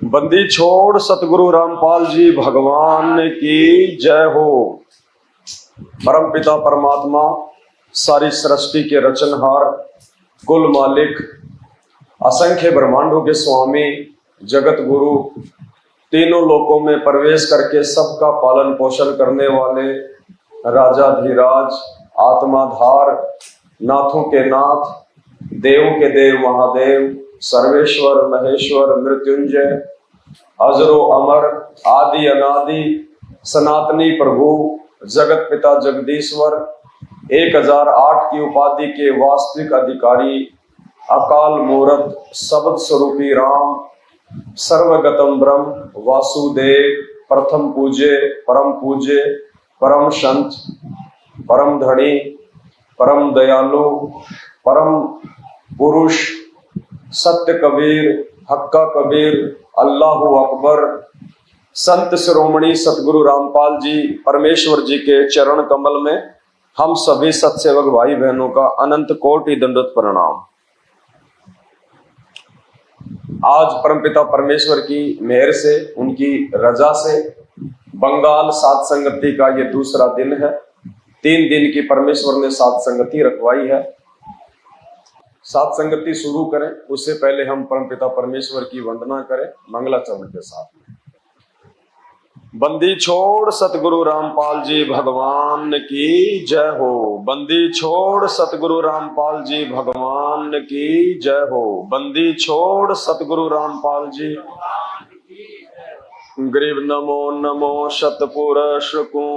बंदी छोड़ सतगुरु रामपाल जी भगवान की जय हो। परम पिता परमात्मा, सारी सृष्टि के रचनहार, कुल मालिक, असंख्य ब्रह्मांडों के स्वामी, जगत गुरु, तीनों लोकों में प्रवेश करके सबका पालन पोषण करने वाले राजाधिराज, आत्माधार, नाथों के नाथ, देव के देव महादेव, सर्वेश्वर महेश्वर मृत्युंजय, अजरो अमर, आदि अनादि, सनातनी प्रभु, जगत पिता जगदीश्वर, 1008 की उपाधि के वास्तविक अधिकारी, अकाल मूरत, शब्द स्वरूपी राम, सर्वगतम ब्रह्म वासुदेव, प्रथम पूज्य, परम संत, परम धनी, परम दयालु, परम पुरुष, सत्य कबीर, हक्का कबीर, अल्लाहु अकबर, संत शिरोमणि सतगुरु रामपाल जी परमेश्वर जी के चरण कमल में हम सभी सत्सेवक भाई बहनों का अनंत कोटि दंडवत प्रणाम। आज परमपिता परमेश्वर की मेहर से, उनकी रजा से बंगाल सात संगति का ये दूसरा दिन है। 3 दिन की परमेश्वर ने सात संगति रखवाई है। सात संगति शुरू करें उससे पहले हम परमपिता परमेश्वर की वंदना करें मंगलाचरण के साथ में। बंदी छोड़ सतगुरु रामपाल जी भगवान की जय हो। बंदी छोड़ सतगुरु रामपाल जी भगवान की जय हो। बंदी छोड़ सतगुरु रामपाल जी। ग्रीव नमो नमो शतपुरुष को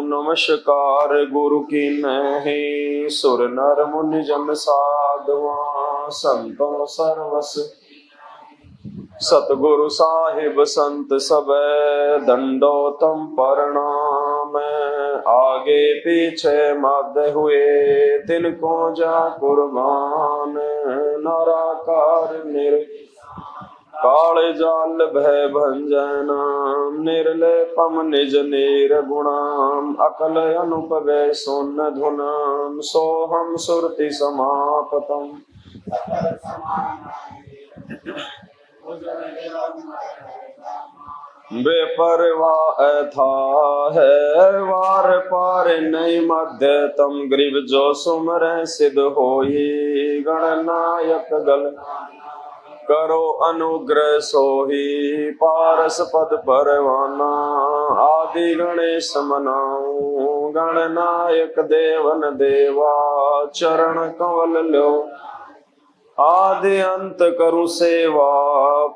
नमस्कार गुरु की नहीं। सुर नर मुनि जन साधुआ संतों सर्वस सतगुरु साहिब संत सब दंडोतम प्रणाम। आगे पीछे मध्य हुए तिनको जा कुर्बान। नाराकार निर काले जाल भय भंजनाम। निर्लेपम निज नीर गुणाम। अकल अनुपवे सोन धुनाम। सोहम सुरति समापतम। बेपरवाह था है वार पार नहीं मध्य तम। ग्रीव जो सुमर सिद्ध होई गणनायक गल करो अनुग्रह सोही। पारस पद परवाना आदि गणेश मनाऊं। गणनायक देवन देवा चरण कंवल लो। आदि अंत करु सेवा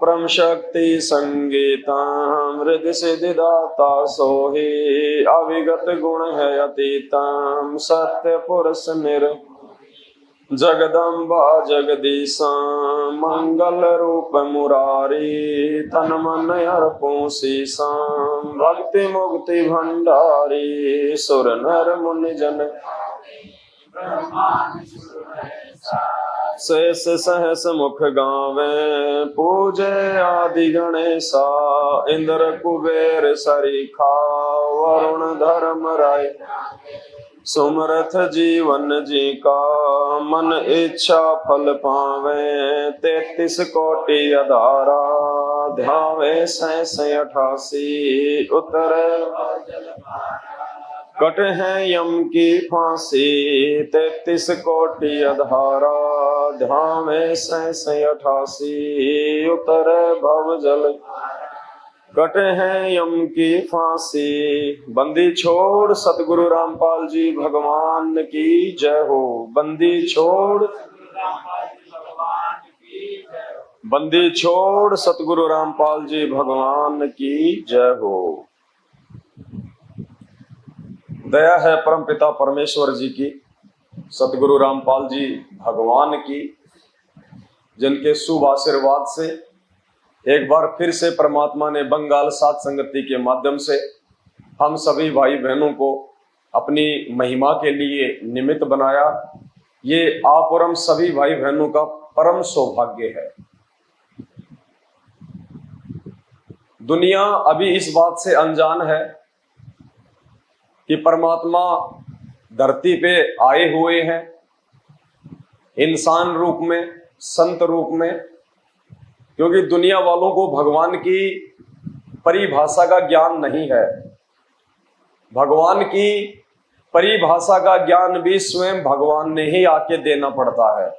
परम शक्ति संगीताम। हृदय सिद्धिदाता सोही अविगत गुण है अतीतम। सत्य पुरुष निर जगदम्बा जगदीशा। मंगल रूप मुरारी तन मन अर्पो शीशा। भक्ति मुक्ति भंडारी सुर नर मुनि जन। शेष सहस मुख गावे पूजे आदि गणेशा। इंद्र कुबेर सरीखा वरुण धर्म राय। सुमरथ जीवन जी का मन इच्छा फल पावे। 33 कोटि अधारा ध्यावे 88 उतरे कट है यम की फांसी। 33 कोटि अधारा ध्यावे 88 उतरे भव जल कट है यम की फांसी। बंदी छोड़ सतगुरु रामपाल जी भगवान की जय हो। बंदी छोड़ बंदी छोड़ सतगुरु रामपाल जी भगवान की जय हो। दया है परम पिता परमेश्वर जी की, सतगुरु रामपाल जी भगवान की, जिनके शुभ आशीर्वाद से एक बार फिर से परमात्मा ने बंगाल सात संगति के माध्यम से हम सभी भाई बहनों को अपनी महिमा के लिए निमित्त बनाया। ये आप और हम सभी भाई बहनों का परम सौभाग्य है। दुनिया अभी इस बात से अनजान है कि परमात्मा धरती पे आए हुए हैं इंसान रूप में, संत रूप में। क्योंकि दुनिया वालों को भगवान की परिभाषा का ज्ञान नहीं है। भगवान की परिभाषा का ज्ञान भी स्वयं भगवान ने ही आके देना पड़ता है,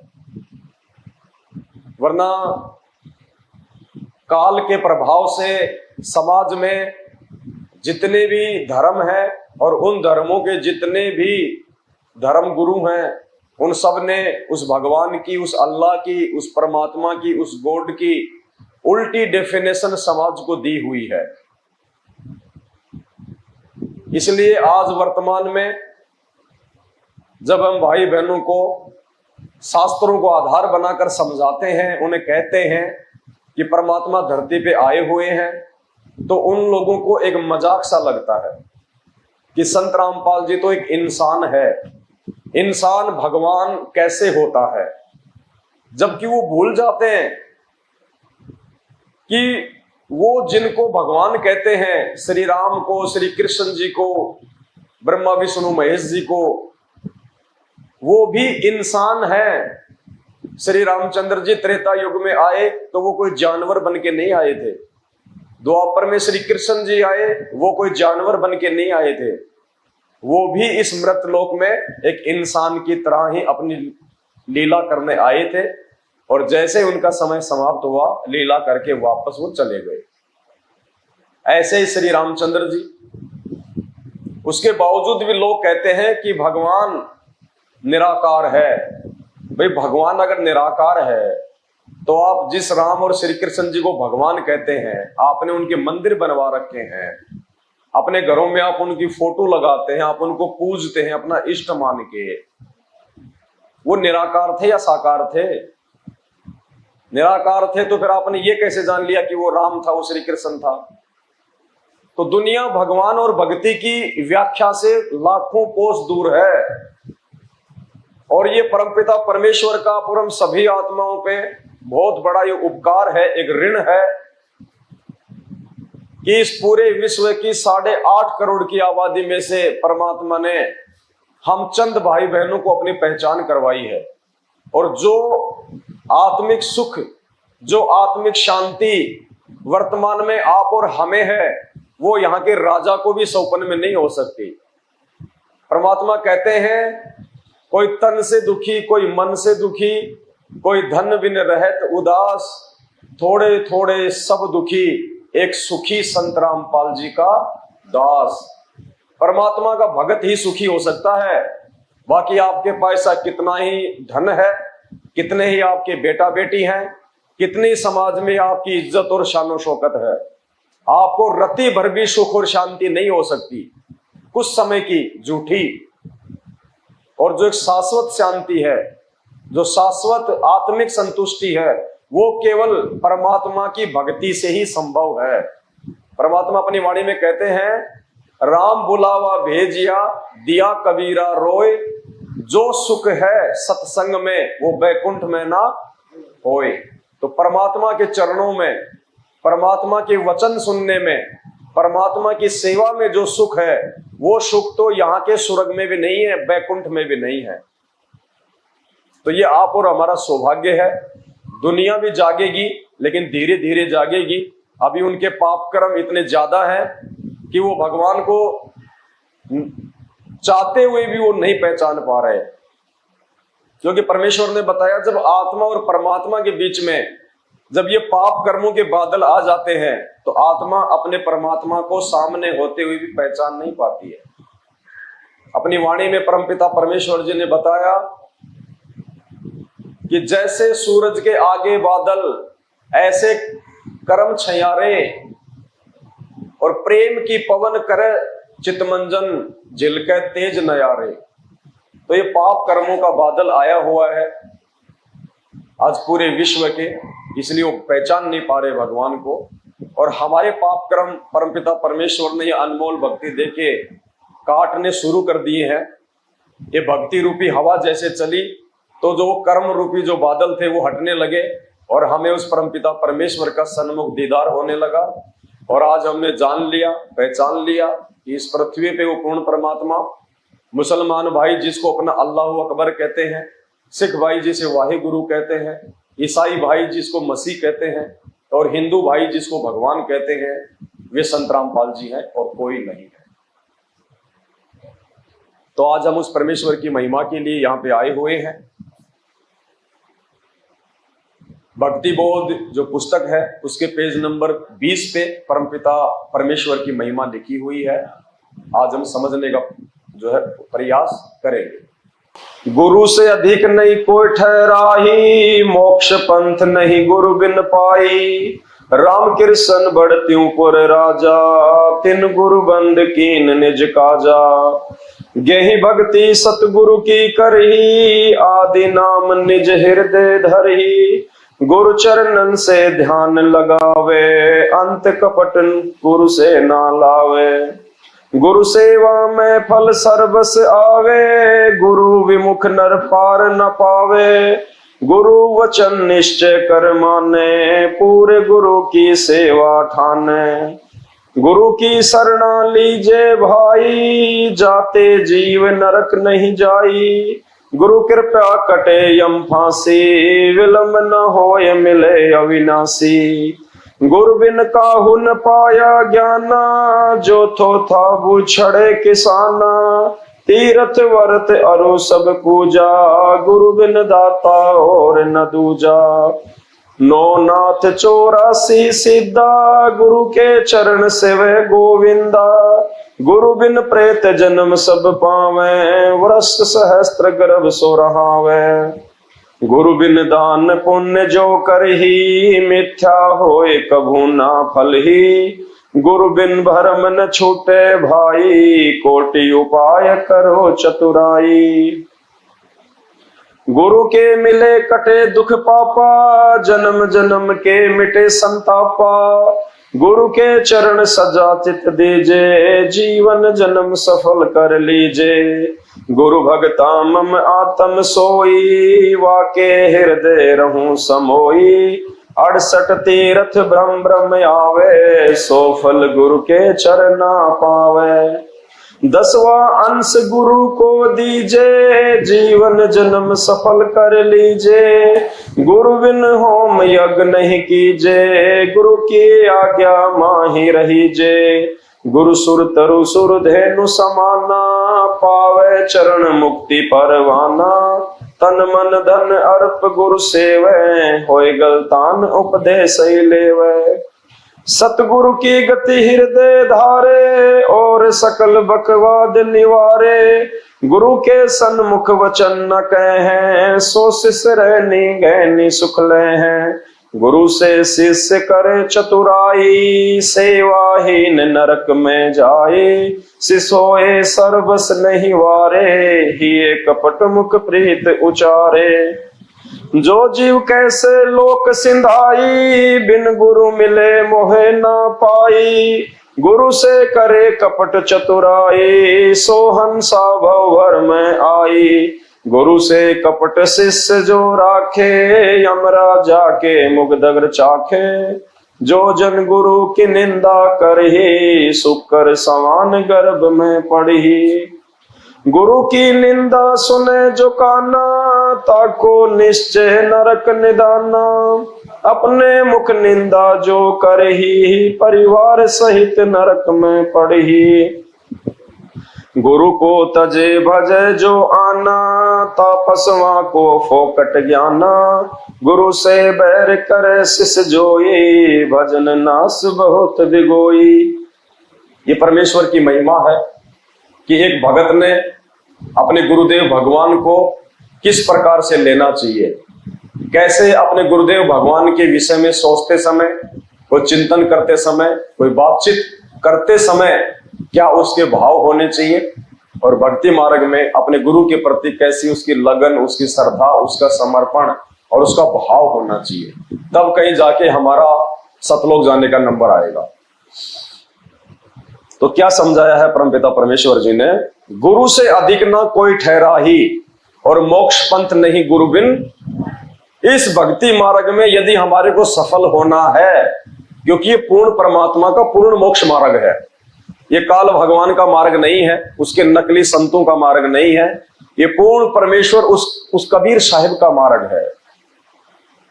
वरना काल के प्रभाव से समाज में जितने भी धर्म हैं और उन धर्मों के जितने भी धर्म गुरु हैं, उन सब ने उस भगवान की, उस अल्लाह की, उस परमात्मा की, उस गॉड की उल्टी डेफिनेशन समाज को दी हुई है। इसलिए आज वर्तमान में जब हम भाई बहनों को शास्त्रों को आधार बनाकर समझाते हैं, उन्हें कहते हैं कि परमात्मा धरती पे आए हुए हैं, तो उन लोगों को एक मजाक सा लगता है कि संत रामपाल जी तो एक इंसान है, इंसान भगवान कैसे होता है। जबकि वो भूल जाते हैं कि वो जिनको भगवान कहते हैं, श्री राम को, श्री कृष्ण जी को, ब्रह्मा विष्णु महेश जी को, वो भी इंसान है। श्री रामचंद्र जी त्रेता युग में आए तो वो कोई जानवर बन के नहीं आए थे। द्वापर में श्री कृष्ण जी आए, वो कोई जानवर बन के नहीं आए थे। वो भी इस मृत लोक में एक इंसान की तरह ही अपनी लीला करने आए थे, और जैसे उनका समय समाप्त हुआ, लीला करके वापस वो चले गए। ऐसे ही श्री रामचंद्र जी, उसके बावजूद भी लोग कहते हैं कि भगवान निराकार है। भाई भगवान अगर निराकार है तो आप जिस राम और श्री कृष्ण जी को भगवान कहते हैं, आपने उनके मंदिर बनवा रखे हैं, अपने घरों में आप उनकी फोटो लगाते हैं, आप उनको पूजते हैं अपना इष्ट मान के, वो निराकार थे या साकार थे? निराकार थे तो फिर आपने ये कैसे जान लिया कि वो राम था, वो श्री कृष्ण था? तो दुनिया भगवान और भक्ति की व्याख्या से लाखों कोस दूर है, और ये परमपिता परमेश्वर का पूर्ण सभी आत्माओं पे बहुत बड़ा ये उपकार है, एक ऋण है कि इस पूरे विश्व की 8.5 करोड़ की आबादी में से परमात्मा ने हम चंद भाई बहनों को अपनी पहचान करवाई है। और जो आत्मिक सुख, जो आत्मिक शांति वर्तमान में आप और हमें है, वो यहाँ के राजा को भी सौंपन में नहीं हो सकती। परमात्मा कहते हैं, कोई तन से दुखी, कोई मन से दुखी, कोई धन बिन रहत उदास, थोड़े थोड़े सब दुखी, एक सुखी संत रामपाल जी का दास। परमात्मा का भगत ही सुखी हो सकता है। बाकी आपके पास कितना ही धन है, कितने ही आपके बेटा बेटी हैं, कितनी समाज में आपकी इज्जत और शान शौकत है, आपको रति भर भी सुख और शांति नहीं हो सकती। कुछ समय की झूठी, और जो एक शाश्वत शांति है, जो शाश्वत आत्मिक संतुष्टि है, वो केवल परमात्मा की भक्ति से ही संभव है। परमात्मा अपनी वाणी में कहते हैं, राम बुलावा भेजिया दिया कबीरा रोए, जो सुख है सत्संग में वो बैकुंठ में ना होए। तो परमात्मा के चरणों में, परमात्मा के वचन सुनने में, परमात्मा की सेवा में जो सुख है, वो सुख तो यहाँ के स्वर्ग में भी नहीं है, बैकुंठ में भी नहीं है। तो ये आप और हमारा सौभाग्य है। दुनिया भी जागेगी, लेकिन धीरे धीरे जागेगी। अभी उनके पाप कर्म इतने ज्यादा हैं कि वो भगवान को चाहते हुए भी वो नहीं पहचान पा रहे, क्योंकि परमेश्वर ने बताया, जब आत्मा और परमात्मा के बीच में जब ये पाप कर्मों के बादल आ जाते हैं, तो आत्मा अपने परमात्मा को सामने होते हुए भी पहचान नहीं पाती है। अपनी वाणी में परमपिता परमेश्वर जी ने बताया कि जैसे सूरज के आगे बादल, ऐसे कर्म छयारे, और प्रेम की पवन करे चितमंजन, झिलके तेज नयारे। तो ये पाप कर्मों का बादल आया हुआ है आज पूरे विश्व के, इसलिए वो पहचान नहीं पा रहे भगवान को। और हमारे पाप कर्म परमपिता परमेश्वर ने ये अनमोल भक्ति देके काटने शुरू कर दिए हैं। ये भक्ति रूपी हवा जैसे चली, तो जो कर्म रूपी जो बादल थे वो हटने लगे, और हमें उस परमपिता परमेश्वर का सन्मुख दीदार होने लगा। और आज हमने जान लिया, पहचान लिया कि इस पृथ्वी पे वो पूर्ण परमात्मा, मुसलमान भाई जिसको अपना अल्लाह अकबर कहते हैं, सिख भाई जिसे वाहे गुरु कहते हैं, ईसाई भाई जिसको मसीह कहते हैं, और हिंदू भाई जिसको भगवान कहते हैं वे संत रामपाल जी हैं और कोई नहीं है। तो आज हम उस परमेश्वर की महिमा के लिए यहां पे आए हुए हैं। भक्ति बोध जो पुस्तक है उसके पेज नंबर 20 पे परमपिता परमेश्वर की महिमा लिखी हुई है। आज हम समझने का जो है प्रयास करेंगे। गुरु से अधिक नहीं कोई ठहराही, मोक्ष पंथ नहीं गुरु बिन पाई। राम कृष्ण बढ़त्यूं पुर राजा, तिन गुरु बंद कीन निज काजा। गेहि भक्ति सतगुरु की करही, आदि नाम निज हृदय धरही। गुरु चरणन से ध्यान लगावे, अंत कपट गुरु से ना लावे। गुरु सेवा में फल सर्वस आवे, गुरु विमुख नर पार न पावे। गुरु वचन निश्चय कर माने, पूरे गुरु की सेवा ठाने। गुरु की शरणा लीजे भाई, जाते जीव नरक नहीं जाई। गुरु कृपा कटे यम फांसी, विलंब न होय मिले अविनाशी। गुरु बिन काहू न पाया ज्ञाना, जो थो था बुछड़े किसाना। तीरथ वर्त अरु सब पूजा, गुरु बिन दाता और न दूजा। नो नाथ 84 सिद्धा, गुरु के चरण सेवे गोविंदा। गुरु बिन प्रेत जन्म सब पावे, वर्ष सहस्त्र गर्भ सो रहावे। गुरु बिन दान पुण्य जो करही, मिथ्या होए कभू ना फल ही। गुरु बिन भरम न छूटे भाई, कोटि उपाय करो चतुराई। गुरु के मिले कटे दुख पापा, जन्म जन्म के मिटे संतापा। गुरु के चरण सजा चित दीजे, जीवन जन्म सफल कर लीजे। गुरु भगता मम आत्म सोई, वाके हृदय रहूं समोई। 68 तीर्थ ब्रह्म ब्रह्म आवे, सो फल गुरु के चरना पावे। 10वां अंश गुरु को दीजे, जीवन जन्म सफल कर लीजे। गुरु बिन होम यज्ञ नहीं कीजे, गुरु की आज्ञा माही रहीजे। गुरु सुर तरु सुर धेनु समाना, पावे चरण मुक्ति परवाना। तन मन धन अर्प गुरु सेवे, होय गलतान उपदेश ही लेवे। सतगुरु की गति हृदय धारे, और सकल बकवाद निवारे। गुरु के सन्मुख वचन न कहें, सो शिष्य रहनी गहनी सुख ले हैं। गुरु से शिष्य करे चतुराई, सेवाहीन नरक में जाए। शिशोए सर्वस नहीं वारे, ही कपट मुख प्रीत उचारे। जो जीव कैसे लोक सिंधाई, बिन गुरु मिले मोहे ना पाई। गुरु से करे कपट चतुराई, सो हंसा भवर में आई। गुरु से कपट शिष्य जो राखे, यमराजा के मुगदग्र चाखे। जो जन गुरु की निंदा करही, सुकर समान गर्भ में पड़ही। गुरु की निंदा सुने जो काना, ताको निश्चय नरक निदाना। अपने मुख निंदा जो करही, परिवार सहित नरक में पड़ही। गुरु को तजे भजे जो आना, तापसवा को फोकट ज्ञाना। गुरु से बैर करे शिष्य जोई, भजन नास बहुत दिगोई। ये परमेश्वर की महिमा है कि एक भगत ने अपने गुरुदेव भगवान को किस प्रकार से लेना चाहिए, कैसे अपने गुरुदेव भगवान के विषय में सोचते समय, कोई चिंतन करते समय, कोई बातचीत करते समय क्या उसके भाव होने चाहिए, और भक्ति मार्ग में अपने गुरु के प्रति कैसी उसकी लगन, उसकी श्रद्धा, उसका समर्पण और उसका भाव होना चाहिए। तब कहीं जाके हमारा सतलोक जाने का नंबर आएगा। तो क्या समझाया है परमपिता परमेश्वर जी ने? गुरु से अधिक ना कोई ठहरा ही, और मोक्ष पंथ नहीं गुरु बिन। इस भक्ति मार्ग में यदि हमारे को सफल होना है, क्योंकि ये पूर्ण परमात्मा का पूर्ण मोक्ष मार्ग है, ये काल भगवान का मार्ग नहीं है, उसके नकली संतों का मार्ग नहीं है, ये पूर्ण परमेश्वर उस कबीर साहिब का मार्ग है,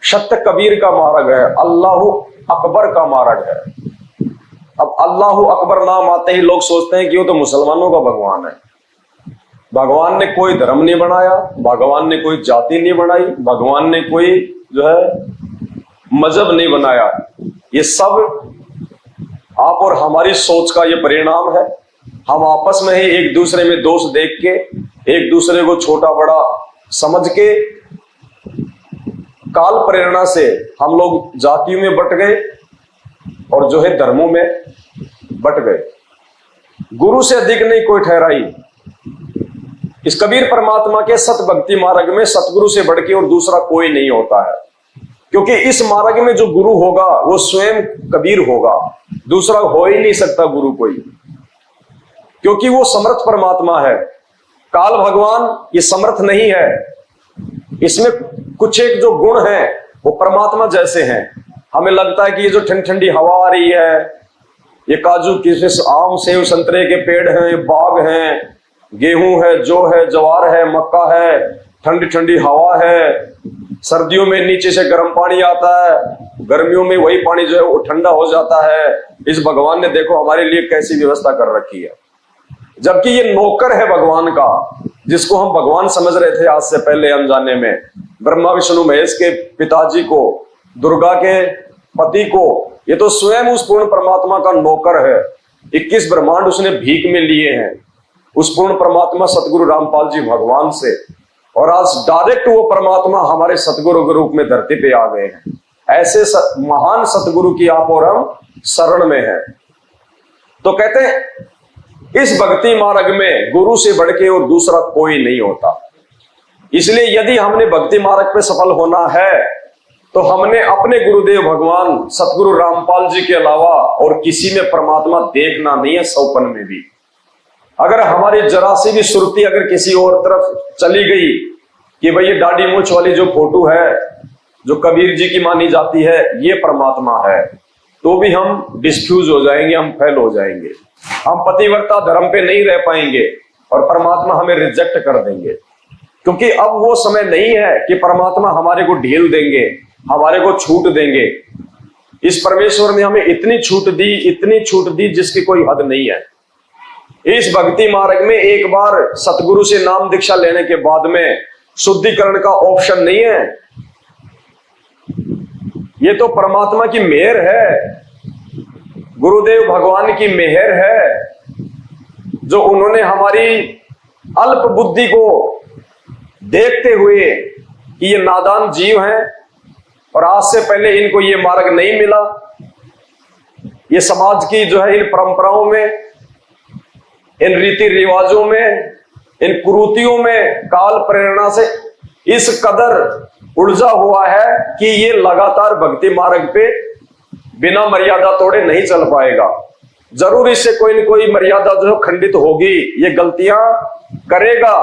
सत्य कबीर का मार्ग है, अल्लाह अकबर का मार्ग है। अब अल्लाह अकबर नाम आते ही लोग सोचते हैं कि वो तो मुसलमानों का भगवान है। भगवान ने कोई धर्म नहीं बनाया, भगवान ने कोई जाति नहीं बनाई, भगवान ने कोई जो है मजहब नहीं बनाया। ये सब आप और हमारी सोच का ये परिणाम है। हम आपस में ही एक दूसरे में दोष देख के, एक दूसरे को छोटा बड़ा समझ के, काल प्रेरणा से हम लोग जातियों में बट गए और जो है धर्मों में बट गए। गुरु से अधिक नहीं कोई ठहराई। इस कबीर परमात्मा के सत भक्ति मार्ग में सतगुरु से बढ़ के और दूसरा कोई नहीं होता है, क्योंकि इस मार्ग में जो गुरु होगा वो स्वयं कबीर होगा, दूसरा हो ही नहीं सकता गुरु कोई, क्योंकि वो समर्थ परमात्मा है। काल भगवान ये समर्थ नहीं है, इसमें कुछ एक जो गुण है वो परमात्मा जैसे हैं। हमें लगता है कि ये जो ठंडी ठंडी हवा आ रही है, ये काजू किशमिश आम सेव संतरे के पेड़ हैं, बाग हैं, गेहूं है, जौ है, ज्वार है, मक्का है, ठंडी ठंडी हवा है, सर्दियों में नीचे से गर्म पानी आता है, गर्मियों में वही पानी जो है वो ठंडा हो जाता है। इस भगवान ने देखो हमारे लिए कैसी व्यवस्था कर रखी है, जबकि ये नौकर है भगवान का, जिसको हम भगवान समझ रहे थे आज से पहले अनजाने में। ब्रह्मा विष्णु महेश के पिताजी को, दुर्गा के पति को, ये तो स्वयं उस पूर्ण परमात्मा का नौकर है। 21 ब्रह्मांड उसने भीख में लिए हैं उस पूर्ण परमात्मा सतगुरु रामपाल जी भगवान से, और आज डायरेक्ट वो परमात्मा हमारे सतगुरु के रूप में धरती पे आ गए हैं। ऐसे महान सतगुरु की आप और हम शरण में हैं। तो कहते हैं इस भक्ति मार्ग में गुरु से बढ़ के और दूसरा कोई नहीं होता। इसलिए यदि हमने भक्ति मार्ग पे सफल होना है तो हमने अपने गुरुदेव भगवान सतगुरु रामपाल जी के अलावा और किसी में परमात्मा देखना नहीं है, सौपन में भी। अगर हमारी जरा सी भी सुरती अगर किसी और तरफ चली गई कि भाई ये दाढ़ी मूंछ वाली जो फोटो है जो कबीर जी की मानी जाती है ये परमात्मा है, तो भी हम डिस्फ्यूज हो जाएंगे, हम फेल हो जाएंगे, हम पतिव्रता धर्म पे नहीं रह पाएंगे और परमात्मा हमें रिजेक्ट कर देंगे। क्योंकि अब वो समय नहीं है कि परमात्मा हमारे को ढील देंगे, हमारे को छूट देंगे। इस परमेश्वर ने हमें इतनी छूट दी जिसकी कोई हद नहीं है। इस भक्ति मार्ग में एक बार सतगुरु से नाम दीक्षा लेने के बाद में शुद्धिकरण का ऑप्शन नहीं है। ये तो परमात्मा की मेहर है, गुरुदेव भगवान की मेहर है, जो उन्होंने हमारी अल्प बुद्धि को देखते हुए कि ये नादान जीव हैं और आज से पहले इनको ये मार्ग नहीं मिला, ये समाज की जो है इन परंपराओं में, इन रीति रिवाजों में, इन कुरीतियों में काल प्रेरणा से इस कदर उलझा हुआ है कि ये लगातार भक्ति मार्ग पे बिना मर्यादा तोड़े नहीं चल पाएगा। जरूर इससे कोई न कोई मर्यादा जो खंडित होगी, ये गलतियां करेगा।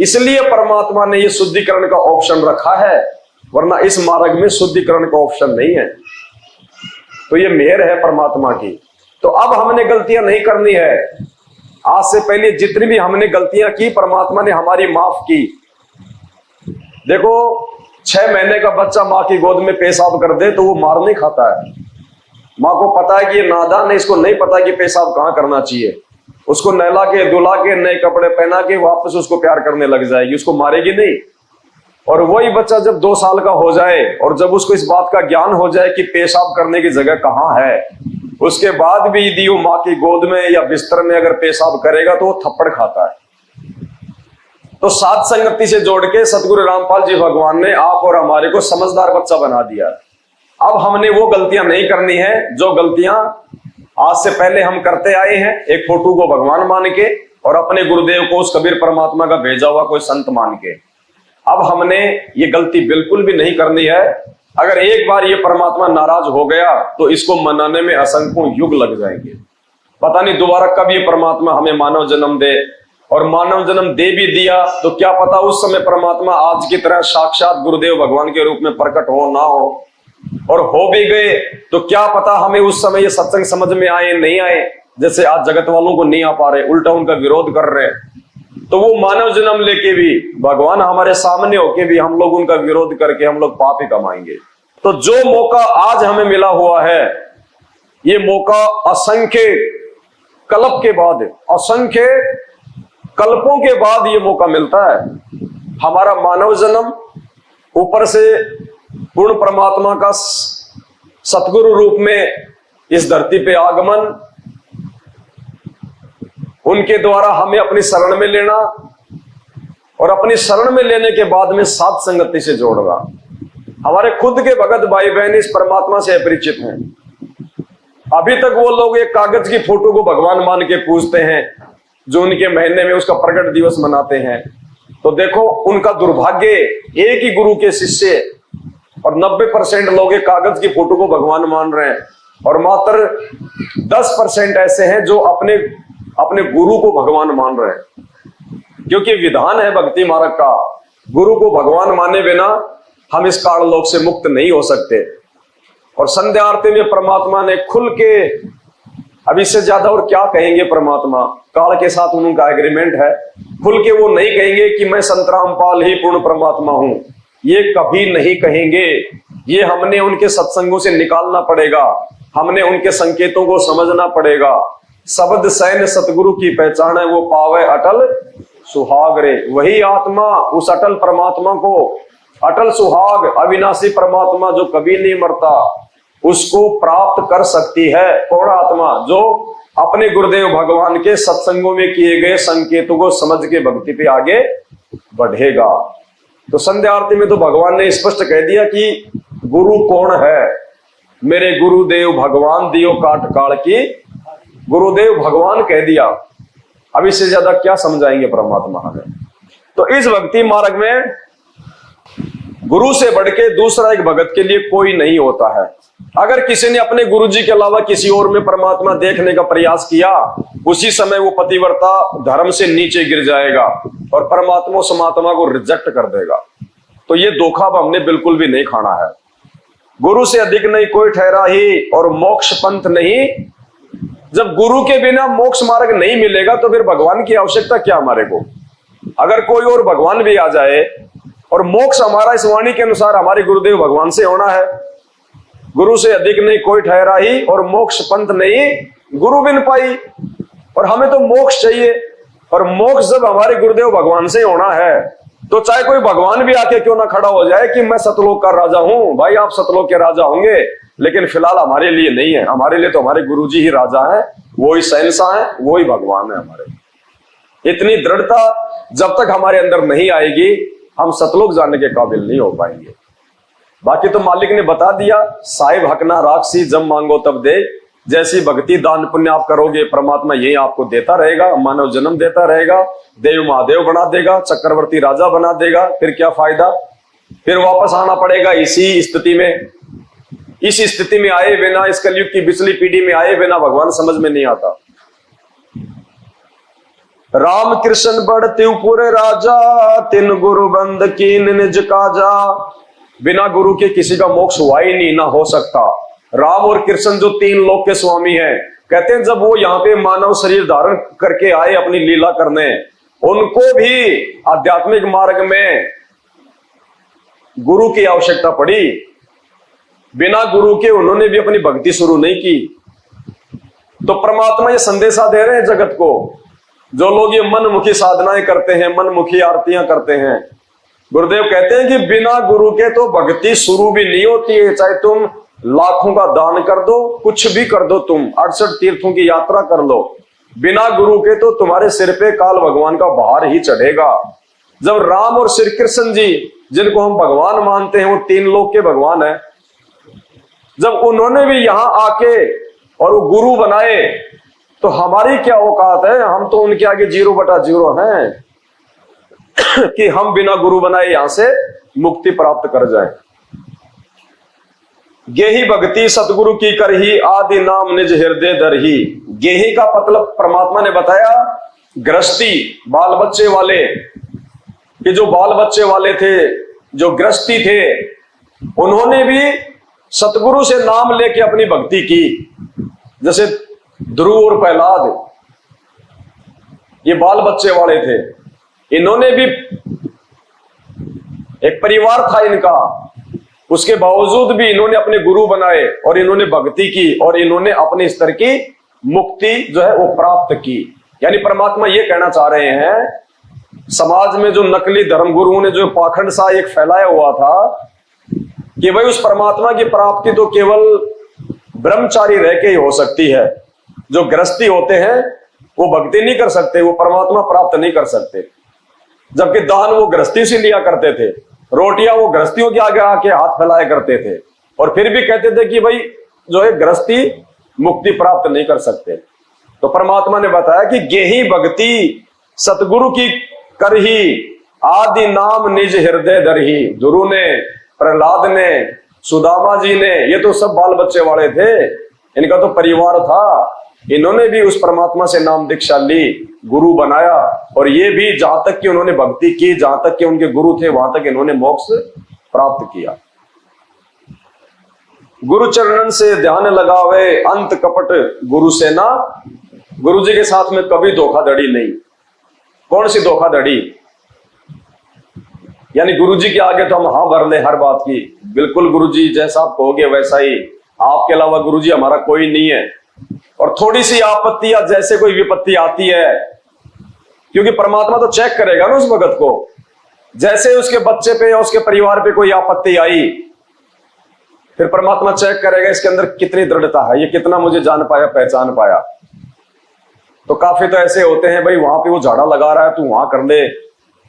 इसलिए परमात्मा ने ये शुद्धिकरण का ऑप्शन रखा है, वरना इस मार्ग में शुद्धिकरण का ऑप्शन नहीं है। तो ये मेहर है परमात्मा की। तो अब हमने गलतियां नहीं करनी है। आज से पहले जितनी भी हमने गलतियां की परमात्मा ने हमारी माफ की। देखो 6 महीने का बच्चा माँ की गोद में पेशाब कर दे तो वो मार नहीं खाता है। माँ को पता है कि ये नादान है, इसको नहीं पता कि पेशाब कहाँ करना चाहिए। उसको नहला के धुला के नए कपड़े पहना के वापस उसको प्यार करने लग जाएगी, उसको मारेगी नहीं। और वही बच्चा जब 2 साल का हो जाए और जब उसको इस बात का ज्ञान हो जाए कि पेशाब करने की जगह कहाँ है, उसके बाद भी यदि वो माँ की गोद में या बिस्तर में अगर पेशाब करेगा तो वो थप्पड़ खाता है। तो सात संगति से जोड़ के सतगुरु रामपाल जी भगवान ने आप और हमारे को समझदार बच्चा बना दिया। अब हमने वो गलतियां नहीं करनी है जो गलतियां आज से पहले हम करते आए हैं, एक फोटो को भगवान मान के और अपने गुरुदेव को उस कबीर परमात्मा का भेजा हुआ कोई संत मान के। अब हमने ये गलती बिल्कुल भी नहीं करनी है। अगर एक बार ये परमात्मा नाराज हो गया तो इसको मनाने में असंख्यों युग लग जाएंगे। पता नहीं दोबारा कब ये परमात्मा हमें मानव जन्म दे, और मानव जन्म दे भी दिया तो क्या पता उस समय परमात्मा आज की तरह साक्षात गुरुदेव भगवान के रूप में प्रकट हो ना हो, और हो भी गए तो क्या पता हमें उस समय ये सत्संग समझ में आए नहीं आए। जैसे आज जगत वालों को नहीं आ पा रहे, उल्टा उनका विरोध कर रहे, तो वो मानव जन्म लेके भी भगवान हमारे सामने होके भी हम लोग उनका विरोध करके हम लोग पाप ही कमाएंगे। तो जो मौका आज हमें मिला हुआ है, ये मौका असंख्य कल्प के बाद, असंख्य कल्पों के बाद ये मौका मिलता है। हमारा मानव जन्म, ऊपर से पूर्ण परमात्मा का सतगुरु रूप में इस धरती पे आगमन, उनके द्वारा हमें अपनी शरण में लेना और अपनी शरण में लेने के बाद में साध संगति से जोड़ना। हमारे खुद के भगत भाई बहन इस परमात्मा से अपरिचित हैं। अभी तक वो लोग एक कागज की फोटो को भगवान मान के पूजते हैं, जो उनके महीने में उसका प्रकट दिवस मनाते हैं। तो देखो उनका दुर्भाग्य, एक ही गुरु के शिष्य और 90% लोग एक कागज की फोटो को भगवान मान रहे हैं, और मात्र 10% ऐसे हैं जो अपने अपने गुरु को भगवान मान रहे हैं। क्योंकि विधान है भक्ति मार्ग का, गुरु को भगवान माने बिना हम इस काल लोक से मुक्त नहीं हो सकते। और संध्या आरती में परमात्मा ने खुल के, अब इससे ज्यादा और क्या कहेंगे परमात्मा, काल के साथ उनका एग्रीमेंट है, खुल के वो नहीं कहेंगे कि मैं संत रामपाल ही पूर्ण परमात्मा हूं, ये कभी नहीं कहेंगे। ये हमने उनके सत्संगों से निकालना पड़ेगा, हमने उनके संकेतों को समझना पड़ेगा। शब्द सैन्य सतगुरु की पहचान है, वो पावे अटल सुहागरे। वही आत्मा उस अटल परमात्मा को, अटल सुहाग अविनाशी परमात्मा जो कभी नहीं मरता, उसको प्राप्त कर सकती है। कौन आत्मा? जो अपने गुरुदेव भगवान के सत्संगों में किए गए संकेतों को समझ के भक्ति पे आगे बढ़ेगा। तो संध्या आरती में तो भगवान ने स्पष्ट कह दिया कि गुरु कौन है। मेरे गुरुदेव भगवान दियो काट काल की, गुरुदेव भगवान कह दिया। अब इससे ज्यादा क्या समझाएंगे परमात्मा हमें। तो इस भक्ति मार्ग में गुरु से बढ़ के दूसरा एक भगत के लिए कोई नहीं होता है। अगर किसी ने अपने गुरु जी के अलावा किसी और में परमात्मा देखने का प्रयास किया, उसी समय वो पतिव्रता धर्म से नीचे गिर जाएगा और परमात्मा समात्मा को रिजेक्ट कर देगा। तो ये धोखा अब हमने बिल्कुल भी नहीं खाना है। गुरु से अधिक नहीं कोई ठहरा ही और मोक्ष पंथ नहीं। जब गुरु के बिना मोक्ष मार्ग नहीं मिलेगा तो फिर भगवान की आवश्यकता क्या हमारे को। अगर कोई और भगवान भी आ जाए और मोक्ष हमारा इस वाणी के अनुसार हमारे गुरुदेव भगवान से होना है, गुरु से अधिक नहीं कोई ठहरा ही और मोक्ष पंथ नहीं गुरु बिन पाई। और हमें तो मोक्ष चाहिए, और मोक्ष जब हमारे गुरुदेव भगवान से होना है तो चाहे कोई भगवान भी आके क्यों ना खड़ा हो जाए कि मैं सतलोक का राजा हूं, भाई आप सतलोक के राजा होंगे, लेकिन फिलहाल हमारे लिए नहीं है। हमारे लिए तो हमारे गुरुजी ही राजा है, वो ही शहंशाह है, वो ही भगवान है हमारे। इतनी दृढ़ता जब तक हमारे अंदर नहीं आएगी, हम सतलोक जाने के काबिल नहीं हो पाएंगे। बाकी तो मालिक ने बता दिया, साहिब हकना राक्षसी जब मांगो तब दे। जैसी भक्ति दान पुण्य आप करोगे, परमात्मा यही आपको देता रहेगा, मानव जन्म देता रहेगा, देव महादेव बना देगा, चक्रवर्ती राजा बना देगा। फिर क्या फायदा? फिर वापस आना पड़ेगा इसी स्थिति में। इस स्थिति में आए बिना, इस कलयुग की पिछली पीढ़ी में आए बिना भगवान समझ में नहीं आता। राम कृष्ण बढ़त्युपुर राजा, तिन गुरु बंद कीन निज काजा। बिना गुरु के किसी का मोक्ष हुआ ही नहीं, ना हो सकता। राम और कृष्ण जो तीन लोक के स्वामी हैं, कहते हैं जब वो यहाँ पे मानव शरीर धारण करके आए अपनी लीला करने, उनको भी आध्यात्मिक मार्ग में गुरु की आवश्यकता पड़ी। बिना गुरु के उन्होंने भी अपनी भक्ति शुरू नहीं की। तो परमात्मा ये संदेशा दे रहे हैं जगत को। जो लोग ये मनमुखी साधनाएं करते हैं, मनमुखी आरतियां करते हैं, गुरुदेव कहते हैं कि बिना गुरु के तो भक्ति शुरू भी नहीं होती है। चाहे तुम लाखों का दान कर दो, कुछ भी कर दो, तुम 68 तीर्थों की यात्रा कर लो, बिना गुरु के तो तुम्हारे सिर पे काल भगवान का भार ही चढ़ेगा। जब राम और श्री कृष्ण जी, जिनको हम भगवान मानते हैं, वो तीन लोक के भगवान है, जब उन्होंने भी यहां आके और वो गुरु बनाए, तो हमारी क्या औकात है? हम तो उनके आगे 0/0 हैं कि हम बिना गुरु बनाए यहां से मुक्ति प्राप्त कर जाएं। गेही भक्ति सतगुरु की करही, आदि नाम निज हृदय दरही। गेही का मतलब परमात्मा ने बताया गृहस्थी, बाल बच्चे वाले, कि जो बाल बच्चे वाले थे, जो गृहस्थी थे, उन्होंने भी सतगुरु से नाम लेके अपनी भक्ति की। जैसे ध्रुव और प्रहलाद, ये बाल बच्चे वाले थे, इन्होंने भी, एक परिवार था इनका, उसके बावजूद भी इन्होंने अपने गुरु बनाए और इन्होंने भक्ति की और इन्होंने अपने स्तर की मुक्ति जो है वो प्राप्त की। यानी परमात्मा ये कहना चाह रहे हैं, समाज में जो नकली धर्मगुरुओं ने जो पाखंड सा एक फैलाया हुआ था कि भाई उस परमात्मा की प्राप्ति तो केवल ब्रह्मचारी रह के ही हो सकती है, जो गृहस्थी होते हैं वो भक्ति नहीं कर सकते, वो परमात्मा प्राप्त नहीं कर सकते। जबकि दान वो गृहस्थी से लिया करते थे, रोटियां वो गृहस्थियों के आगे आके हाथ फैलाया करते थे, और फिर भी कहते थे कि भाई जो है गृहस्थी मुक्ति प्राप्त नहीं कर सकते। तो परमात्मा ने बताया कि गेही भक्ति सतगुरु की करही, आदि नाम निज हृदय धरही। गुरु ने, प्रहलाद ने, सुदामा जी ने, ये तो सब बाल बच्चे वाले थे, इनका तो परिवार था। इन्होंने भी उस परमात्मा से नाम दीक्षा ली, गुरु बनाया, और ये भी जहां तक कि उन्होंने भक्ति की, जहां तक कि उनके गुरु थे वहां तक इन्होंने मोक्ष प्राप्त किया। गुरु चरणन से ध्यान लगावे, अंत कपट गुरु से ना। गुरु जी के साथ में कभी धोखाधड़ी नहीं। कौन सी धोखाधड़ी? यानी गुरु जी के आगे तो हम हाँ भर ले हर बात की, बिल्कुल गुरु जी जैसा आप कहोगे वैसा ही, आपके अलावा गुरु जी हमारा कोई नहीं है। और थोड़ी सी आपत्ति या जैसे कोई विपत्ति आती है, क्योंकि परमात्मा तो चेक करेगा ना उस भगत को, जैसे उसके बच्चे पे या उसके परिवार पे कोई आपत्ति आई, फिर परमात्मा चेक करेगा इसके अंदर कितनी दृढ़ता है, ये कितना मुझे जान पाया, पहचान पाया। तो काफी तो ऐसे होते हैं, भाई वहां पे वो झाड़ा लगा रहा है, तू वहां कर ले,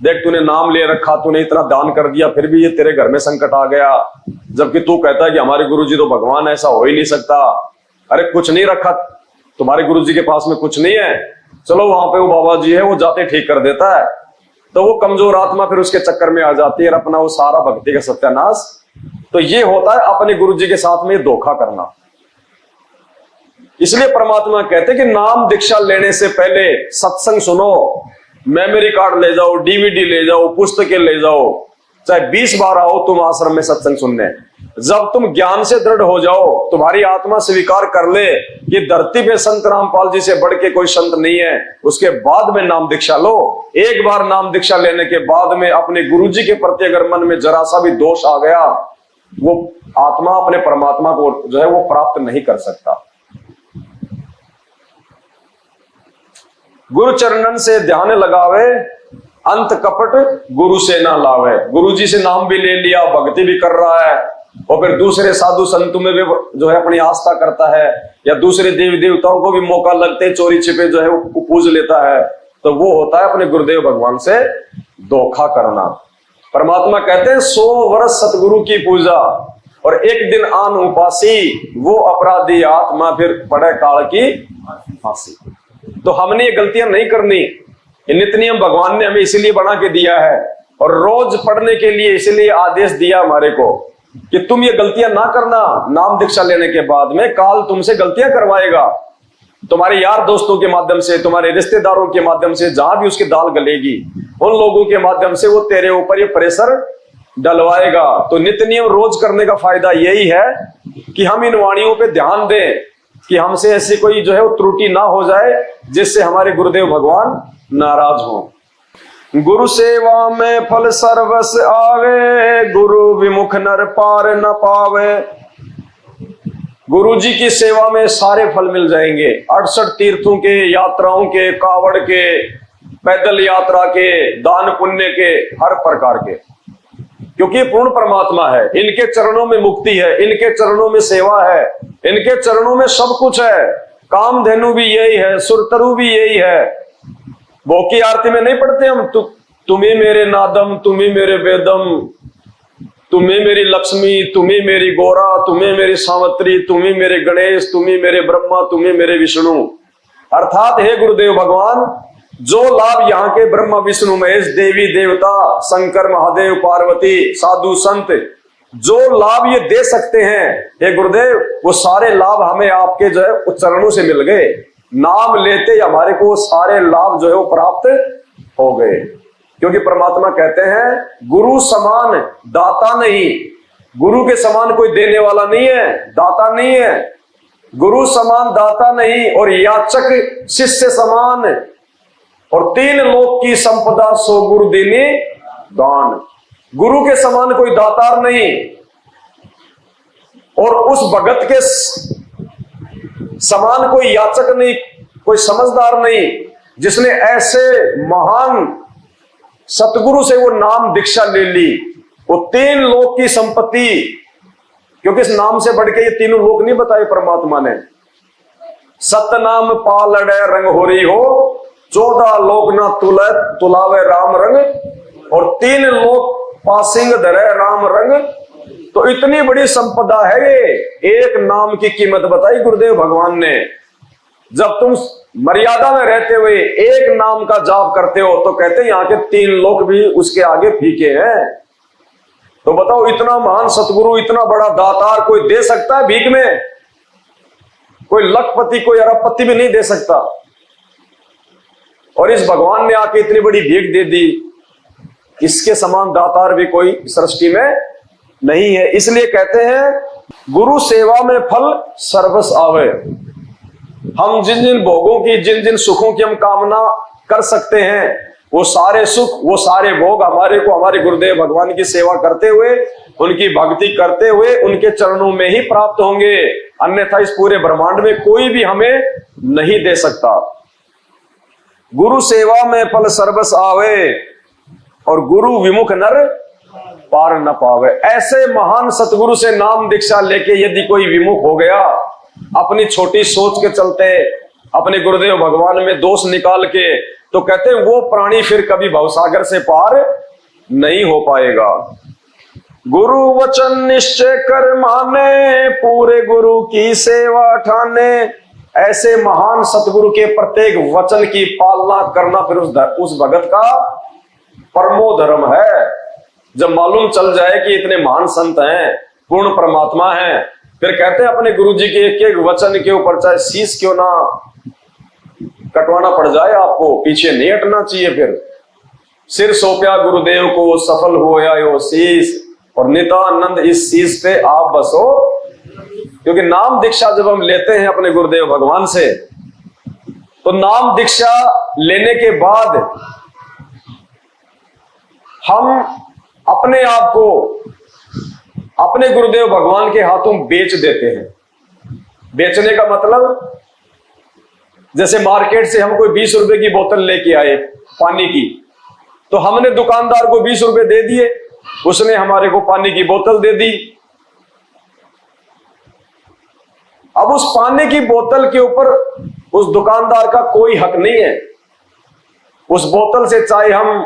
देख तूने नाम ले रखा, तूने इतना दान कर दिया, फिर भी ये तेरे घर में संकट आ गया, जबकि तू कहता है कि हमारे गुरु जी तो भगवान, ऐसा हो ही नहीं सकता। अरे कुछ नहीं रखा तुम्हारे गुरु जी के पास में, कुछ नहीं है, चलो वहां पे वो बाबा जी है, वो जाते ठीक कर देता है। तो वो कमजोर आत्मा फिर उसके चक्कर में आ जाती है और अपना वो सारा भक्ति का सत्यानाश। तो ये होता है अपने गुरु जी के साथ में धोखा करना। इसलिए परमात्मा कहते हैं कि नाम दीक्षा लेने से पहले सत्संग सुनो, मेमोरी कार्ड ले जाओ, डीवीडी ले जाओ, पुस्तकें ले जाओ, चाहे 20 बार आओ तुम आश्रम में सत्संग सुनने। जब तुम ज्ञान से दृढ़ हो जाओ, तुम्हारी आत्मा स्वीकार कर ले कि धरती पे संत रामपाल जी से बढ़ के कोई संत नहीं है, उसके बाद में नाम दीक्षा लो। एक बार नाम दीक्षा लेने के बाद में अपने गुरु जी के प्रति अगर मन में जरा सा भी दोष आ गया, वो आत्मा अपने परमात्मा को जो है वो प्राप्त नहीं कर सकता। गुरु चरणन से ध्यान लगावे, अंत कपट गुरु से ना लावे। गुरु जी से नाम भी ले लिया, भक्ति भी कर रहा है, और फिर दूसरे साधु संतों में भी जो है अपनी आस्था करता है, या दूसरे देवी देवताओं को भी मौका लगते चोरी छिपे जो है वो पूज लेता है, तो वो होता है अपने गुरुदेव भगवान से धोखा करना। परमात्मा कहते हैं 100 वर्ष सतगुरु की पूजा और एक दिन आन उपासी, वो अपराधी आत्मा फिर पड़े काल की फांसी। तो हमने ये गलतियां नहीं करनी, ये नित्य नियम भगवान ने हमें इसीलिए बना के दिया है, और रोज पढ़ने के लिए इसीलिए आदेश दिया हमारे को कि तुम ये गलतियां ना करना। नाम दीक्षा लेने के बाद में काल तुमसे गलतियां करवाएगा, तुम्हारे यार दोस्तों के माध्यम से, तुम्हारे रिश्तेदारों के माध्यम से, जहां भी उसकी दाल गलेगी उन लोगों के माध्यम से वो तेरे ऊपर ये प्रेशर डलवाएगा। तो नित्य नियम रोज करने का फायदा यही है कि हम इन वाणियों पे ध्यान दें कि हमसे ऐसी कोई जो है वो त्रुटि ना हो जाए जिससे हमारे गुरुदेव भगवान नाराज हो। गुरु सेवा में फल सर्वस आवे, गुरु विमुख नर पार न पावे। गुरु जी की सेवा में सारे फल मिल जाएंगे, 68 तीर्थों के, यात्राओं के, कावड़ के, पैदल यात्रा के, दान पुण्य के, हर प्रकार के, क्योंकि पूर्ण परमात्मा है। इनके चरणों में मुक्ति है, इनके चरणों में सेवा है, इनके चरणों में सब कुछ है। कामधेनु भी यही है, सुरतरु भी यही है। भोग की आरती में नहीं पढ़ते हम, तुम्हें मेरे नादम, तुम्हें मेरे वेदम, तुम्हें मेरी लक्ष्मी, तुम्हें मेरी गोरा, तुम्हें मेरी सावत्री, तुम्हें मेरे गणेश, तुम्हें मेरे ब्रह्मा, तुम्हें मेरे विष्णु। अर्थात हे गुरुदेव भगवान, जो लाभ यहाँ के ब्रह्मा विष्णु महेश, देवी देवता, शंकर महादेव, पार्वती, साधु संत जो लाभ ये दे सकते हैं, हे गुरुदेव, वो सारे लाभ हमें आपके जो है चरणों से मिल गए। नाम लेते हमारे को सारे लाभ जो है वो प्राप्त हो गए, क्योंकि परमात्मा कहते हैं गुरु समान दाता नहीं। गुरु के समान कोई देने वाला नहीं है, दाता नहीं है। गुरु समान दाता नहीं, और याचक शिष्य समान, और 3 लोक की संपदा सो गुरु देने दान। गुरु के समान कोई दातार नहीं, और उस भगत के समान कोई याचक नहीं, कोई समझदार नहीं, जिसने ऐसे महान सतगुरु से वो नाम दीक्षा ले ली। वो 3 लोक की संपत्ति, क्योंकि इस नाम से बढ़ के ये तीनों लोक नहीं बताए परमात्मा ने। सतनाम पालड़े रंग होरी हो, 14 लोक ना तुलावे राम रंग, और 3 लोक पासिंग धरे राम रंग। तो इतनी बड़ी संपदा है ये, एक नाम की कीमत बताई गुरुदेव भगवान ने। जब तुम मर्यादा में रहते हुए एक नाम का जाप करते हो तो कहते हैं यहाँ के 3 लोक भी उसके आगे फीके हैं। तो बताओ, इतना महान सतगुरु, इतना बड़ा दातार कोई दे सकता है भीख में? कोई लखपति, कोई अरबपति भी नहीं दे सकता। और इस भगवान ने आके इतनी बड़ी भीख दे दी, इसके समान दातार भी कोई सृष्टि में नहीं है। इसलिए कहते हैं गुरु सेवा में फल सर्वस आवे। हम जिन जिन भोगों की, जिन जिन सुखों की हम कामना कर सकते हैं, वो सारे सुख, वो सारे भोग हमारे को हमारे गुरुदेव भगवान की सेवा करते हुए, उनकी भक्ति करते हुए, उनके चरणों में ही प्राप्त होंगे। अन्यथा इस पूरे ब्रह्मांड में कोई भी हमें नहीं दे सकता। गुरु सेवा में फल सर्वस आवे, और गुरु विमुख नर पार न पावे। ऐसे महान सतगुरु से नाम दीक्षा लेके यदि कोई विमुख हो गया, अपनी छोटी सोच के चलते, अपने गुरुदेव भगवान में दोष निकाल के, तो कहते हैं वो प्राणी फिर कभी भवसागर से पार नहीं हो पाएगा। गुरु वचन निश्चय कर माने, पूरे गुरु की सेवा ठाने। ऐसे महान सतगुरु के प्रत्येक वचन की पालना करना फिर उस भगत का परमो धर्म है। जब मालूम चल जाए कि इतने महान संत हैं, पूर्ण परमात्मा हैं, फिर कहते हैं अपने गुरु जी के एक एक वचन के ऊपर चाहे शीश क्यों ना कटवाना पड़ जाए, आपको पीछे नहीं हटना चाहिए। फिर सिर सौंपया गुरुदेव को, सफल होया यो शीश, और नितानंद इस शीश पे आप बसो। क्योंकि नाम दीक्षा जब हम लेते हैं अपने गुरुदेव भगवान से, तो नाम दीक्षा लेने के बाद हम अपने आप को अपने गुरुदेव भगवान के हाथों बेच देते हैं। बेचने का मतलब, जैसे मार्केट से हम कोई 20 रुपए की बोतल लेके आए पानी की, तो हमने दुकानदार को 20 रुपए दे दिए, उसने हमारे को पानी की बोतल दे दी। अब उस पानी की बोतल के ऊपर उस दुकानदार का कोई हक नहीं है। उस बोतल से चाहे हम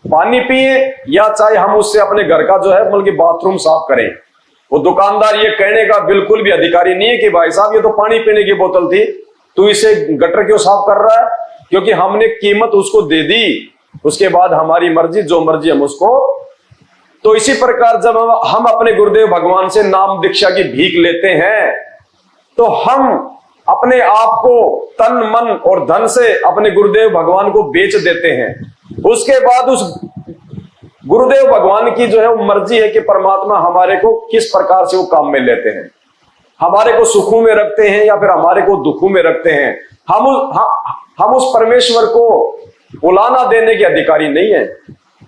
पानी पिए या चाहे हम उससे अपने घर का जो है बल्कि बाथरूम साफ करें, वो दुकानदार ये कहने का बिल्कुल भी अधिकारी नहीं है कि भाई साहब ये तो पानी पीने की बोतल थी, तू इसे गटर क्यों साफ कर रहा है? क्योंकि हमने कीमत उसको दे दी, उसके बाद हमारी मर्जी, जो मर्जी हम उसको। तो इसी प्रकार जब हम अपने गुरुदेव भगवान से नाम दीक्षा की भीख लेते हैं, तो हम अपने आप को तन मन और धन से अपने गुरुदेव भगवान को बेच देते हैं। उसके बाद उस गुरुदेव भगवान की जो है वो मर्जी है कि परमात्मा हमारे को किस प्रकार से वो काम में लेते हैं, हमारे को सुखों में रखते हैं या फिर हमारे को दुखों में रखते हैं। हम उस परमेश्वर को उलाना देने के अधिकारी नहीं है,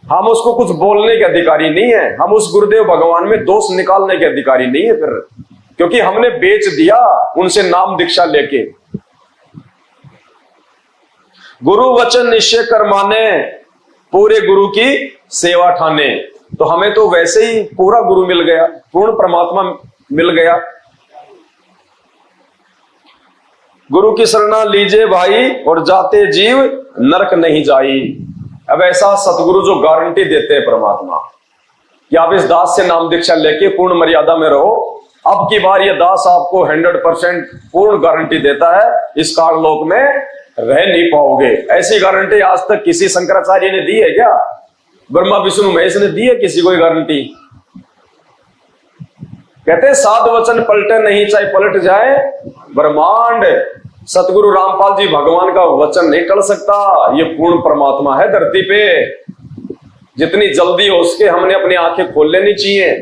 हम उसको कुछ बोलने के अधिकारी नहीं है, हम उस गुरुदेव भगवान में दोष निकालने के अधिकारी नहीं है फिर, क्योंकि हमने बेच दिया उनसे नाम दीक्षा लेके। गुरु वचन निश्चय कर माने, पूरे गुरु की सेवा ठाने। तो हमें तो वैसे ही पूरा गुरु मिल गया, पूर्ण परमात्मा मिल गया। गुरु की शरणा लीजिए भाई, और जाते जीव नरक नहीं जाई। अब ऐसा सतगुरु जो गारंटी देते हैं परमात्मा कि आप इस दास से नाम दीक्षा लेके पूर्ण मर्यादा में रहो, अब की बार यह दास आपको 100% पूर्ण गारंटी देता है, इस काल लोक में रह नहीं पाओगे। ऐसी गारंटी आज तक किसी शंकराचार्य ने दी है क्या? ब्रह्मा विष्णु महेश ने दी है किसी को गारंटी? कहते हैं साध वचन पलटे नहीं, चाहे पलट जाए ब्रह्मांड। सतगुरु रामपाल जी भगवान का वचन नहीं टल सकता, ये पूर्ण परमात्मा है धरती पे। जितनी जल्दी हो उसके हमने अपनी आंखें खोल लेनी चाहिए।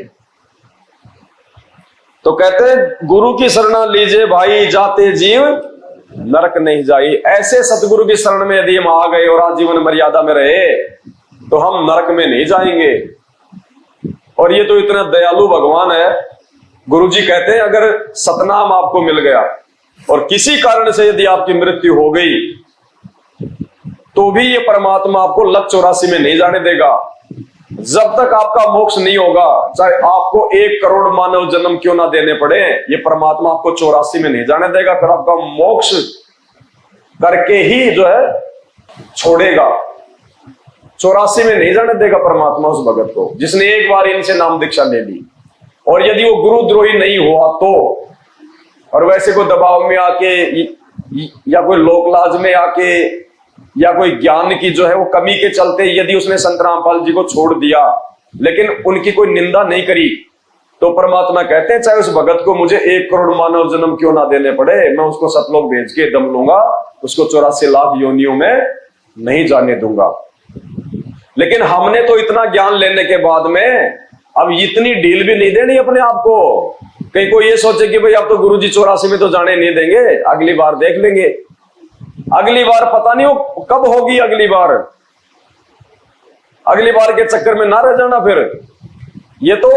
तो कहते हैं गुरु की शरणा लीजिए भाई, जाते जीव नरक नहीं जाई। ऐसे सतगुरु की शरण में यदि हम आ गए और आजीवन मर्यादा में रहे तो हम नरक में नहीं जाएंगे। और ये तो इतना दयालु भगवान है गुरुजी कहते हैं अगर सतनाम आपको मिल गया और किसी कारण से यदि आपकी मृत्यु हो गई तो भी ये परमात्मा आपको लक 84 में नहीं जाने देगा। जब तक आपका मोक्ष नहीं होगा, चाहे आपको 1 करोड़ मानव जन्म क्यों ना देने पड़े, ये परमात्मा आपको 84 में नहीं जाने देगा। फिर आपका मोक्ष करके ही जो है छोड़ेगा। 84 में नहीं जाने देगा परमात्मा उस भगत को जिसने एक बार इनसे नाम दीक्षा ले ली। और यदि वो गुरुद्रोही नहीं हुआ तो, और वैसे कोई दबाव में आके या कोई लोकलाज में आके या कोई ज्ञान की जो है वो कमी के चलते यदि उसने संत रामपाल जी को छोड़ दिया लेकिन उनकी कोई निंदा नहीं करी, तो परमात्मा कहते हैं चाहे उस भगत को मुझे 1 करोड़ मानव जन्म क्यों ना देने पड़े, मैं उसको सतलोक भेज के दम लूंगा, उसको 84 लाख योनियों में नहीं जाने दूंगा। लेकिन हमने तो इतना ज्ञान लेने के बाद में अब इतनी ढील भी नहीं देनी अपने आप को। कहीं कोई ये सोचे कि भाई अब तो गुरुजी 84 में तो जाने नहीं देंगे, अगली बार देख लेंगे। अगली बार पता नहीं वो कब होगी। अगली बार के चक्कर में ना रह जाना। फिर ये तो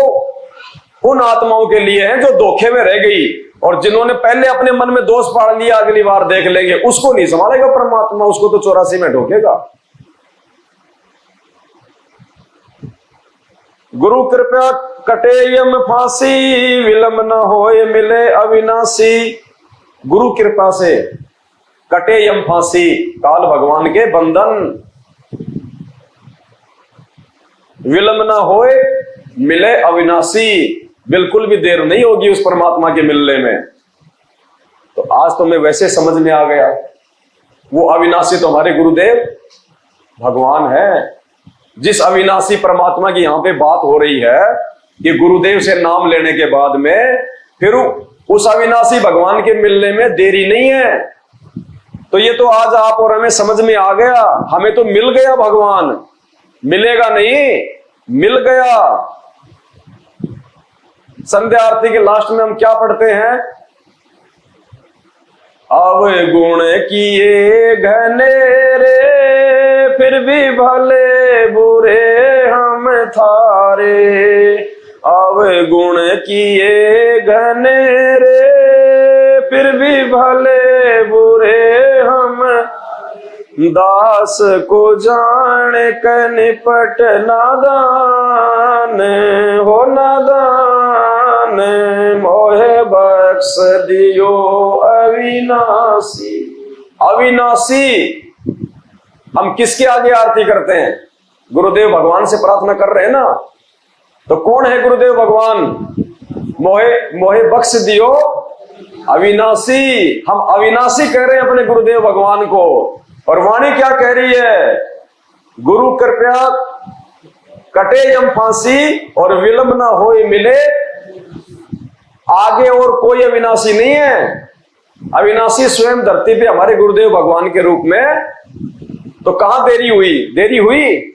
उन आत्माओं के लिए है जो धोखे में रह गई और जिन्होंने पहले अपने मन में दोष पाड़ लिया, अगली बार देख लेंगे, उसको नहीं संभालेगा परमात्मा, उसको तो 84 में ढोकेगा। गुरु कृपया कटे यम फांसी, विलंब न होए मिले अविनाशी। गुरु कृपा से कटे यम फांसी, काल भगवान के बंधन, विलंब न होए मिले अविनाशी। बिल्कुल भी देर नहीं होगी उस परमात्मा के मिलने में। तो आज तो मैं वैसे समझ में आ गया, वो अविनाशी तो हमारे गुरुदेव भगवान है। जिस अविनाशी परमात्मा की यहां पे बात हो रही है कि गुरुदेव से नाम लेने के बाद में फिर उस अविनाशी भगवान के मिलने में देरी नहीं है। तो ये तो आज आप और हमें समझ में आ गया, हमें तो मिल गया भगवान, मिलेगा नहीं, मिल गया। संध्या आरती के लास्ट में हम क्या पढ़ते हैं? अब गुण किए घनेरे फिर भी भले बुरे हम थारे। अब गुण किए घनेरे फिर भी भले बुरे हम, दास को जान क निपट नादान हो नादान, मोहे बख्श दियो अविनाशी। अविनाशी हम किसके आगे आरती करते हैं? गुरुदेव भगवान से प्रार्थना कर रहे हैं ना। तो कौन है गुरुदेव भगवान? मोहे बख्श दियो अविनाशी। हम अविनाशी कह रहे हैं अपने गुरुदेव भगवान को। और वाणी क्या कह रही है? गुरु कृपया कटे यम फांसी और विलंब ना होए मिले। आगे और कोई अविनाशी नहीं है। अविनाशी स्वयं धरती पे हमारे गुरुदेव भगवान के रूप में। तो कहां देरी हुई? देरी हुई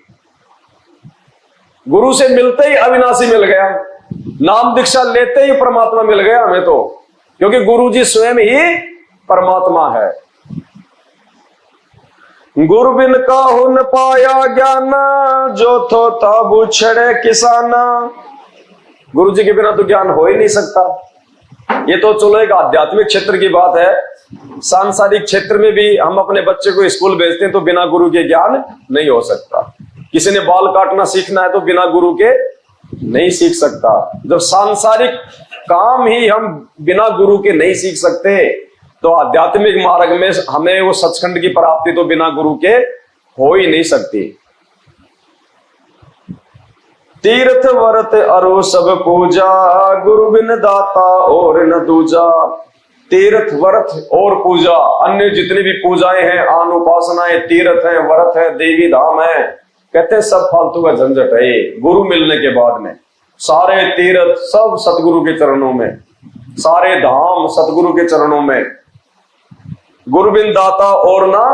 गुरु से मिलते ही अविनाशी मिल गया, नाम दीक्षा लेते ही परमात्मा मिल गया हमें तो, क्योंकि गुरु जी स्वयं ही परमात्मा है। गुरु बिन काहू न पाया ज्ञान, जो थो तब उछड़े किसाना। गुरु जी के बिना तो ज्ञान हो ही नहीं सकता। ये तो चलो एक आध्यात्मिक क्षेत्र की बात है। सांसारिक क्षेत्र में भी हम अपने बच्चे को स्कूल भेजते हैं तो बिना गुरु के ज्ञान नहीं हो सकता। किसी ने बाल काटना सीखना है तो बिना गुरु के नहीं सीख सकता। जब सांसारिक काम ही हम बिना गुरु के नहीं सीख सकते तो आध्यात्मिक मार्ग में हमें वो सचखंड की प्राप्ति तो बिना गुरु के हो ही नहीं सकती। तीर्थ व्रत अरु सब पूजा, गुरु बिन दाता और न दूजा। तीर्थ व्रत और पूजा, अन्य जितनी भी पूजाएं हैं, आन उपासनाएं, तीर्थ है, व्रत है, देवी धाम है, कहते हैं सब फालतू का झंझट है। गुरु मिलने के बाद में सारे तीर्थ सब सतगुरु के चरणों में, सारे धाम सतगुरु के चरणों में। गुरु बिन दाता और ना,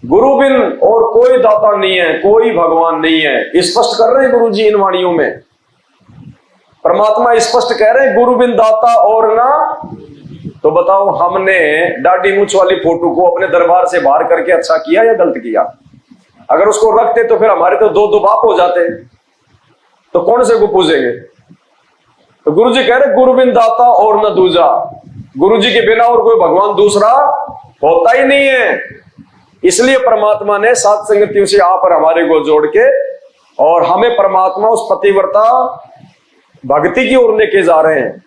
गुरु बिन और कोई दाता नहीं है, कोई भगवान नहीं है। स्पष्ट कर रहे हैं गुरु जी इन वाणियों में। परमात्मा स्पष्ट कह रहे हैं गुरु बिन दाता और ना। तो बताओ हमने दाढ़ी मूंछ वाली फोटो को अपने दरबार से बाहर करके अच्छा किया या गलत किया? अगर उसको रखते तो फिर हमारे तो दो बाप हो जाते, तो कौन से को पूजेंगे? तो गुरु जी कह रहे गुरु बिन दाता और न दूजा, गुरु जी के बिना और कोई भगवान दूसरा होता ही नहीं है। इसलिए परमात्मा ने सात संगतियों से आप और हमारे को जोड़ के और हमें परमात्मा उस पतिव्रता भक्ति की ओर लेके जा रहे हैं,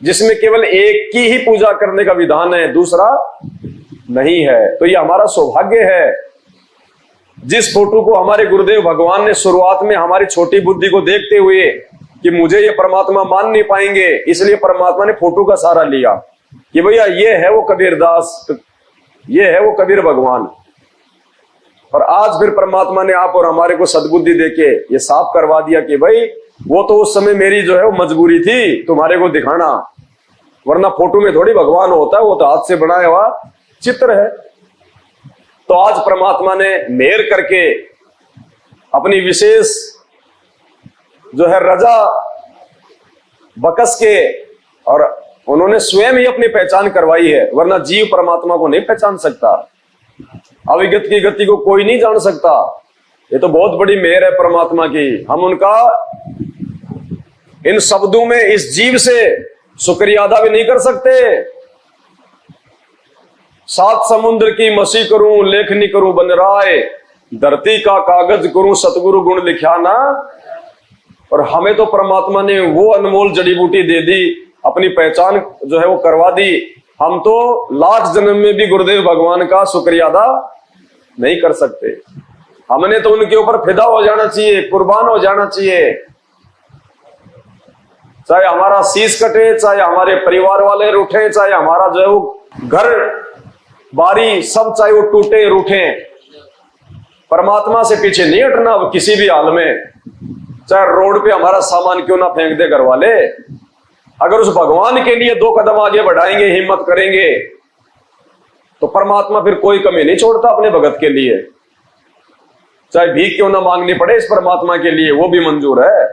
जिसमें केवल एक की ही पूजा करने का विधान है, दूसरा नहीं है। तो ये हमारा सौभाग्य है। जिस फोटो को हमारे गुरुदेव भगवान ने शुरुआत में हमारी छोटी बुद्धि को देखते हुए कि मुझे ये परमात्मा मान नहीं पाएंगे, इसलिए परमात्मा ने फोटो का सहारा लिया कि भैया ये है वो कबीरदास, ये है वो कबीर भगवान। और आज फिर परमात्मा ने आप और हमारे को सद्बुद्धि देके ये साफ करवा दिया कि भाई वो तो उस समय मेरी जो है वो मजबूरी थी तुम्हारे को दिखाना, वरना फोटो में थोड़ी भगवान होता है, वो तो हाथ से बनाया हुआ चित्र है। तो आज परमात्मा ने मेहर करके अपनी विशेष जो है रजा बकस के, और उन्होंने स्वयं ही अपनी पहचान करवाई है, वरना जीव परमात्मा को नहीं पहचान सकता। अविगत की गति को कोई नहीं जान सकता। ये तो बहुत बड़ी मेहर है परमात्मा की। हम उनका इन शब्दों में इस जीव से शुक्रिया अदा भी नहीं कर सकते। सात समुद्र की मसी करूं, लेखनी करूं बन राय, धरती का कागज करूं, सतगुरु गुण लिखा ना। और हमें तो परमात्मा ने वो अनमोल जड़ी बूटी दे दी, अपनी पहचान जो है वो करवा दी। हम तो लाख जन्म में भी गुरुदेव भगवान का शुक्रिया अदा नहीं कर सकते। हमने तो उनके ऊपर फिदा हो जाना चाहिए, कुर्बान हो जाना चाहिए। चाहे हमारा शीश कटे, चाहे हमारे परिवार वाले रूठे, चाहे हमारा जो है वो घर बारी सब चाहे वो टूटे रूठे, परमात्मा से पीछे नहीं हटना किसी भी हाल में। चाहे रोड पे हमारा सामान क्यों ना फेंक दे घर वाले, अगर उस भगवान के लिए दो कदम आगे बढ़ाएंगे, हिम्मत करेंगे, तो परमात्मा फिर कोई कमी नहीं छोड़ता अपने भगत के लिए। चाहे भीख क्यों ना मांगनी पड़े इस परमात्मा के लिए, वो भी मंजूर है।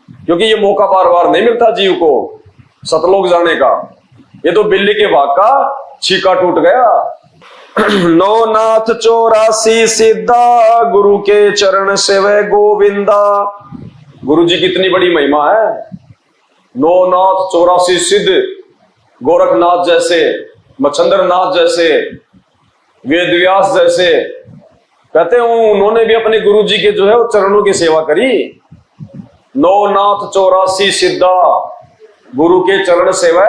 क्योंकि ये मौका बार बार नहीं मिलता जीव को सतलोक जाने का। ये तो बिल्ली के भाग का छीका टूट गया। नौ नाथ 84 सिद्धा, गुरु के चरण सेवे गोविंदा। गुरु जी की इतनी बड़ी महिमा है। 9 नाथ 84 सिद्ध, गोरखनाथ जैसे, मच्छंद्र नाथ जैसे, वेद व्यास जैसे, कहते हैं उन्होंने भी अपने गुरु जी के जो है वो चरणों की सेवा करी। 9 नाथ 84 सिद्धा, गुरु के चरण सेवा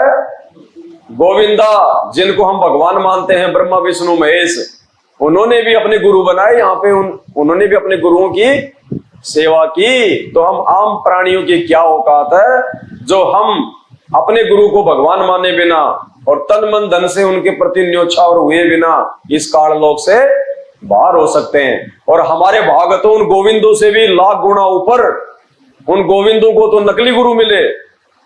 गोविंदा, जिनको हम भगवान मानते हैं, ब्रह्मा विष्णु महेश, उन्होंने भी अपने गुरु बनाए। यहाँ पे उन्होंने भी अपने गुरुओं की सेवा की। तो हम आम प्राणियों की क्या औकात है जो हम अपने गुरु को भगवान माने बिना और तन मन धन से उनके प्रति न्योछावर हुए बिना इस काल लोक से बाहर हो सकते हैं। और हमारे भाग तो उन गोविंदों से भी लाख गुना ऊपर। उन गोविंदों को तो नकली गुरु मिले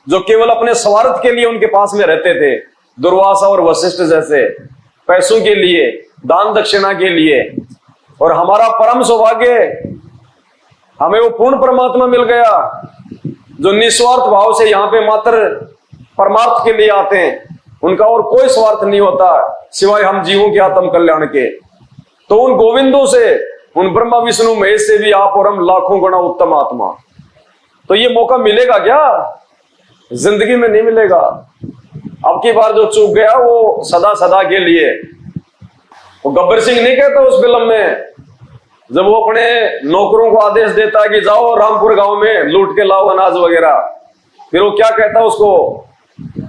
जो केवल अपने स्वार्थ के लिए उनके पास में रहते थे, दुर्वासा और वशिष्ठ जैसे, पैसों के लिए, दान दक्षिणा के लिए। और हमारा परम सौभाग्य, हमें वो पूर्ण परमात्मा मिल गया जो निस्वार्थ भाव से यहाँ पे मात्र परमार्थ के लिए आते हैं। उनका और कोई स्वार्थ नहीं होता सिवाय हम जीवों के आत्म कल्याण के। तो उन गोविंदों से, उन ब्रह्मा विष्णु महेश से भी आप और हम लाखों गुना उत्तम आत्मा। तो ये मौका मिलेगा क्या? जिंदगी में नहीं मिलेगा। अब की बार जो चूक गया वो सदा सदा के लिए। वो गब्बर सिंह नहीं कहता उस फिल्म में, जब वो अपने नौकरों को आदेश देता है कि जाओ रामपुर गांव में लूट के लाओ अनाज वगैरह, फिर वो क्या कहता है उसको,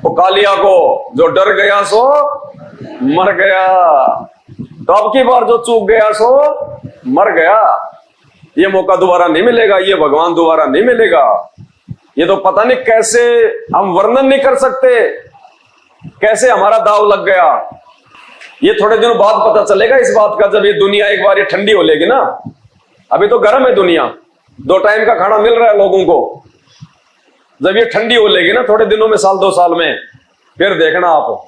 वो कालिया को, जो डर गया सो मर गया। तो अब की बार जो चूक गया सो मर गया। ये मौका दोबारा नहीं मिलेगा, ये भगवान दोबारा नहीं मिलेगा। ये तो पता नहीं कैसे हम वर्णन नहीं कर सकते, कैसे हमारा दाव लग गया। ये थोड़े दिनों बाद पता चलेगा इस बात का, जब ये दुनिया एक बार ये ठंडी हो लेगी ना। अभी तो गर्म है दुनिया, 2 टाइम का खाना मिल रहा है लोगों को। जब ये ठंडी हो लेगी ना थोड़े दिनों में, 1-2 साल में, फिर देखना आप,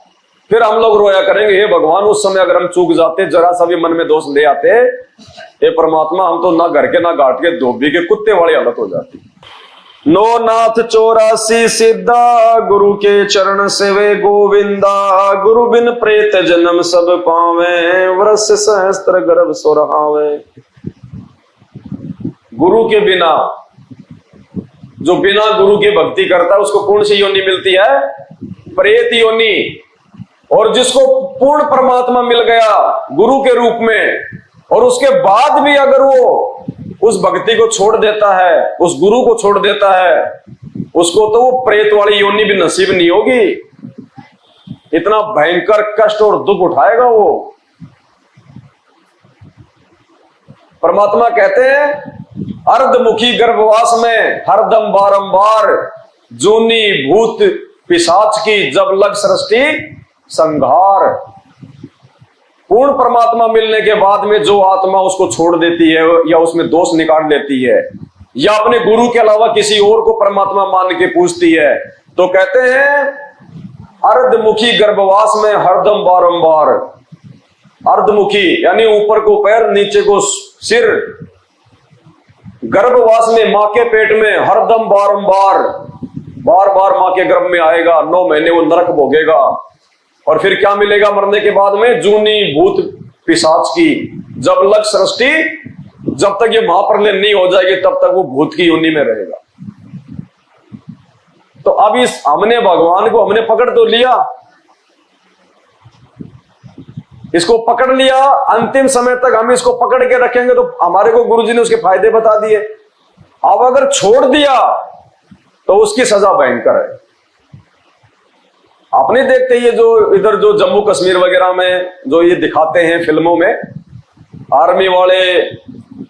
फिर हम लोग रोया करेंगे, हे भगवान उस समय अगर हम चूक जाते, जरा सा भी मन में दोष ले आते, हे परमात्मा हम तो ना घर के ना घाट के धोबी के कुत्ते वाली हालत हो जाती। 9 नाथ 84 सिद्धा, गुरु के चरण सेवे गोविंदा। गुरु बिन प्रेत जन्म सब पावे, वर्ष सहस्त्र गर्भ सुरहावे। गुरु के बिना जो बिना गुरु की भक्ति करता है उसको कौन सी योनि मिलती है? प्रेत योनि। और जिसको पूर्ण परमात्मा मिल गया गुरु के रूप में, और उसके बाद भी अगर वो उस भक्ति को छोड़ देता है, उस गुरु को छोड़ देता है, उसको तो वो प्रेत वाली योनि भी नसीब नहीं होगी। इतना भयंकर कष्ट और दुख उठाएगा वो। परमात्मा कहते हैं अर्धमुखी गर्भवास में हरदम बारंबार जूनी भूत पिशाच की जब लग सृष्टि संघार। पूर्ण परमात्मा मिलने के बाद में जो आत्मा उसको छोड़ देती है या उसमें दोष निकाल लेती है या अपने गुरु के अलावा किसी और को परमात्मा मान के पूछती है, तो कहते हैं अर्धमुखी गर्भवास में हरदम बारंबार। अर्धमुखी यानी ऊपर को पैर नीचे को सिर, गर्भवास में मां के पेट में हरदम बारंबार, बार बार मां के गर्भ में आएगा, 9 महीने वो नरक भोगेगा। और फिर क्या मिलेगा मरने के बाद में? जूनी भूत पिशाच की जब लग सृष्टि। जब तक ये महाप्रलय नहीं हो जाएगी तब तक वो भूत की योनि में रहेगा। तो अब इस हमने भगवान को हमने पकड़ तो लिया, इसको पकड़ लिया, अंतिम समय तक हम इसको पकड़ के रखेंगे तो हमारे को गुरुजी ने उसके फायदे बता दिए। अब अगर छोड़ दिया तो उसकी सजा भयंकर है। आपने देखते ये जो इधर जो जम्मू कश्मीर वगैरह में जो ये दिखाते हैं फिल्मों में, आर्मी वाले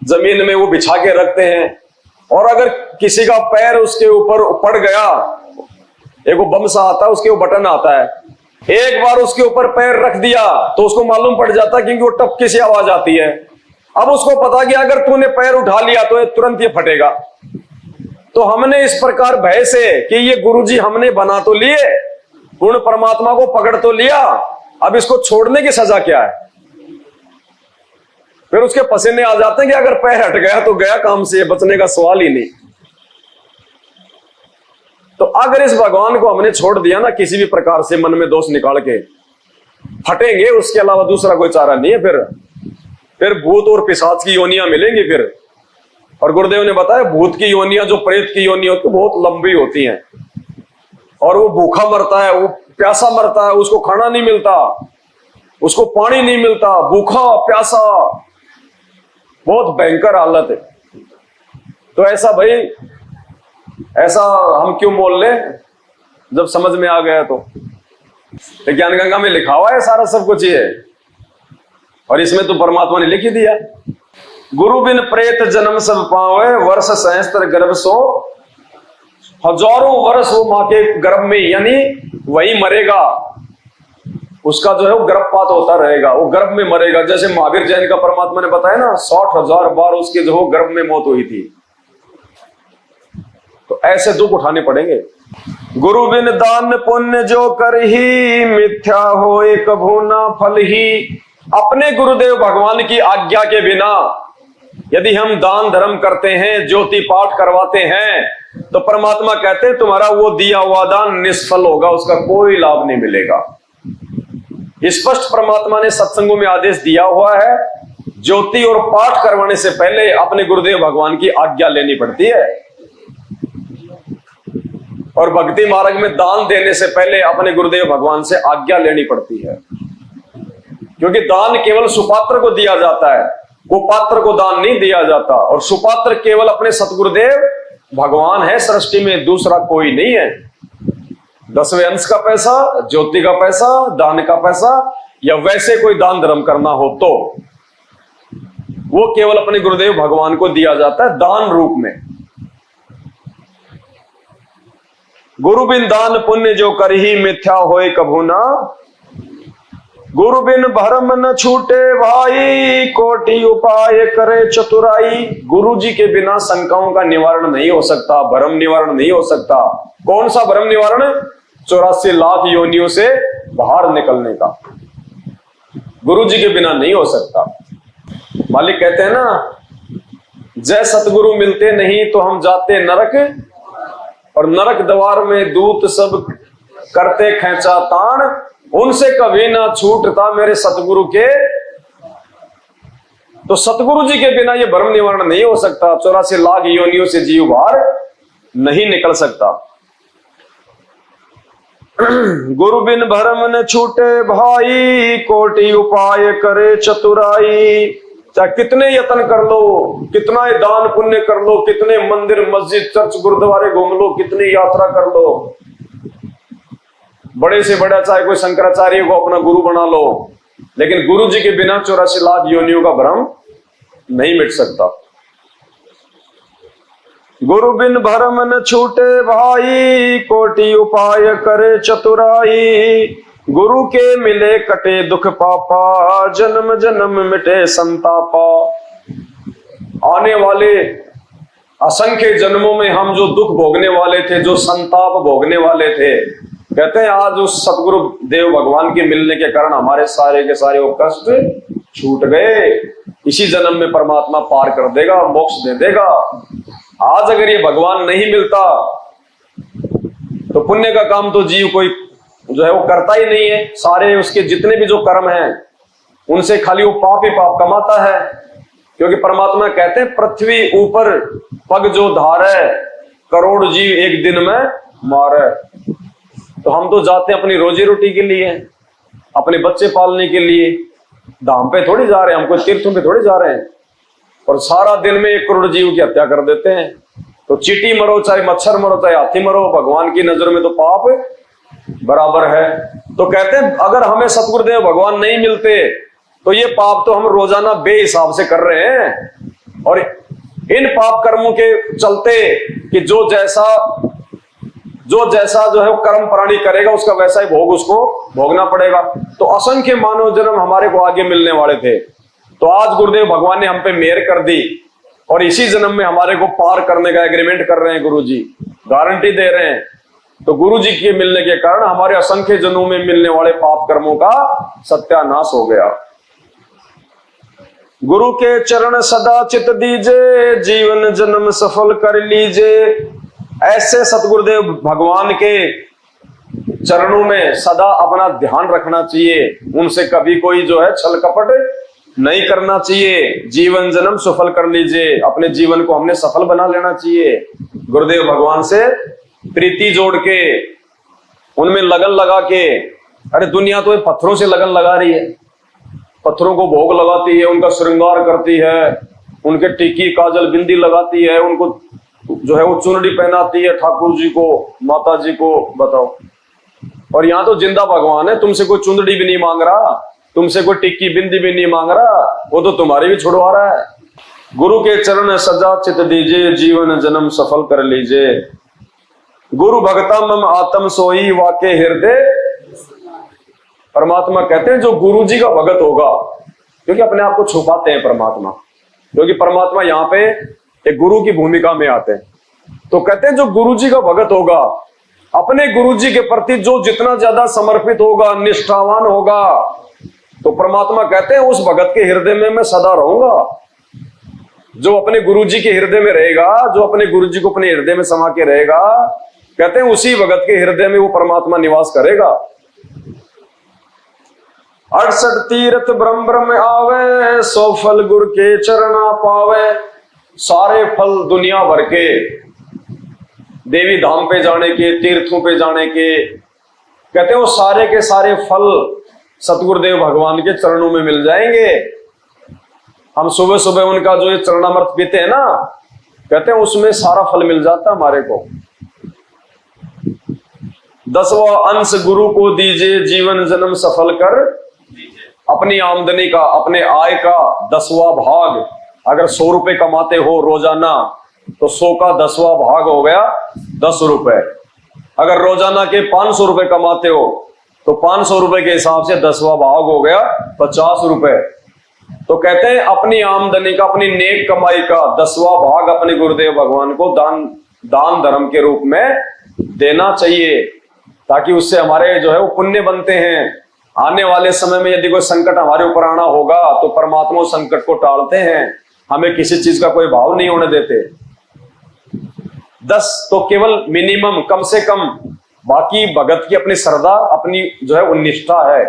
जमीन में वो बिछा के रखते हैं, और अगर किसी का पैर उसके ऊपर पड़ गया, एक वो बम सा आता है उसके वो बटन आता है, एक बार उसके ऊपर पैर रख दिया तो उसको मालूम पड़ जाता है क्योंकि वो टपकी सी आवाज आती है। अब उसको पता कि अगर तूने पैर उठा लिया तो तुरंत ये फटेगा। तो हमने इस प्रकार भय से कि ये गुरुजी हमने बना तो लिए, पूर्ण परमात्मा को पकड़ तो लिया, अब इसको छोड़ने की सजा क्या है? फिर उसके पसीने आ जाते हैं कि अगर पैर हट गया तो गया काम से, बचने का सवाल ही नहीं। तो अगर इस भगवान को हमने छोड़ दिया ना, किसी भी प्रकार से मन में दोष निकाल के, फटेंगे, उसके अलावा दूसरा कोई चारा नहीं है। फिर भूत और पिशाच की योनियां मिलेंगी फिर। और गुरुदेव ने बताया भूत की योनियां, जो प्रेत की योनियां होती है, बहुत लंबी होती हैं, और वो भूखा मरता है, वो प्यासा मरता है, उसको खाना नहीं मिलता, उसको पानी नहीं मिलता, भूखा प्यासा, बहुत भयंकर हालत है। तो ऐसा भाई, ऐसा हम क्यों बोल ले? जब समझ में आ गया तो ज्ञान गंगा में लिखा हुआ है सारा सब कुछ ये, और इसमें तो परमात्मा ने लिख ही दिया। गुरु बिन प्रेत जन्म सब पावे, वर्ष सहस्त्र गर्भ सो। हजारों वर्ष वो मां के गर्भ में, यानी वही मरेगा, उसका जो है वो गर्भपात होता रहेगा, वो गर्भ में मरेगा। जैसे महावीर जैन का परमात्मा ने बताया ना, 60,000 बार उसके जो गर्भ में मौत हुई थी। तो ऐसे दुख उठाने पड़ेंगे। गुरु बिन दान पुण्य जो कर ही, मिथ्या होए कभू ना फल ही। अपने गुरुदेव भगवान की आज्ञा के बिना यदि हम दान धर्म करते हैं, ज्योति पाठ करवाते हैं, तो परमात्मा कहते हैं तुम्हारा वो दिया हुआ दान निष्फल होगा, उसका कोई लाभ नहीं मिलेगा। स्पष्ट परमात्मा ने सत्संगों में आदेश दिया हुआ है, ज्योति और पाठ करवाने से पहले अपने गुरुदेव भगवान की आज्ञा लेनी पड़ती है, और भक्ति मार्ग में दान देने से पहले अपने गुरुदेव भगवान से आज्ञा लेनी पड़ती है। क्योंकि दान केवल सुपात्र को दिया जाता है, कुपात्र को दान नहीं दिया जाता। और सुपात्र केवल अपने सतगुरुदेव भगवान है सृष्टि में, दूसरा कोई नहीं है। 10वें अंश का पैसा, ज्योति का पैसा, दान का पैसा, या वैसे कोई दान धर्म करना हो तो वो केवल अपने गुरुदेव भगवान को दिया जाता है दान रूप में। गुरु बिन दान पुण्य जो कर ही, मिथ्या होए कभू ना। गुरु बिन भरम न छूटे भाई, कोटि उपाय करे चतुराई। गुरु जी के बिना शंकाओं का निवारण नहीं हो सकता, भरम निवारण नहीं हो सकता। कौन सा भरम निवारण? 84 लाख योनियों से बाहर निकलने का, गुरु जी के बिना नहीं हो सकता। मालिक कहते हैं ना, जय सतगुरु मिलते नहीं तो हम जाते नरक, और नरक द्वार में दूत सब करते खेचा ताण। उनसे कभी ना छूटता मेरे सतगुरु के। तो सतगुरु जी के बिना ये भ्रम निवारण नहीं हो सकता। 84 लाख योनियों से जीव बाहर नहीं निकल सकता। गुरु बिन भरम न छूटे भाई, कोटि उपाय करे चतुराई। चाहे कितने यत्न कर लो, कितना दान पुण्य कर लो, कितने मंदिर मस्जिद चर्च गुरुद्वारे घूम लो, कितनी यात्रा कर लो, बड़े से बड़ा चाहे कोई शंकराचार्य को अपना गुरु बना लो, लेकिन गुरु जी के बिना 84 लाख योनियों का भ्रम नहीं मिट सकता। गुरु बिन भरम न छूटे भाई, कोटि उपाय करे चतुराई। गुरु के मिले कटे दुख पापा, जन्म जन्म मिटे संतापा। आने वाले असंख्य जन्मों में हम जो दुख भोगने वाले थे, जो संताप भोगने वाले थे, कहते हैं आज उस सतगुरु देव भगवान के मिलने के कारण हमारे सारे के सारे वो कष्ट छूट गए। इसी जन्म में परमात्मा पार कर देगा, मोक्ष दे देगा। आज अगर ये भगवान नहीं मिलता तो पुण्य का काम तो जीव कोई जो है वो करता ही नहीं है। सारे उसके जितने भी जो कर्म हैं उनसे खाली वो पाप ही पाप कमाता है। क्योंकि परमात्मा कहते हैं पृथ्वी ऊपर पग जो धारे, करोड़ जीव एक दिन में मारे। तो हम तो जाते हैं अपनी रोजी रोटी के लिए, अपने बच्चे पालने के लिए। धाम पे थोड़ी जा रहे हैं, हम कोई तीर्थों पे थोड़ी जा रहे हैं। और सारा दिन में 1 करोड़ जीव की हत्या कर देते हैं। तो चींटी मरो, चाहे मच्छर मरो, चाहे हाथी मरो, भगवान की नजर में तो पाप बराबर है। तो कहते हैं अगर हमें सतगुरुदेव भगवान नहीं मिलते तो ये पाप तो हम रोजाना बेहिसाब से कर रहे हैं। और इन पाप कर्मों के चलते कि जो जैसा जो है वो कर्म प्राणी करेगा उसका वैसा ही भोग उसको भोगना पड़ेगा। तो असंख्य मानव जन्म हमारे को आगे मिलने वाले थे। तो आज गुरुदेव भगवान ने हम पे मेहर कर दी और इसी जन्म में हमारे को पार करने का एग्रीमेंट कर रहे हैं। गुरु जी गारंटी दे रहे हैं। तो गुरु जी के मिलने के कारण हमारे असंख्य जन्मों में मिलने वाले पाप कर्मों का सत्यानाश हो गया। गुरु के चरण सदा चित दीजे, जीवन जन्म सफल कर लीजे। ऐसे सतगुरुदेव भगवान के चरणों में सदा अपना ध्यान रखना चाहिए। उनसे कभी कोई जो है छल कपट नहीं करना चाहिए। जीवन जन्म सफल कर लीजिए। अपने जीवन को हमने सफल बना लेना चाहिए। गुरुदेव भगवान से प्रीति जोड़ के, उनमें लगन लगा के। अरे दुनिया तो पत्थरों से लगन लगा रही है, पत्थरों को भोग लगाती है, उनका श्रृंगार करती है, उनके टिक्की काजल बिंदी लगाती है, उनको जो है वो चुनरी पहनाती है ठाकुर जी को, माता जी को। बताओ। और यहाँ तो जिंदा भगवान है, तुमसे कोई चुंदड़ी भी नहीं मांग रहा, तुमसे कोई टिक्की बिंदी भी नहीं मांग रहा, वो तो तुम्हारी भी छुड़वा रहा है। गुरु के चरण सजा चित दीजिए, जीवन जन्म सफल कर लीजिए। गुरु भगता मम आत्म सोई, वाके हृदय। परमात्मा कहते हैं जो गुरु जी का भगत होगा, क्योंकि अपने आप को छुपाते हैं परमात्मा, क्योंकि परमात्मा यहाँ पे एक गुरु की भूमिका में आते हैं। तो कहते हैं जो गुरु जी का भगत होगा, अपने गुरु जी के प्रति जो जितना ज्यादा समर्पित होगा, निष्ठावान होगा, तो परमात्मा कहते हैं उस भगत के हृदय में मैं सदा रहूंगा। जो अपने गुरु जी के हृदय में रहेगा, जो अपने गुरु जी को अपने हृदय में समा के रहेगा, कहते हैं उसी भगत के हृदय में वो परमात्मा निवास करेगा। 68 तीर्थ ब्रह्म ब्रह्म आवे, 100 फल गुरु के चरणा पावे। सारे फल दुनिया भर के, देवी धाम पे जाने के, तीर्थों पे जाने के, कहते हैं वो सारे के सारे फल सतगुरुदेव भगवान के चरणों में मिल जाएंगे। हम सुबह सुबह उनका जो ये चरणामृत पीते हैं ना, कहते हैं उसमें सारा फल मिल जाता है हमारे को। 10वां अंश गुरु को दीजिए, जीवन जन्म सफल कर। अपनी आमदनी का, अपने आय का 10वां भाग, अगर 100 रुपए कमाते हो रोजाना तो 100 का 10वां भाग हो गया 10 रुपए। अगर रोजाना के 500 रुपए कमाते हो तो 500 रुपए के हिसाब से 10वां भाग हो गया 50 रुपए। तो कहते हैं अपनी आमदनी का, अपनी नेक कमाई का 10वां भाग अपने गुरुदेव भगवान को दान धर्म के रूप में देना चाहिए, ताकि उससे हमारे जो है वो पुण्य बनते हैं। आने वाले समय में यदि कोई संकट हमारे ऊपर आना होगा तो परमात्मा उस संकट को टालते हैं, हमें किसी चीज का कोई भाव नहीं होने देते। 10 तो केवल मिनिमम, कम से कम। बाकी भगत की अपनी श्रद्धा, अपनी जो है वो निष्ठा है,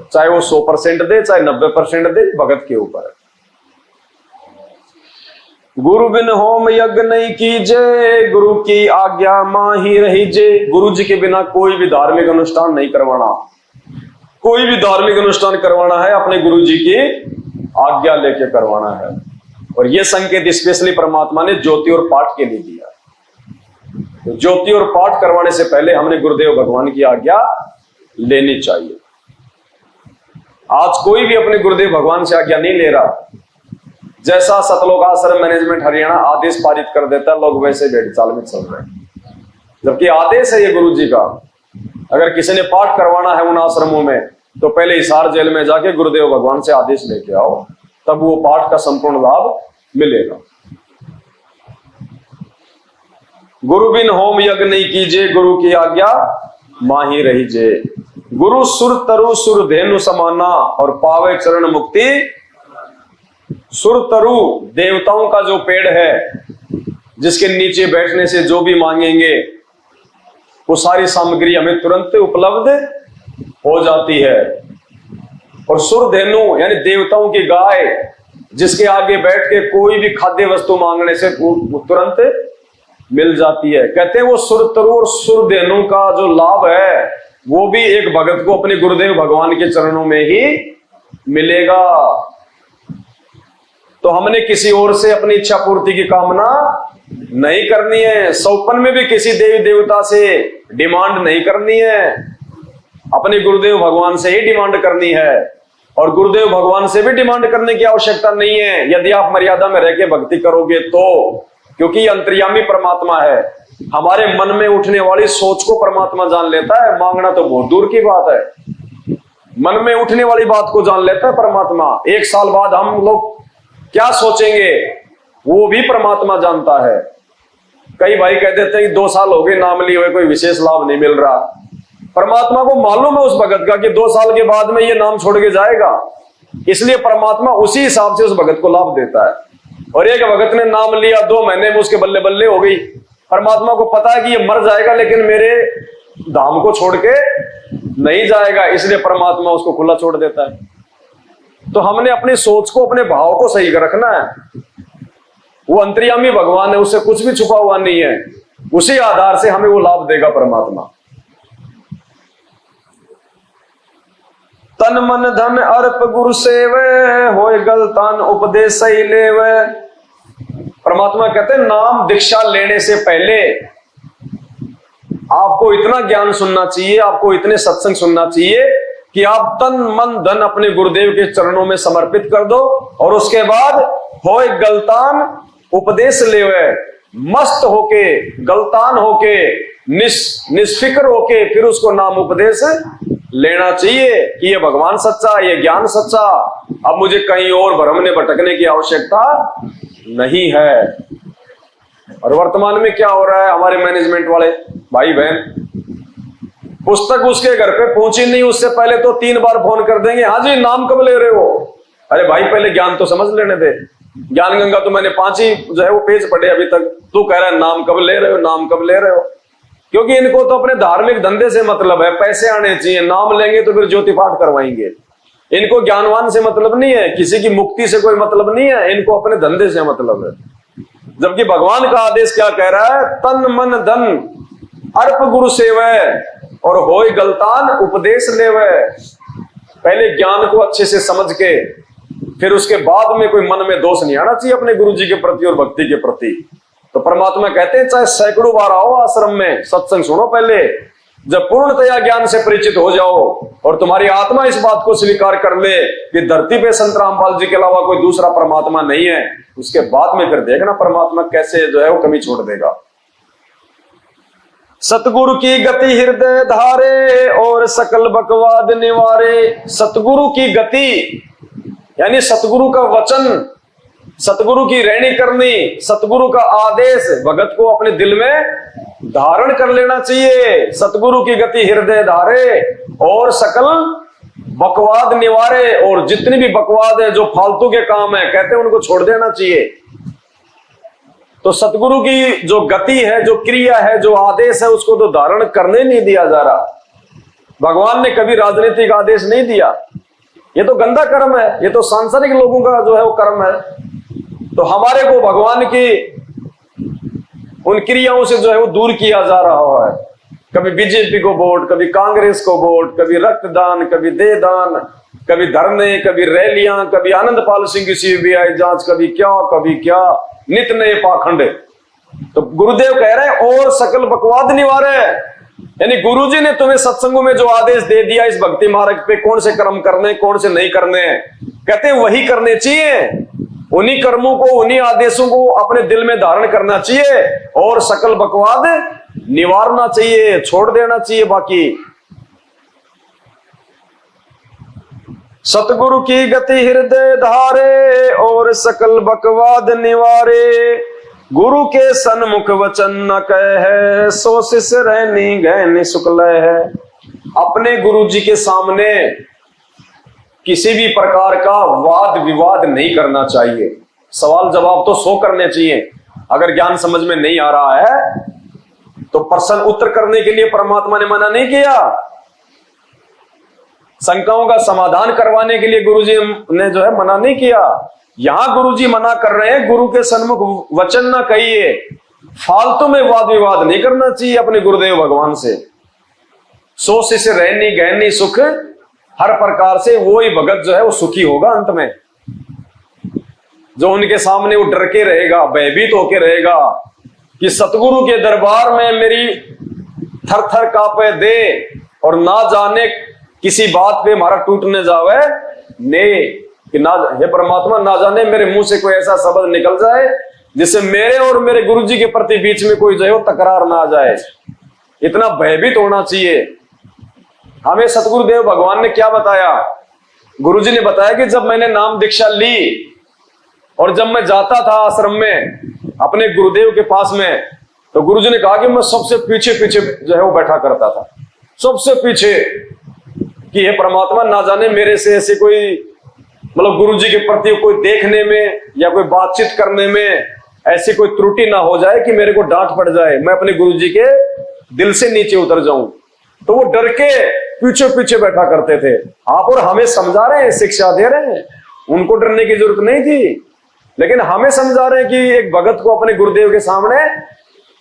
चाहे वो 100% दे, चाहे 90% दे, भगत के ऊपर। गुरु बिन होम यज्ञ नहीं कीजे, गुरु की आज्ञा माही रहीजे। गुरु जी के बिना कोई भी धार्मिक अनुष्ठान नहीं करवाना। कोई भी धार्मिक अनुष्ठान करवाना है अपने गुरु जी की आज्ञा लेके करवाना है। और यह संकेत स्पेशली परमात्मा ने ज्योति और पाठ के लिए दिया। तो ज्योति और पाठ करवाने से पहले हमने गुरुदेव भगवान की आज्ञा लेनी चाहिए। आज कोई भी अपने गुरुदेव भगवान से आज्ञा नहीं ले रहा। जैसा सतलोक आश्रम मैनेजमेंट हरियाणा आदेश पारित कर देता है, लोग वैसे भेड़ चाल में चल रहे हैं, जबकि आदेश है ये गुरु जी का। अगर किसी ने पाठ करवाना है उन आश्रमों में तो पहले हिसार जेल में जाके गुरुदेव भगवान से आदेश लेके आओ, तब वो पाठ का संपूर्ण लाभ मिलेगा। गुरु बिन होम यज्ञ नहीं कीजिए, गुरु की आज्ञा माही रहीजे। गुरु सुर तरु सुर धेनु समाना और पावे चरण मुक्ति। सुर तरु देवताओं का जो पेड़ है जिसके नीचे बैठने से जो भी मांगेंगे वो सारी सामग्री हमें तुरंत उपलब्ध हो जाती है। और सुर धेनु यानी देवताओं की गाय जिसके आगे बैठ के कोई भी खाद्य वस्तु मांगने से तुरंत मिल जाती है। कहते हैं वो सुर तरु और सुर धेनु का जो लाभ है वो भी एक भगत को अपने गुरुदेव भगवान के चरणों में ही मिलेगा। तो हमने किसी और से अपनी इच्छा पूर्ति की कामना नहीं करनी है। सौपन में भी किसी देवी देवता से डिमांड नहीं करनी है, अपने गुरुदेव भगवान से ही डिमांड करनी है। और गुरुदेव भगवान से भी डिमांड करने की आवश्यकता नहीं है यदि आप मर्यादा में रह के भक्ति करोगे तो, क्योंकि ये अंतर्यामी परमात्मा है। हमारे मन में उठने वाली सोच को परमात्मा जान लेता है, मांगना तो बहुत दूर की बात है। मन में उठने वाली बात को जान लेता है परमात्मा। 1 साल बाद हम लोग क्या सोचेंगे वो भी परमात्मा जानता है। कई भाई कह देते हैं कि 2 साल हो गए नाम लिए हुए, कोई विशेष लाभ नहीं मिल रहा। परमात्मा को मालूम है उस भगत का कि 2 साल के बाद में ये नाम छोड़ के जाएगा, इसलिए परमात्मा उसी हिसाब से उस भगत को लाभ देता है। और एक भगत ने नाम लिया 2 महीने में उसके बल्ले बल्ले हो गई। परमात्मा को पता है कि ये मर जाएगा लेकिन मेरे धाम को छोड़ के नहीं जाएगा, इसलिए परमात्मा उसको खुला छोड़ देता है। तो हमने अपनी सोच को, अपने भाव को सही रखना है। वो अंतर्यामी भगवान है, उससे कुछ भी छुपा हुआ नहीं है, उसी आधार से हमें वो लाभ देगा परमात्मा। तन मन धन अर्प गुरु सेवे, होए गलतान उपदेश सही लेवे। परमात्मा कहते हैं नाम दीक्षा लेने से पहले आपको इतना ज्ञान सुनना चाहिए, आपको इतने सत्संग सुनना चाहिए कि आप तन मन धन अपने गुरुदेव के चरणों में समर्पित कर दो। और उसके बाद होए गलतान उपदेश लेवे, मस्त होके, गलतान होके, निष्फिक्र होके फिर उसको नाम उपदेश लेना चाहिए कि ये भगवान सच्चा, ये ज्ञान सच्चा, अब मुझे कहीं और भ्रम में भटकने की आवश्यकता नहीं है। और वर्तमान में क्या हो रहा है, हमारे मैनेजमेंट वाले भाई बहन, पुस्तक उसके घर पे पहुंची नहीं उससे पहले तो 3 बार फोन कर देंगे, हाँ जी नाम कब ले रहे हो। अरे भाई पहले ज्ञान तो समझ लेने दे। ज्ञान गंगा तो मैंने 5 ही जो है वो पेज पढ़े अभी तक, तू कह रहा है नाम कब ले रहे हो, नाम कब ले रहे हो। क्योंकि इनको तो अपने धार्मिक धंधे से मतलब है, पैसे आने चाहिए, नाम लेंगे तो फिर ज्योति पाठ करवाएंगे। इनको ज्ञानवान से मतलब नहीं है, किसी की मुक्ति से कोई मतलब नहीं है, इनको अपने धंधे से मतलब है। जबकि भगवान का आदेश क्या कह रहा है, तन मन धन अर्प गुरु सेवै और होय गलतान उपदेश लेवै। पहले ज्ञान को अच्छे से समझ के फिर उसके बाद में कोई मन में दोष नहीं आना चाहिए अपने गुरु जी के प्रति और भक्ति के प्रति। तो परमात्मा कहते हैं चाहे सैकड़ों बार आओ आश्रम में, सत्संग सुनो पहले, जब पूर्णतया ज्ञान से परिचित हो जाओ और तुम्हारी आत्मा इस बात को स्वीकार कर ले कि धरती पे संत रामपाल जी के अलावा कोई दूसरा परमात्मा नहीं है, उसके बाद में फिर देखना परमात्मा कैसे जो है वो कमी छोड़ देगा। सतगुरु की गति हृदय धारे और सकल बकवाद निवारे। सतगुरु की गति यानी सतगुरु का वचन, सतगुरु की रहनी करनी, सतगुरु का आदेश भगत को अपने दिल में धारण कर लेना चाहिए। सतगुरु की गति हृदय धारे और सकल बकवाद निवारे। और जितनी भी बकवाद है, जो फालतू के काम है, कहते हैं उनको छोड़ देना चाहिए। तो सतगुरु की जो गति है, जो क्रिया है, जो आदेश है, उसको तो धारण करने नहीं दिया जा रहा। भगवान ने कभी राजनीतिक आदेश नहीं दिया, ये तो गंदा कर्म है, ये तो सांसारिक लोगों का जो है वो कर्म है। तो हमारे को भगवान की उन क्रियाओं से जो है वो दूर किया जा रहा है। कभी बीजेपी को वोट, कभी कांग्रेस को वोट, कभी रक्तदान, कभी देहदान, कभी धरने, कभी रैलियां, कभी आनंदपाल सिंह की सीबीआई जांच, कभी क्या नित नए पाखंड। तो गुरुदेव कह रहे हैं और सकल बकवाद निवारे, यानी गुरुजी ने तुम्हें सत्संगों में जो आदेश दे दिया इस भक्ति मार्ग पे कौन से कर्म करने कौन से नहीं करने, कहते हैं वही करने चाहिए। उन्हीं कर्मों को, उन्हीं आदेशों को अपने दिल में धारण करना चाहिए और सकल बकवाद निवारना चाहिए, छोड़ देना चाहिए बाकी। सतगुरु की गति हृदय धारे और सकल बकवाद निवारे। गुरु के सन्मुख वचन न कहे, सो शिष्य रहनी गहनी शुक्ल है। अपने गुरु जी के सामने किसी भी प्रकार का वाद विवाद नहीं करना चाहिए। सवाल जवाब तो 100 करने चाहिए। अगर ज्ञान समझ में नहीं आ रहा है तो प्रश्न उत्तर करने के लिए परमात्मा ने मना नहीं किया। शंकाओं का समाधान करवाने के लिए गुरुजी ने जो है मना नहीं किया। यहां गुरुजी मना कर रहे हैं, गुरु के सन्मुख वचन ना कहिए, फालतू में वाद विवाद नहीं करना चाहिए अपने गुरुदेव भगवान से। सो शिष्य रहनी गहनी सुख, हर प्रकार से वो ही भगत जो है वो सुखी होगा अंत में, जो उनके सामने वो डर के रहेगा, भयभीत होके रहेगा कि सतगुरु के दरबार में मेरी थर थर कांपे दे और ना जाने किसी बात पे हमारा टूटने जावे ने, कि ना हे परमात्मा ना जाने मेरे मुंह से कोई ऐसा शब्द निकल जाए जिससे मेरे और मेरे गुरुजी के प्रति बीच में कोई जो है तकरार ना आ जाए। इतना भयभीत होना चाहिए। हमें सतगुरुदेव भगवान ने क्या बताया? गुरुजी ने बताया कि जब मैंने नाम दीक्षा ली और जब मैं जाता था आश्रम में अपने गुरुदेव के पास में, तो गुरुजी ने कहा कि मैं सबसे पीछे पीछे जो है वो बैठा करता था, सबसे पीछे, कि हे परमात्मा ना जाने मेरे से ऐसे कोई मतलब गुरुजी के प्रति कोई देखने में या कोई बातचीत करने में ऐसी कोई त्रुटि ना हो जाए कि मेरे को डांट पड़ जाए, मैं अपने गुरुजी के दिल से नीचे उतर जाऊं। तो वो डर के पीछे पीछे बैठा करते थे। आप और हमें समझा रहे हैं, शिक्षा दे रहे हैं, उनको डरने की जरूरत नहीं थी, लेकिन हमें समझा रहे हैं कि एक भगत को अपने गुरुदेव के सामने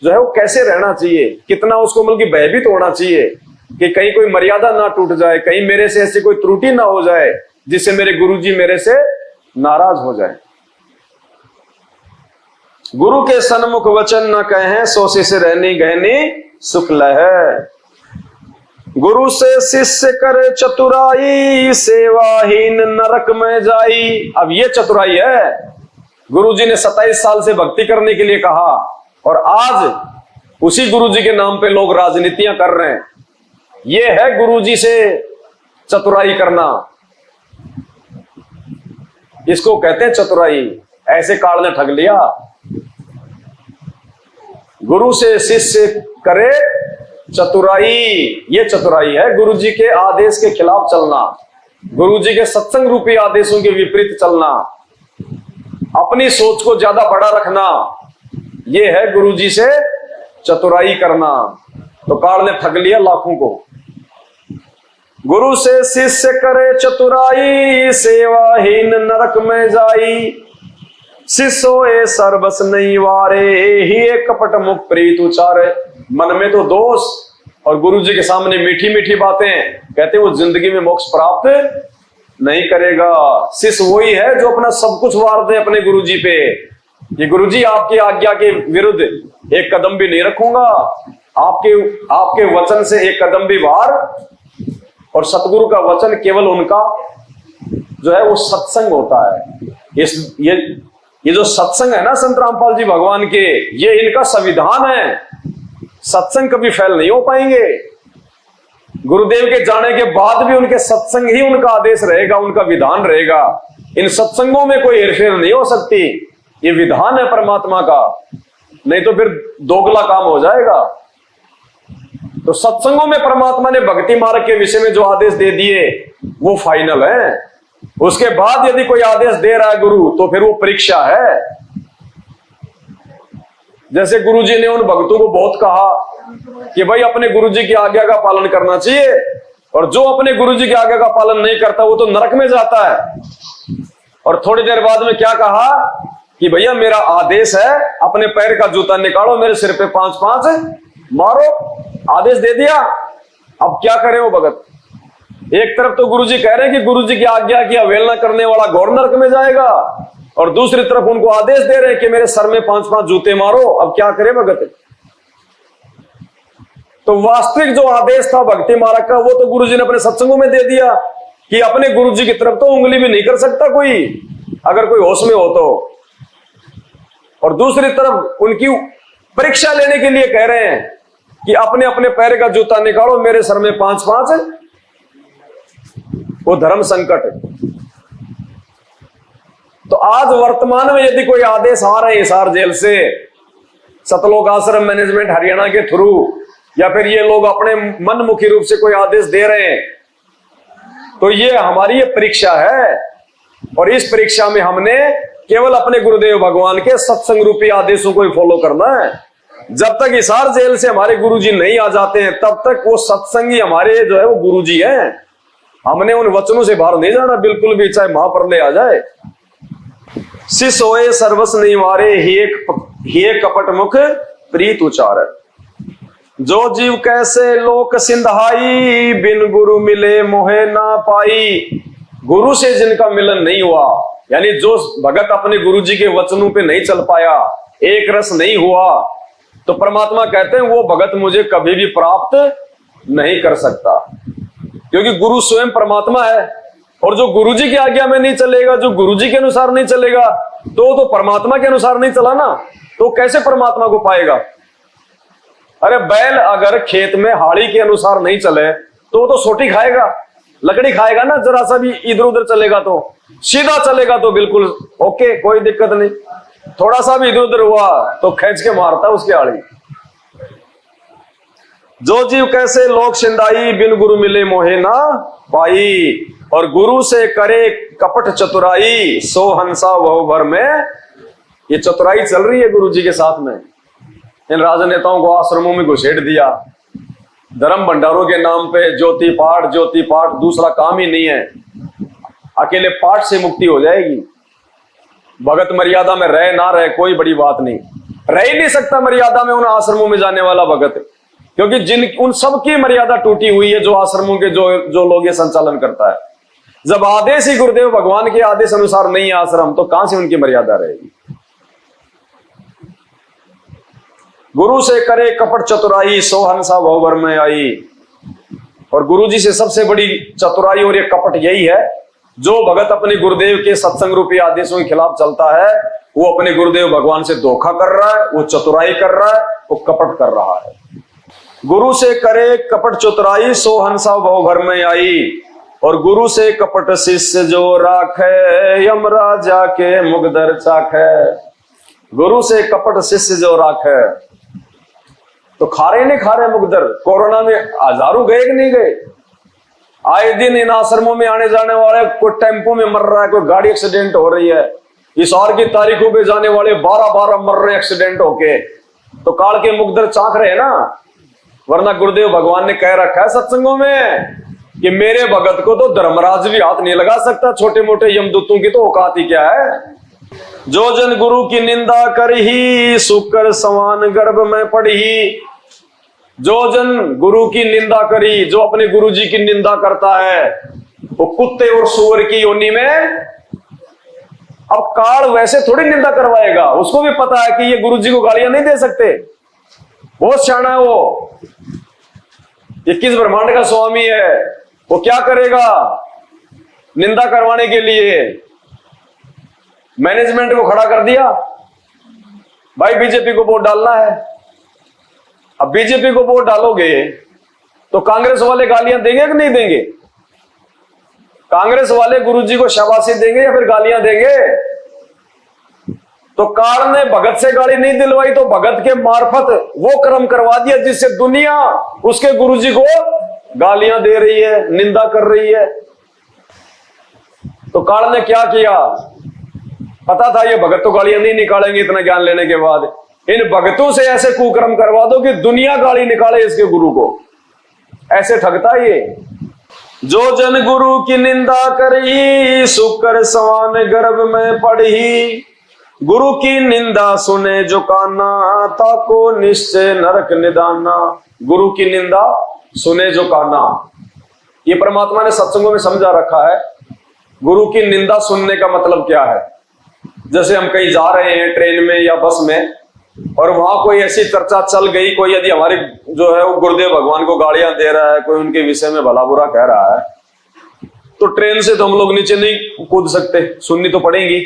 जो है वो कैसे रहना चाहिए, कितना उसको मतलब भयभीत होना चाहिए कि कहीं कोई मर्यादा ना टूट जाए, कहीं मेरे से ऐसी कोई त्रुटि ना हो जाए जिससे मेरे गुरुजी मेरे से नाराज हो जाए। गुरु के सन्मुख वचन न कहें, सो शिष्य रहनी गहनी सुख लहै। गुरु से शिष्य करे चतुराई, सेवाहीन नरक में जाई। अब ये चतुराई है। गुरुजी ने 27 साल से भक्ति करने के लिए कहा और आज उसी गुरुजी के नाम पे लोग राजनीतियां कर रहे हैं। ये है गुरुजी से चतुराई करना, इसको कहते हैं चतुराई। ऐसे काल ने ठग लिया। गुरु से शिष्य करे चतुराई, ये चतुराई है। गुरुजी के आदेश के खिलाफ चलना, गुरुजी के सत्संग रूपी आदेशों के विपरीत चलना, अपनी सोच को ज्यादा बड़ा रखना, ये है गुरुजी से चतुराई करना। तो काल ने ठग लिया लाखों को। गुरु से शिष्य करे चतुराई, सेवाहीन नरक में जाई। शिष्य सर्वस नहीं वारे, ही कपट मुख प्रीत उचारे। मन में तो दोष और गुरुजी के सामने मीठी मीठी बातें, कहते वो जिंदगी में मोक्ष प्राप्त नहीं करेगा। शिष्य वही है जो अपना सब कुछ वार दे अपने गुरुजी पे, ये गुरुजी आपकी आज्ञा के विरुद्ध एक कदम भी नहीं रखूंगा, आपके वचन से एक कदम भी बाहर। और सतगुरु का वचन केवल उनका जो है वो सत्संग होता है। ये जो सत्संग है ना संत रामपाल जी भगवान के, ये इनका संविधान है। सत्संग कभी फेल नहीं हो पाएंगे। गुरुदेव के जाने के बाद भी उनके सत्संग ही उनका आदेश रहेगा, उनका विधान रहेगा। इन सत्संगों में कोई हेरफेर नहीं हो सकती। ये विधान है परमात्मा का, नहीं तो फिर दोगला काम हो जाएगा। तो सत्संगों में परमात्मा ने भक्ति मार्ग के विषय में जो आदेश दे दिए वो फाइनल है। उसके बाद यदि कोई आदेश दे रहा है गुरु, तो फिर वो परीक्षा है। जैसे गुरुजी ने उन भक्तों को बहुत कहा कि भाई अपने गुरुजी की आज्ञा का पालन करना चाहिए, और जो अपने गुरुजी की आज्ञा का पालन नहीं करता वो तो नरक में जाता है। और थोड़ी देर बाद में क्या कहा कि भैया मेरा आदेश है, अपने पैर का जूता निकालो, मेरे सिर पे 5-5 मारो, आदेश दे दिया। अब क्या करे वो भगत? एक तरफ तो गुरुजी कह रहे हैं कि गुरुजी की आज्ञा की अवहेलना करने वाला घोर नरक में जाएगा, और दूसरी तरफ उनको आदेश दे रहे हैं कि मेरे सर में 5-5 जूते मारो। अब क्या करे भगत? तो वास्तविक जो आदेश था भक्ति मार्ग का, वो तो गुरुजी ने अपने सत्संगों में दे दिया कि अपने गुरुजी की तरफ तो उंगली भी नहीं कर सकता कोई, अगर कोई होश में हो तो। और दूसरी तरफ उनकी परीक्षा लेने के लिए कह रहे हैं कि अपने अपने पैर का जूता निकालो, मेरे सर में 5-5। वो धर्म संकट है। तो आज वर्तमान में यदि कोई आदेश आ रहे हैं हिसार जेल से, सतलोक आश्रम मैनेजमेंट हरियाणा के थ्रू, या फिर ये लोग अपने मनमुखी रूप से कोई आदेश दे रहे हैं, तो ये हमारी ये परीक्षा है। और इस परीक्षा में हमने केवल अपने गुरुदेव भगवान के सत्संग रूपी आदेशों को ही फॉलो करना है। जब तक हिसार जेल से हमारे गुरुजी नहीं आ जाते हैं, तब तक वो सत्संगी हमारे जो है वो गुरुजी हैं। हमने उन वचनों से बाहर नहीं जाना बिल्कुल भी, चाहे महाप्रलय आ जाए। शिष होए सर्वस नहीं मारे, ही कपट मुख प्रीत उचार। जो जीव कैसे लोक सिंधाई, बिन गुरु मिले मोहे ना पाई। गुरु से जिनका मिलन नहीं हुआ, यानी जो भगत अपने गुरु जी के वचनों पे नहीं चल पाया, एक रस नहीं हुआ, तो परमात्मा कहते हैं वो भगत मुझे कभी भी प्राप्त नहीं कर सकता। क्योंकि गुरु स्वयं परमात्मा है, और जो गुरु जी की आज्ञा में नहीं चलेगा, जो गुरु जी के अनुसार नहीं चलेगा, तो परमात्मा के अनुसार नहीं चला ना, तो कैसे परमात्मा को पाएगा? अरे बैल अगर खेत में हाड़ी के अनुसार नहीं चले तो सोटी खाएगा, लकड़ी खाएगा ना। जरा सा भी इधर उधर चलेगा तो, सीधा चलेगा तो बिल्कुल ओके, कोई दिक्कत नहीं। थोड़ा सा भी इधर उधर हुआ तो खींच के मारता उसकी हाड़ी। जो जीव कैसे लोक सिंदाई, बिन गुरु मिले मोहे ना पाई। और गुरु से करे कपट चतुराई, सो हंसा वह भर में। ये चतुराई चल रही है गुरु जी के साथ में। इन राजनेताओं को आश्रमों में घुसेड़ दिया, धर्म भंडारों के नाम पे ज्योति पाठ, दूसरा काम ही नहीं है। अकेले पाठ से मुक्ति हो जाएगी। भगत मर्यादा में रहे ना रहे कोई बड़ी बात नहीं, रह ही नहीं सकता मर्यादा में उन आश्रमों में जाने वाला भगत, क्योंकि उन सब की मर्यादा टूटी हुई है, जो आश्रमों के जो लोग ये संचालन करता है। जब आदेश ही गुरुदेव भगवान के आदेश अनुसार नहीं है आश्रम, तो कहां से उनकी मर्यादा रहेगी? गुरु से करे कपट चतुराई, सो हंसा भवभर में आई। और गुरु जी से सबसे बड़ी चतुराई और ये कपट यही है, जो भगत अपने गुरुदेव के सत्संग रूपी आदेशों के खिलाफ चलता है, वो अपने गुरुदेव भगवान से धोखा कर रहा है, वो चतुराई कर रहा है, वो कपट कर रहा है। गुरु से करे कपट चतुराई, सो हंसा भवभर में आई। और गुरु से कपट शिष्य जो राखे, यमराजा के मुगदर चाखे। गुरु से कपट शिष्य जो राखे, तो खा रहे नहीं खा रहे मुगदर। कोरोना में हजारों गए कि नहीं गए? आए दिन इन आश्रमों में आने जाने वाले, कोई टेम्पो में मर रहा है, कोई गाड़ी एक्सीडेंट हो रही है। इस और की तारीखों पे जाने वाले 12-12 मर रहे एक्सीडेंट होके, तो काल के मुगदर चाक रहे ना। वरना गुरुदेव भगवान ने कह रखा है सत्संगों में कि मेरे भगत को तो धर्मराज भी हाथ नहीं लगा सकता, छोटे मोटे यमदूतों की तो औकात ही क्या है। जो जन गुरु की निंदा करही, शुक्र समान गर्भ में पढ़ी। जो जन गुरु की निंदा करी, जो अपने गुरु जी की निंदा करता है, वो कुत्ते और सूअर की योनि में। अब काल वैसे थोड़ी निंदा करवाएगा, उसको भी पता है कि ये गुरु जी को गालियां नहीं दे सकते, बहुत शाना है वो। ये किस ब्रह्मांड का स्वामी है, वो क्या करेगा निंदा करवाने के लिए? मैनेजमेंट को खड़ा कर दिया, भाई बीजेपी को वोट डालना है। अब बीजेपी को वोट डालोगे तो कांग्रेस वाले गालियां देंगे कि नहीं देंगे? कांग्रेस वाले गुरुजी को शाबाशी देंगे या फिर गालियां देंगे? तो काल ने भगत से गाली नहीं दिलवाई, तो भगत के मार्फत वो कर्म करवा दिया जिससे दुनिया उसके गुरुजी को गालियां दे रही है, निंदा कर रही है। तो काल ने क्या किया? पता था ये भगत तो गालियां नहीं निकालेंगे इतना ज्ञान लेने के बाद, इन भगतों से ऐसे कुकर्म करवा दो कि दुनिया गाली निकाले इसके गुरु को। ऐसे ठगता ये। जो जन गुरु की निंदा करी, शुक्र समान गर्भ में पढ़ी। गुरु की निंदा सुने जो काना, ताको निश्चय नरक निदाना। गुरु की निंदा सुने जो काना, ये परमात्मा ने सत्संगों में समझा रखा है। गुरु की निंदा सुनने का मतलब क्या है? जैसे हम कहीं जा रहे हैं ट्रेन में या बस में, और वहां कोई ऐसी चर्चा चल गई, कोई यदि हमारे जो है वो गुरुदेव भगवान को गालियां दे रहा है, कोई उनके विषय में भला बुरा कह रहा है, तो ट्रेन से तो हम लोग नीचे नहीं कूद सकते, सुननी तो पड़ेगी।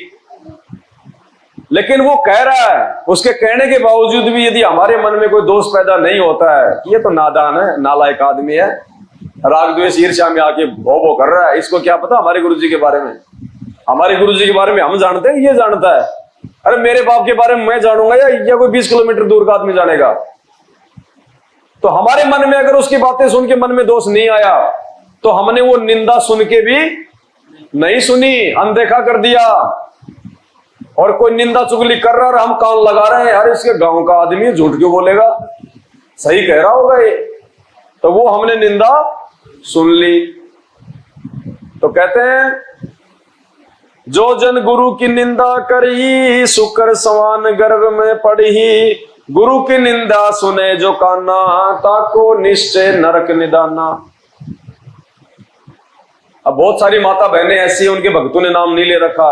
लेकिन वो कह रहा है, उसके कहने के बावजूद भी यदि हमारे मन में कोई दोष पैदा नहीं होता है कि ये तो नादान है, नालायक आदमी है, राग द्वेष ईर्ष्या में आके भो भो कर रहा है, इसको क्या पता हमारे गुरुजी के बारे में। हमारे गुरुजी के बारे में हम जानते हैं, ये जानता है। अरे मेरे बाप के बारे में मैं जानूंगा या कोई 20 किलोमीटर दूर का आदमी जानेगा? तो हमारे मन में अगर उसकी बातें सुन के मन में दोष नहीं आया, तो हमने वो निंदा सुन के भी नहीं सुनी, अनदेखा कर दिया। और कोई निंदा चुगली कर रहा है, हम कान लगा रहे हैं, अरे इसके गांव का आदमी झूठ क्यों बोलेगा, सही कह रहा होगा ये, तो वो हमने निंदा सुन ली। तो कहते हैं जो जन गुरु की निंदा करी, शुक्र समान गर्भ में पड़ी। गुरु की निंदा सुने जो काना, ताको निश्चय नरक निदाना। अब बहुत सारी माता बहनें ऐसी हैं, उनके भक्तों ने नाम नहीं ले रखा,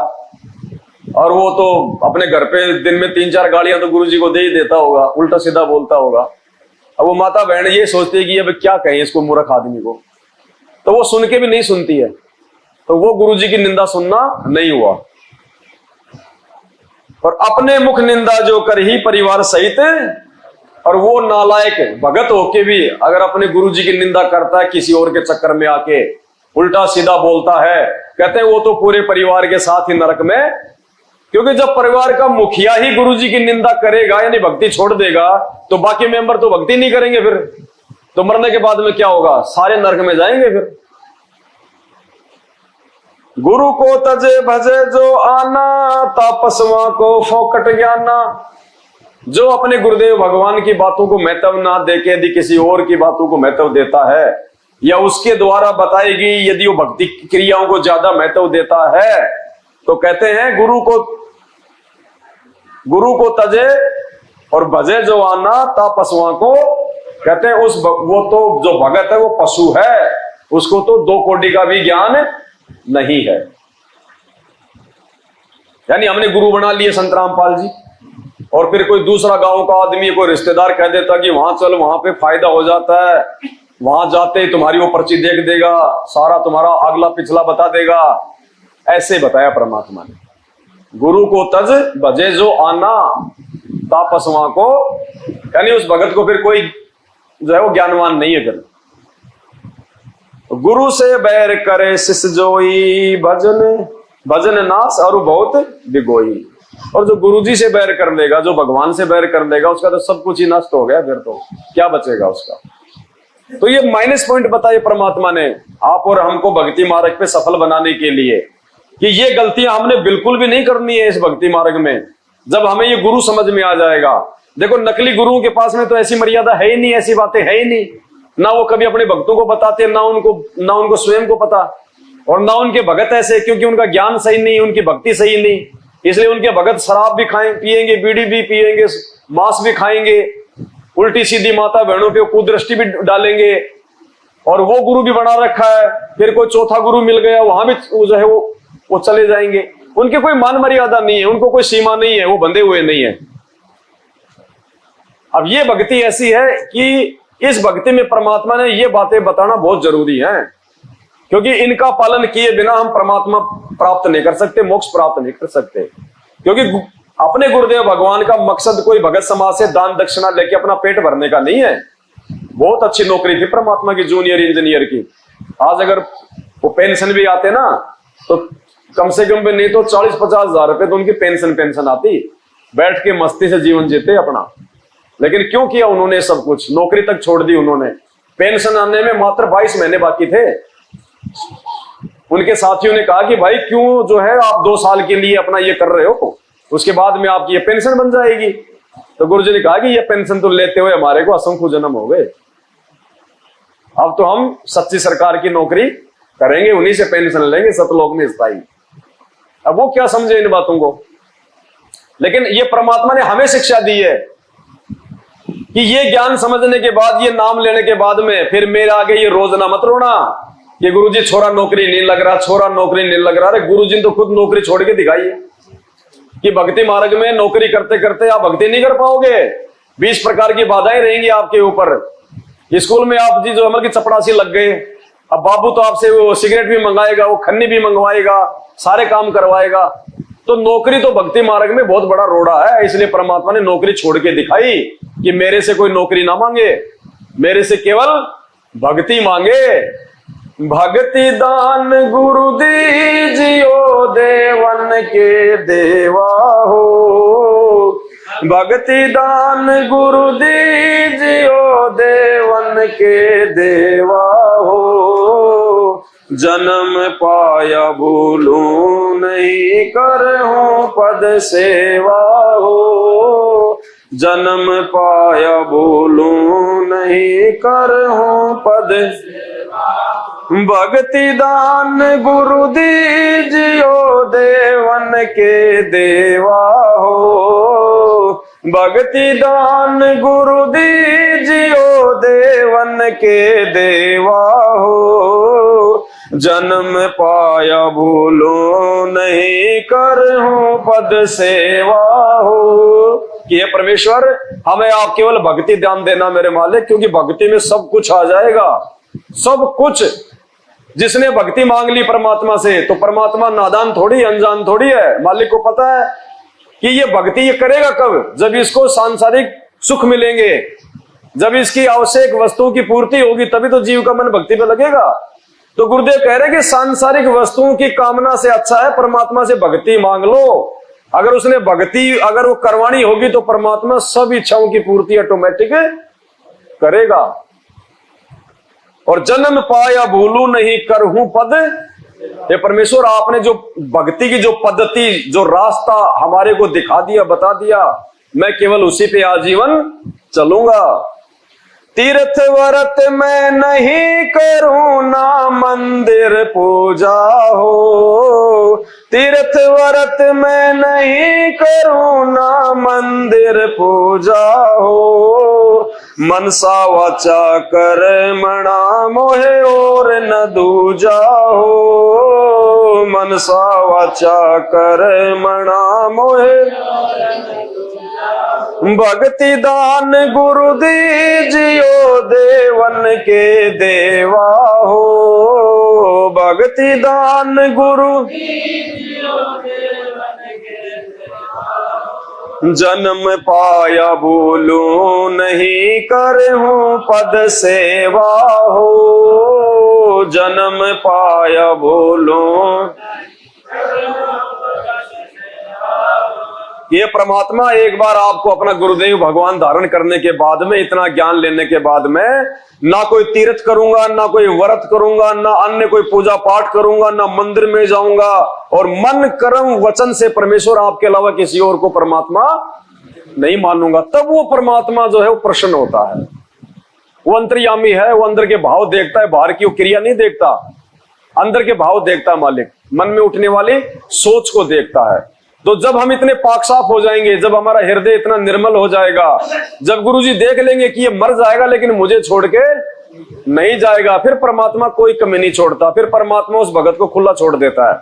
और वो तो अपने घर पे दिन में 3-4 गालियां तो गुरुजी को दे ही देता होगा, उल्टा सीधा बोलता होगा। अब वो माता बहन ये सोचती है कि अब क्या कहें इसको मूर्ख आदमी को, तो वो सुन के भी नहीं सुनती है, तो वो गुरुजी की निंदा सुनना नहीं हुआ। और अपने मुख निंदा जो कर ही परिवार सहित, और वो नालायक भगत होके भी अगर अपने गुरुजी की निंदा करता है, किसी और के चक्कर में आके उल्टा सीधा बोलता है, कहते हैं वो तो पूरे परिवार के साथ ही नरक में। क्योंकि जब परिवार का मुखिया ही गुरुजी की निंदा करेगा, यानी भक्ति छोड़ देगा, तो बाकी मेंबर तो भक्ति नहीं करेंगे, फिर तो मरने के बाद में क्या होगा? सारे नरक में जाएंगे फिर। गुरु को तजे भजे जो आना, तापसवा को फोकट ज्ञाना। जो अपने गुरुदेव भगवान की बातों को महत्व ना देके यदि किसी और की बातों को महत्व देता है, या उसके द्वारा बताएगी यदि वो भक्ति क्रियाओं को ज्यादा महत्व देता है, तो कहते हैं गुरु को तजे और भजे जो आना, तापसवा को। कहते हैं वो तो जो भगत है वो पशु है, उसको तो 2 कोड़ी का भी ज्ञान नहीं है। यानी हमने गुरु बना लिए संत रामपाल जी, और फिर कोई दूसरा गांव का आदमी, कोई रिश्तेदार कह देता कि वहां चल, वहां पे फायदा हो जाता है, वहां जाते ही तुम्हारी वो पर्ची देख देगा, सारा तुम्हारा अगला पिछला बता देगा। ऐसे बताया परमात्मा ने। गुरु को तज भजे जो आना, तापसवा को, यानी उस भगत को फिर कोई जो है वो ज्ञानवान नहीं है। फिर गुरु से बैर करे शिष्य जोई, भजन नाश और बहुत बिगोई। और जो गुरुजी से बैर कर लेगा, जो भगवान से बैर कर लेगा, उसका तो सब कुछ ही नष्ट हो गया, फिर तो क्या बचेगा उसका। तो ये माइनस पॉइंट बताए परमात्मा ने आप और हमको भक्ति मार्ग पे सफल बनाने के लिए, कि ये गलतियां हमने बिल्कुल भी नहीं करनी है इस भक्ति मार्ग में। जब हमें ये गुरु समझ में आ जाएगा, देखो नकली गुरुओं के पास में तो ऐसी मर्यादा है ही नहीं, ऐसी बातें है ही नहीं, ना वो कभी अपने भक्तों को बताते, ना उनको स्वयं को पता, और ना उनके भगत ऐसे, क्योंकि उनका ज्ञान सही नहीं, उनकी भक्ति सही नहीं, इसलिए उनके भगत शराब भी पिएंगे, बीड़ी भी पिएंगे, मांस भी खाएंगे, उल्टी सीधी माता बहनों पे कुदृष्टि भी डालेंगे, और वो गुरु भी बना रखा है। फिर कोई चौथा गुरु मिल गया, वहां भी जो है वो चले जाएंगे। उनके कोई मान मर्यादा नहीं है, उनको कोई सीमा नहीं है, वो बंधे हुए नहीं है। अब ये भक्ति ऐसी है कि इस भक्ति में परमात्मा ने ये बातें बताना बहुत जरूरी है, क्योंकि इनका पालन किए बिना हम परमात्मा प्राप्त नहीं कर सकते, मोक्ष प्राप्त नहीं कर सकते। क्योंकि अपने गुरुदेव भगवान का मकसद कोई भगत समाज से दान दक्षिणा लेके अपना पेट भरने का नहीं है। बहुत अच्छी नौकरी थी परमात्मा की, जूनियर इंजीनियर की। आज अगर वो पेंशन भी आते ना, तो कम से कम भी नहीं तो 40-50 हजार रुपए तो उनकी पेंशन आती, बैठ के मस्ती से जीवन जीते अपना। लेकिन क्यों किया उन्होंने सब कुछ? नौकरी तक छोड़ दी उन्होंने। पेंशन आने में मात्र 22 महीने बाकी थे। उनके साथियों ने कहा कि भाई क्यों जो है आप 2 साल के लिए अपना ये कर रहे हो, उसके बाद में आपकी ये पेंशन बन जाएगी। तो गुरुजी ने कहा कि ये पेंशन तो लेते हुए हमारे को असंख्य जन्म हो गए, अब तो हम सच्ची सरकार की नौकरी करेंगे, उन्हीं से पेंशन लेंगे सतलोक में स्थायी। अब वो क्या समझे इन बातों को? लेकिन ये परमात्मा ने हमें शिक्षा दी है कि ये ज्ञान समझने के बाद, ये नाम लेने के बाद में फिर मेरे आगे ये रोज ना मत रोना कि गुरुजी छोरा नौकरी नहीं लग रहा, छोरा नौकरी नहीं लग रहा। अरे गुरुजी ने तो खुद नौकरी छोड़ के दिखाई है कि भक्ति मार्ग में नौकरी करते करते आप भक्ति नहीं कर पाओगे। 20 प्रकार की बाधाएं रहेंगी आपके ऊपर। स्कूल में आप जी जो अमल की चपड़ासी लग गए, अब बाबू तो आपसे वो सिगरेट भी मंगाएगा, वो खन्नी भी मंगवाएगा, सारे काम करवाएगा। तो नौकरी तो भक्ति मार्ग में बहुत बड़ा रोड़ा है। इसलिए परमात्मा ने नौकरी छोड़ के दिखाई कि मेरे से कोई नौकरी ना मांगे, मेरे से केवल भक्ति मांगे। भक्ति दान गुरु दीजियो देवन के देवा हो, भक्ति दान गुरु दीजियो देवन के देवा हो। जन्म पाया भूलूं नहीं करहूं पद सेवा हो, जन्म पाया भूलूं नहीं करहूं पद। भक्ति दान गुरु दीजियो देवन के देवा हो, भक्ति दान गुरु दीजियो देवन के देवा हो। जन्म पाया भूलो नहीं करहूं पद सेवा हो। कि हे परमेश्वर, हमें आप केवल भक्ति ध्यान देना मेरे मालिक, क्योंकि भक्ति में सब कुछ आ जाएगा, सब कुछ। जिसने भक्ति मांग ली परमात्मा से, तो परमात्मा नादान थोड़ी, अनजान थोड़ी है। मालिक को पता है कि ये भक्ति ये करेगा कब, जब इसको सांसारिक सुख मिलेंगे, जब इसकी आवश्यक वस्तुओं की पूर्ति होगी, तभी तो जीव का मन भक्ति पे लगेगा। तो गुरुदेव कह रहे कि सांसारिक वस्तुओं की कामना से अच्छा है परमात्मा से भक्ति मांग लो। अगर उसने भक्ति अगर वो करवानी होगी तो परमात्मा सब इच्छाओं की पूर्ति ऑटोमेटिक करेगा। और जन्म पाया भूलू नहीं करहूं पद। ये परमेश्वर, आपने जो भक्ति की जो पद्धति, जो रास्ता हमारे को दिखा दिया, बता दिया, मैं केवल उसी पे आजीवन चलूंगा। तीर्थ व्रत मैं नहीं करूं ना मंदिर पूजा हो, तीर्थ व्रत मैं नहीं करूं ना मंदिर पूजा हो। मनसा वाचा कर्मणा मोहे और न दूजा हो, मनसा वाचा कर्मणा मोहे। भक्ति दान गुरु दीजियो देवन के देवा हो, भक्ति दान गुरु दीजियो देवन के देवा। जन्म पाया भूलूं नहीं करहूं पद सेवा हो, जन्म पाया भूलूं। ये परमात्मा एक बार आपको अपना गुरुदेव भगवान धारण करने के बाद में, इतना ज्ञान लेने के बाद में, ना कोई तीर्थ करूंगा, ना कोई व्रत करूंगा, ना अन्य कोई पूजा पाठ करूंगा, ना मंदिर में जाऊंगा, और मन कर्म वचन से परमेश्वर आपके अलावा किसी और को परमात्मा नहीं मानूंगा, तब वो परमात्मा जो है वो प्रसन्न होता है। वो अंतर्यामी है, वो अंदर के भाव देखता है, बाहर की वो क्रिया नहीं देखता, अंदर के भाव देखता है मालिक, मन में उठने वाली सोच को देखता है। तो जब हम इतने पाक साफ हो जाएंगे, जब हमारा हृदय इतना निर्मल हो जाएगा, जब गुरुजी देख लेंगे कि ये मर जाएगा लेकिन मुझे छोड़ के नहीं जाएगा, फिर परमात्मा कोई कमी नहीं छोड़ता, फिर परमात्मा उस भगत को खुला छोड़ देता है।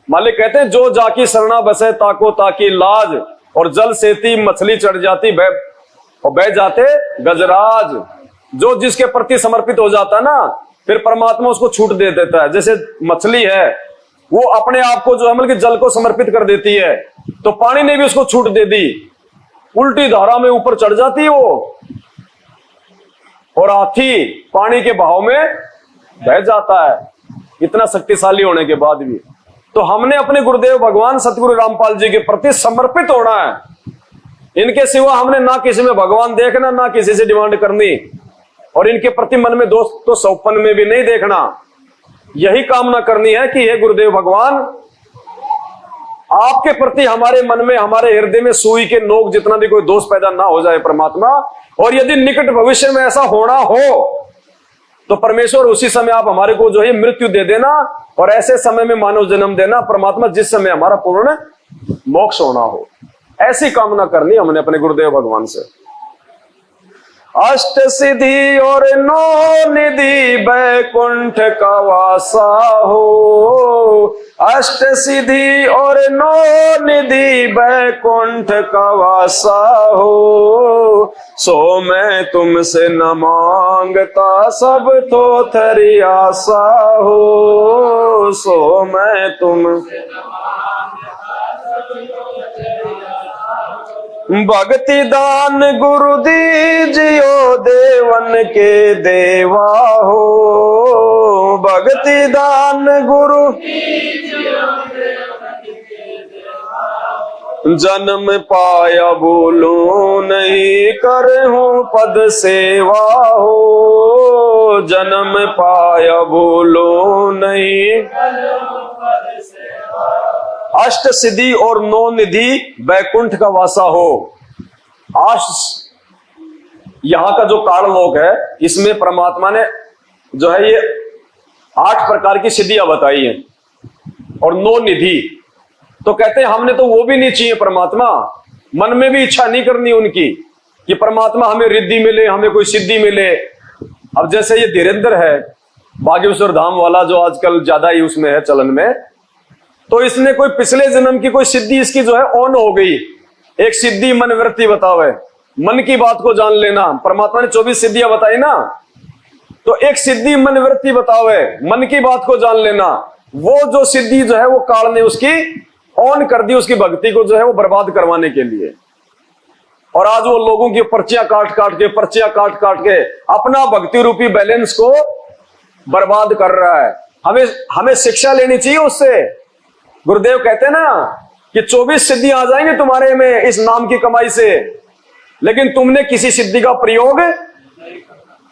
मालिक कहते हैं, जो जाकी शरणा बसे ताको ताकी लाज, और जल सेती मछली चढ़ जाती बह जाते गजराज। जो जिसके प्रति समर्पित हो जाता है ना, फिर परमात्मा उसको छूट दे देता है। जैसे मछली है, वो अपने आप को जो अमल के जल को समर्पित कर देती है, तो पानी ने भी उसको छूट दे दी, उल्टी धारा में ऊपर चढ़ जाती है वो, और हाथी पानी के बहाव में बह जाता है, इतना शक्तिशाली होने के बाद भी। तो हमने अपने गुरुदेव भगवान सतगुरु रामपाल जी के प्रति समर्पित होना है। इनके सिवा हमने ना किसी में भगवान देखना, ना किसी से डिमांड करनी, और इनके प्रति मन में दोष तो सौपन में भी नहीं देखना। यही कामना करनी है कि हे गुरुदेव भगवान, आपके प्रति हमारे मन में, हमारे हृदय में सुई के नोक जितना भी कोई दोष पैदा ना हो जाए परमात्मा। और यदि निकट भविष्य में ऐसा होना हो तो परमेश्वर उसी समय आप हमारे को जो है मृत्यु दे देना, और ऐसे समय में मानव जन्म देना परमात्मा जिस समय हमारा पूर्ण मोक्ष होना हो। ऐसी कामना करनी हमने अपने गुरुदेव भगवान से। अष्ट सिद्धि और नौ निधि बैकुंठ का वासा हो, अष्ट सिद्धि और नौ निधि बैकुंठ का वासा हो, सो मैं तुमसे न मांगता सब थोथरी आशा हो, सो मैं तुमसे भक्ति दान गुरु दीजियो देवन के देवा हो, भक्ति दान गुरु जन्म पाया बोलो नहीं करहूं पद सेवा हो, जन्म पाया बोलो नहीं। अष्ट सिद्धि और नौ निधि बैकुंठ का वासा हो। यहां का जो काललोक है इसमें परमात्मा ने जो है ये 8 प्रकार की सिद्धियां बताई हैं और 9 निधि। तो कहते हैं हमने तो वो भी नहीं चाहिए परमात्मा, मन में भी इच्छा नहीं करनी उनकी कि परमात्मा हमें रिद्धि मिले, हमें कोई सिद्धि मिले। अब जैसे ये धीरेन्द्र है बागेश्वर धाम वाला जो आजकल ज्यादा ही उसमें है चलन में, तो इसने कोई पिछले जन्म की कोई सिद्धि इसकी जो है ऑन हो गई। एक सिद्धि मन वृत्ति बतावे, मन की बात को जान लेना। परमात्मा ने 24 सिद्धियां बताई ना, तो एक सिद्धि मन वृत्ति बतावे, मन की बात को जान लेना। वो जो सिद्धि जो है वो काल ने उसकी ऑन कर दी, उसकी भक्ति को जो है वो बर्बाद करवाने के लिए। और आज वो लोगों की पर्चियां काट काट के अपना भक्ति रूपी बैलेंस को बर्बाद कर रहा है। हमें शिक्षा लेनी चाहिए उससे। गुरुदेव कहते हैं ना कि 24 सिद्धियां आ जाएंगे तुम्हारे में इस नाम की कमाई से, लेकिन तुमने किसी सिद्धि का प्रयोग,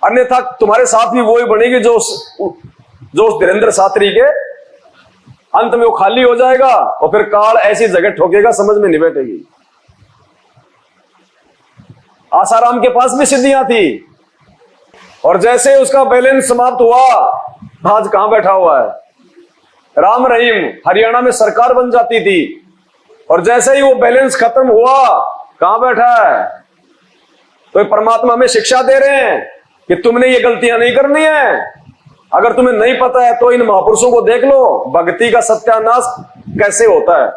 अन्यथा तुम्हारे साथ भी वही बनेगी जो उस धीरेन्द्र शास्त्री के अंत में वो खाली हो जाएगा और फिर काल ऐसी जगह ठोकेगा समझ में नहीं बैठेगी। आसाराम के पास भी सिद्धियां थी और जैसे उसका बैलेंस समाप्त हुआ, आज कहां बैठा हुआ है। राम रहीम हरियाणा में सरकार बन जाती थी और जैसे ही वो बैलेंस खत्म हुआ कहां बैठा है। तो परमात्मा हमें शिक्षा दे रहे हैं कि तुमने ये गलतियां नहीं करनी है। अगर तुम्हें नहीं पता है तो इन महापुरुषों को देख लो, भक्ति का सत्यानाश कैसे होता है।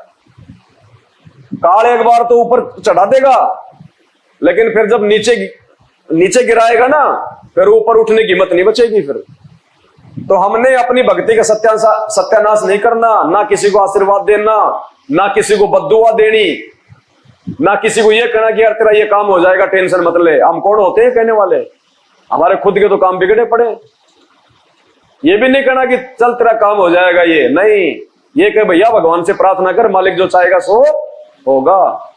काल एक बार तो ऊपर चढ़ा देगा, लेकिन फिर जब नीचे गिराएगा ना, फिर ऊपर उठने की हिम्मत नहीं बचेगी फिर। तो हमने अपनी भक्ति का सत्यानाश नहीं करना, ना किसी को आशीर्वाद देना, ना किसी को बद्दुआ देनी, ना किसी को यह कहना कि यार तेरा ये काम हो जाएगा टेंशन मत ले। हम कौन होते हैं कहने वाले? हमारे खुद के तो काम बिगड़े पड़े। ये भी नहीं कहना कि चल तेरा काम हो जाएगा, ये नहीं। ये कह भैया भगवान से प्रार्थना कर, मालिक जो चाहेगा सो होगा।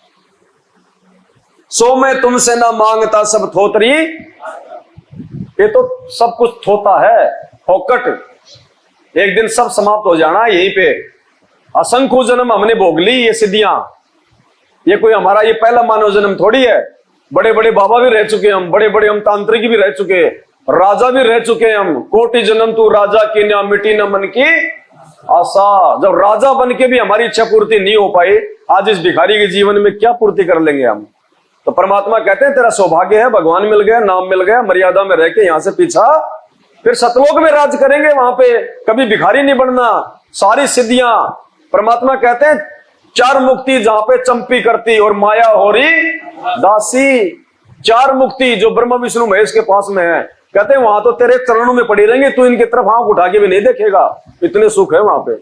सो मैं तुमसे ना मांगता सब थोतरी, ये तो सब कुछ थोता है, फोकट। एक दिन सब समाप्त हो जाना यहीं पे। असंख्य जन्म हमने भोग ली ये सिद्धियां। ये कोई हमारा ये पहला मानव जन्म थोड़ी है। बड़े बड़े बाबा भी रह चुके हम, बड़े बड़े हम तांत्रिक भी रह चुके, राजा भी रह चुके हम। कोटि जन्म तू राजा की ना मिटी न मन की आशा। जब राजा बन के भी हमारी इच्छा पूर्ति नहीं हो पाई, आज इस भिखारी के जीवन में क्या पूर्ति कर लेंगे हम। तो परमात्मा कहते हैं तेरा सौभाग्य है, भगवान मिल गया, नाम मिल गया, मर्यादा में रह के यहां से पीछा फिर सतलोक में राज करेंगे। वहां पे कभी भिखारी नहीं बनना। सारी सिद्धियां परमात्मा कहते हैं 4 मुक्ति जहां पे चंपी करती और माया हो रही दासी। 4 मुक्ति जो ब्रह्मा विष्णु महेश के पास में है, कहते हैं वहां तो तेरे चरणों में पड़ी रहेंगे, तू इनकी तरफ आंख उठा के भी नहीं देखेगा, इतने सुख है वहां पे।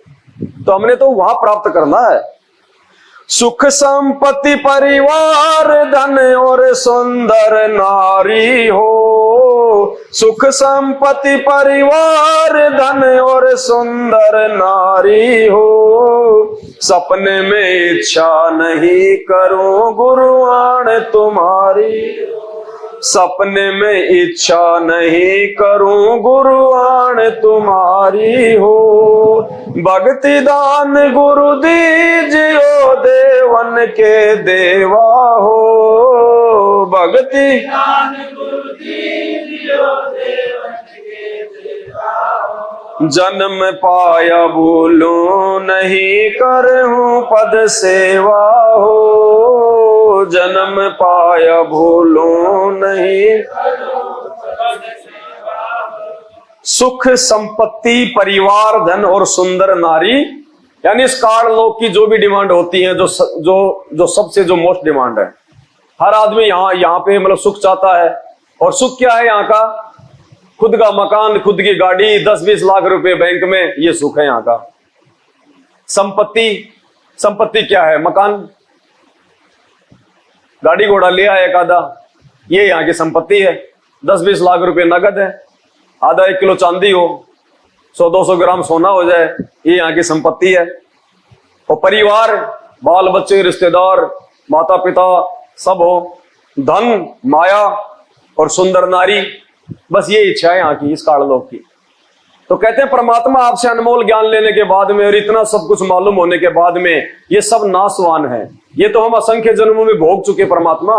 तो हमने तो वहां प्राप्त करना है। सुख संपत्ति परिवार धन और सुंदर नारी हो, सुख संपत्ति परिवार धन और सुंदर नारी हो, सपने में इच्छा नहीं करूं गुरुआन तुम्हारी, सपने में इच्छा नहीं करूं गुरुआन तुम्हारी हो, भक्ति दान गुरु दीजियो देवन के देवा हो, भक्ति दान गुरु दीजियो देवन के देवा हो, जन्म पाया भूलूं नहीं करहूं पद सेवा हो, जन्म पाया भूलो नहीं। सुख संपत्ति परिवार धन और सुंदर नारी, यानी इस काल लोक की जो भी डिमांड होती है, जो सबसे जो मोस्ट डिमांड है, हर आदमी यहाँ पे मतलब सुख चाहता है। और सुख क्या है यहाँ का? खुद का मकान, खुद की गाड़ी, 10-20 लाख रुपए बैंक में, ये सुख है यहाँ का। संपत्ति क्या है? मकान, गाड़ी घोड़ा लिया है एक आधा, ये यहाँ की संपत्ति है। 10-20 लाख रुपए नगद है, आधा 1 किलो चांदी हो, 100-200 ग्राम सोना हो जाए, ये यहाँ की संपत्ति है। और परिवार, बाल बच्चे, रिश्तेदार, माता पिता सब हो, धन माया और सुंदर नारी, बस ये इच्छा है यहाँ की, इस काललोक की। तो कहते हैं परमात्मा आपसे अनमोल ज्ञान लेने के बाद में और इतना सब कुछ मालूम होने के बाद में ये सब नाशवान है, ये तो हम असंख्य जन्मों में भोग चुके। परमात्मा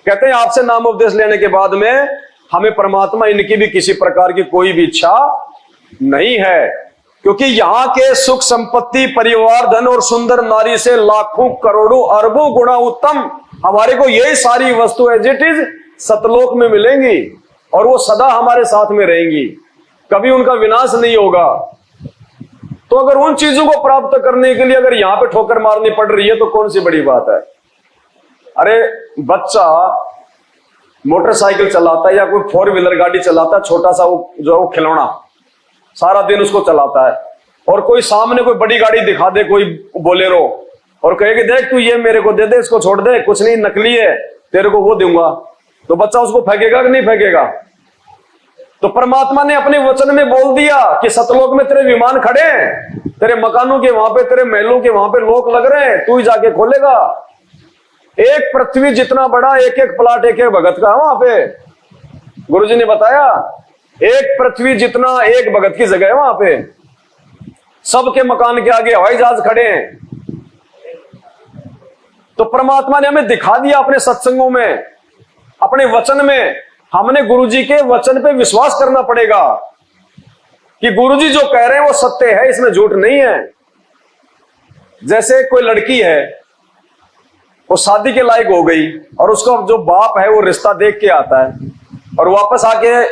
कहते हैं आपसे नाम उपदेश लेने के बाद में हमें परमात्मा इनकी भी किसी प्रकार की कोई भी इच्छा नहीं है, क्योंकि यहाँ के सुख संपत्ति परिवार धन और सुंदर नारी से लाखों करोड़ों अरबों गुना उत्तम हमारे को यही सारी वस्तु एज इट इज सतलोक में मिलेंगी और वो सदा हमारे साथ में रहेंगी, कभी उनका विनाश नहीं होगा। तो अगर उन चीजों को प्राप्त करने के लिए अगर यहां पे ठोकर मारनी पड़ रही है तो कौन सी बड़ी बात है। अरे बच्चा मोटरसाइकिल चलाता है या कोई 4 व्हीलर गाड़ी चलाता है, छोटा सा वो जो है वो खिलौना, सारा दिन उसको चलाता है, और कोई सामने कोई बड़ी गाड़ी दिखा दे, कोई बोलेरो, और कहे कि देख तू ये मेरे को दे दे, इसको छोड़ दे, कुछ नहीं नकली है, तेरे को वो दूंगा, तो बच्चा उसको फेंकेगा कि नहीं फेंकेगा? तो परमात्मा ने अपने वचन में बोल दिया कि सतलोक में तेरे विमान खड़े हैं, तेरे मकानों के वहां पे, तेरे महलों के वहां पे लोक लग रहे हैं, तू ही जाके खोलेगा। एक पृथ्वी जितना बड़ा एक एक प्लाट एक एक भगत का है वहां पे, गुरुजी ने बताया, एक पृथ्वी जितना एक भगत की जगह है वहां पे, सबके मकान के आगे हवाई जहाज खड़े हैं। तो परमात्मा ने हमें दिखा दिया अपने सत्संगों में, अपने वचन में। हमने गुरुजी के वचन पे विश्वास करना पड़ेगा कि गुरुजी जो कह रहे हैं वो सत्य है, इसमें झूठ नहीं है। जैसे कोई लड़की है, वो शादी के लायक हो गई और उसका जो बाप है वो रिश्ता देख के आता है और वापस आके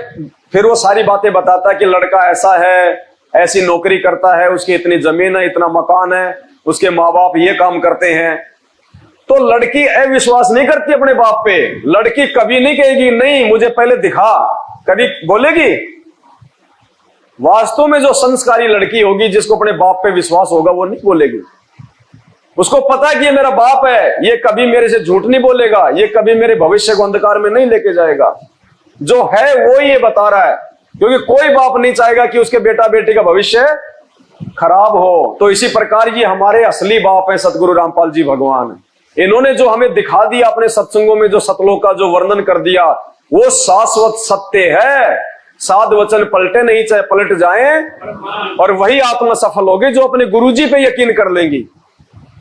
फिर वो सारी बातें बताता है कि लड़का ऐसा है, ऐसी नौकरी करता है, उसकी इतनी जमीन है, इतना मकान है, उसके माँ बाप ये काम करते हैं। तो लड़की अविश्वास नहीं करती अपने बाप पे, लड़की कभी नहीं कहेगी नहीं मुझे पहले दिखा, कभी बोलेगी? वास्तव में जो संस्कारी लड़की होगी, जिसको अपने बाप पे विश्वास होगा, वो नहीं बोलेगी। उसको पता है कि ये मेरा बाप है, ये कभी मेरे से झूठ नहीं बोलेगा, ये कभी मेरे भविष्य को अंधकार में नहीं लेके जाएगा, जो है वो ये बता रहा है। क्योंकि कोई बाप नहीं चाहेगा कि उसके बेटा बेटी का भविष्य खराब हो। तो इसी प्रकार ये हमारे असली बाप है सतगुरु रामपाल जी भगवान। इन्होंने जो हमें दिखा दिया अपने सत्संगों में, जो सतलोक का जो वर्णन कर दिया, वो शाश्वत सत्य है। साध वचन पलटे नहीं, चाहे पलट जाएं, और वही आत्मा सफल होगी जो अपने गुरुजी पे यकीन कर लेंगी।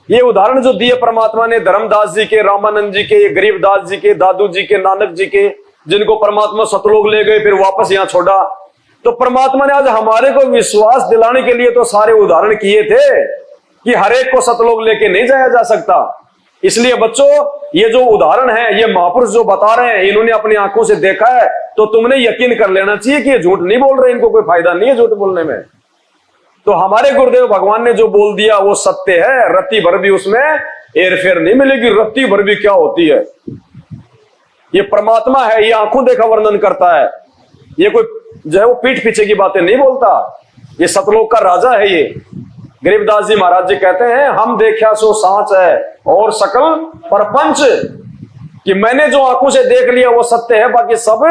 ये उदाहरण जो दिए परमात्मा ने धर्मदास जी के, रामानंद जी के, गरीबदास जी के, दादू जी के, नानक जी के, जिनको परमात्मा सतलोक ले गए फिर वापस यहां छोड़ा, तो परमात्मा ने आज हमारे को विश्वास दिलाने के लिए तो सारे उदाहरण किए थे कि हर एक को सतलोक लेके नहीं जाया जा सकता। इसलिए बच्चों, ये जो उदाहरण है, ये महापुरुष जो बता रहे हैं, इन्होंने अपनी आंखों से देखा है, तो तुमने यकीन कर लेना चाहिए कि ये झूठ नहीं बोल रहे, इनको कोई फायदा नहीं है झूठ बोलने में। तो हमारे गुरुदेव भगवान ने जो बोल दिया वो सत्य है, रत्ती भर भी उसमें हेर फेर नहीं मिलेगी। रत्ती भर भी क्या होती है? ये परमात्मा है, ये आंखों देखा वर्णन करता है, ये कोई जो है वो पीठ पीछे की बातें नहीं बोलता, ये सतलोक का राजा है। ये गरीबदास जी महाराज जी कहते हैं, हम देखा सो सांच है और सकल परपंच, कि मैंने जो आंखों से देख लिया वो सत्य है, बाकी सब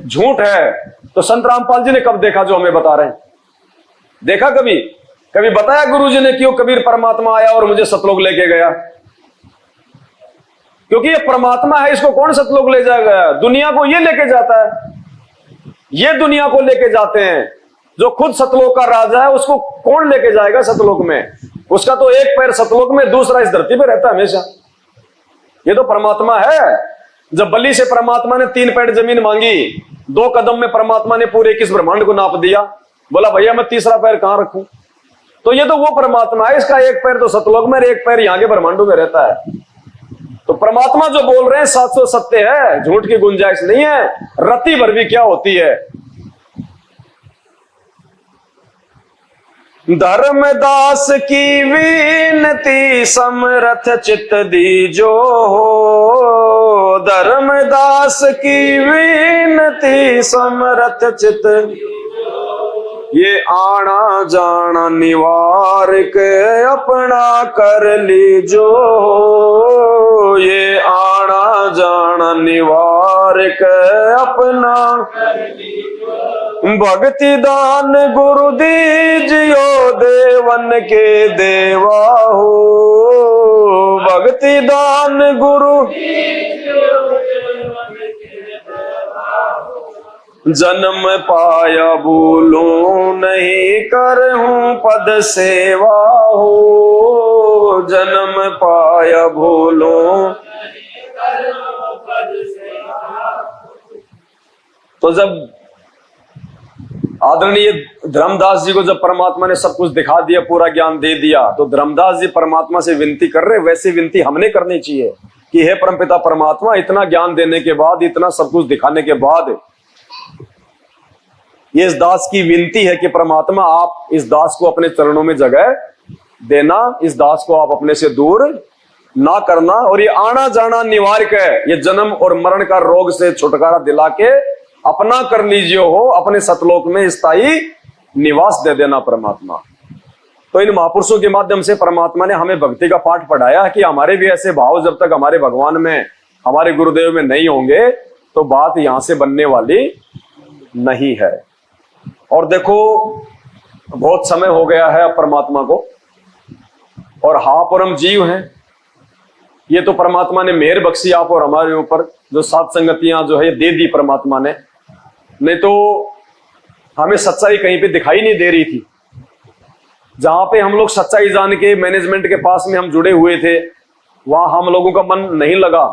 झूठ है। तो संत रामपाल जी ने कब देखा जो हमें बता रहे हैं? देखा कभी? कभी बताया गुरु जी ने क्यों कबीर परमात्मा आया और मुझे सतलोक लेके गया? क्योंकि ये परमात्मा है, इसको कौन सतलोक ले जाएगा? दुनिया को ये लेके जाता है, ये दुनिया को लेके जाते हैं। जो खुद सतलोक का राजा है उसको कौन लेके जाएगा सतलोक में? उसका तो एक पैर सतलोक में, दूसरा इस धरती पे रहता है हमेशा। ये तो परमात्मा है। जब बलि से परमात्मा ने 3 पैर जमीन मांगी, 2 कदम में परमात्मा ने पूरे 21 ब्रह्मांड को नाप दिया, बोला भैया मैं तीसरा पैर कहां रखूं? तो ये तो वो परमात्मा है, इसका एक पैर तो सतलोक में, एक पैर यहां के ब्रह्मांडों में रहता है। तो परमात्मा जो बोल रहे हैं शाश्वत सत्य है, झूठ की गुंजाइश नहीं है। रत्ती भर भी क्या होती है। धर्मदास की विनती समरथ चित्त दीजो हो, धर्मदास की विनती समरथ चित्त, ये आना जाना निवार के अपना कर लीजो, ये आना जाना निवार के अपना भक्ति दान गुरु दीजियो देवन के देवा हो, भक्ति दान गुरु जन्म पाया भूलूं नहीं करहूं पद सेवा हो, जन्म पाया भूलूं। तो जब आदरणीय धर्मदास जी को जब परमात्मा ने सब कुछ दिखा दिया, पूरा ज्ञान दे दिया, तो धर्मदास जी परमात्मा से विनती कर रहे, वैसे विनती हमने करनी चाहिए कि हे परमपिता परमात्मा, इतना ज्ञान देने के बाद, इतना सब कुछ दिखाने के बाद, ये इस दास की विनती है कि परमात्मा आप इस दास को अपने चरणों में जगह देना, इस दास को आप अपने से दूर ना करना, और ये आना जाना निवार के, ये जन्म और मरण का रोग से छुटकारा दिला के अपना कर लीजिए हो, अपने सतलोक में स्थायी निवास दे देना परमात्मा। तो इन महापुरुषों के माध्यम से परमात्मा ने हमें भक्ति का पाठ पढ़ाया कि हमारे भी ऐसे भाव जब तक हमारे भगवान में, हमारे गुरुदेव में नहीं होंगे तो बात यहां से बनने वाली नहीं है। और देखो बहुत समय हो गया है अब परमात्मा को, और हाँ परम जीव हैं ये, तो परमात्मा ने मेहर बख्शी आप और हमारे ऊपर, जो सात संगतियां जो है दे दी परमात्मा ने, नहीं तो हमें सच्चाई कहीं पे दिखाई नहीं दे रही थी। जहां पे हम लोग सच्चाई जान के मैनेजमेंट के पास में हम जुड़े हुए थे, वहां हम लोगों का मन नहीं लगा,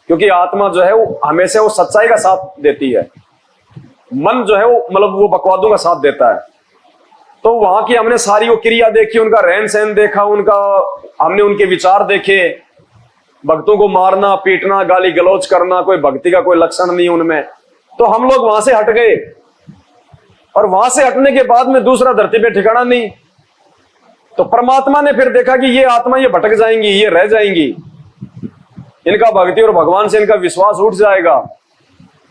क्योंकि आत्मा जो है वो हमेशा वो सच्चाई का साथ देती है, मन जो है वो मतलब वो बकवादों का साथ देता है। तो वहां की हमने सारी वो क्रिया देखी, उनका रहन सहन देखा, उनका हमने उनके विचार देखे, भक्तों को मारना पीटना गाली गलौज करना कोई भक्ति का कोई लक्षण नहीं उनमें। तो हम लोग वहां से हट गए, और वहां से हटने के बाद में दूसरा धरती पे ठिकाना नहीं। तो परमात्मा ने फिर देखा कि ये आत्मा ये भटक जाएंगी, ये रह जाएंगी, इनका भक्ति और भगवान से इनका विश्वास उठ जाएगा।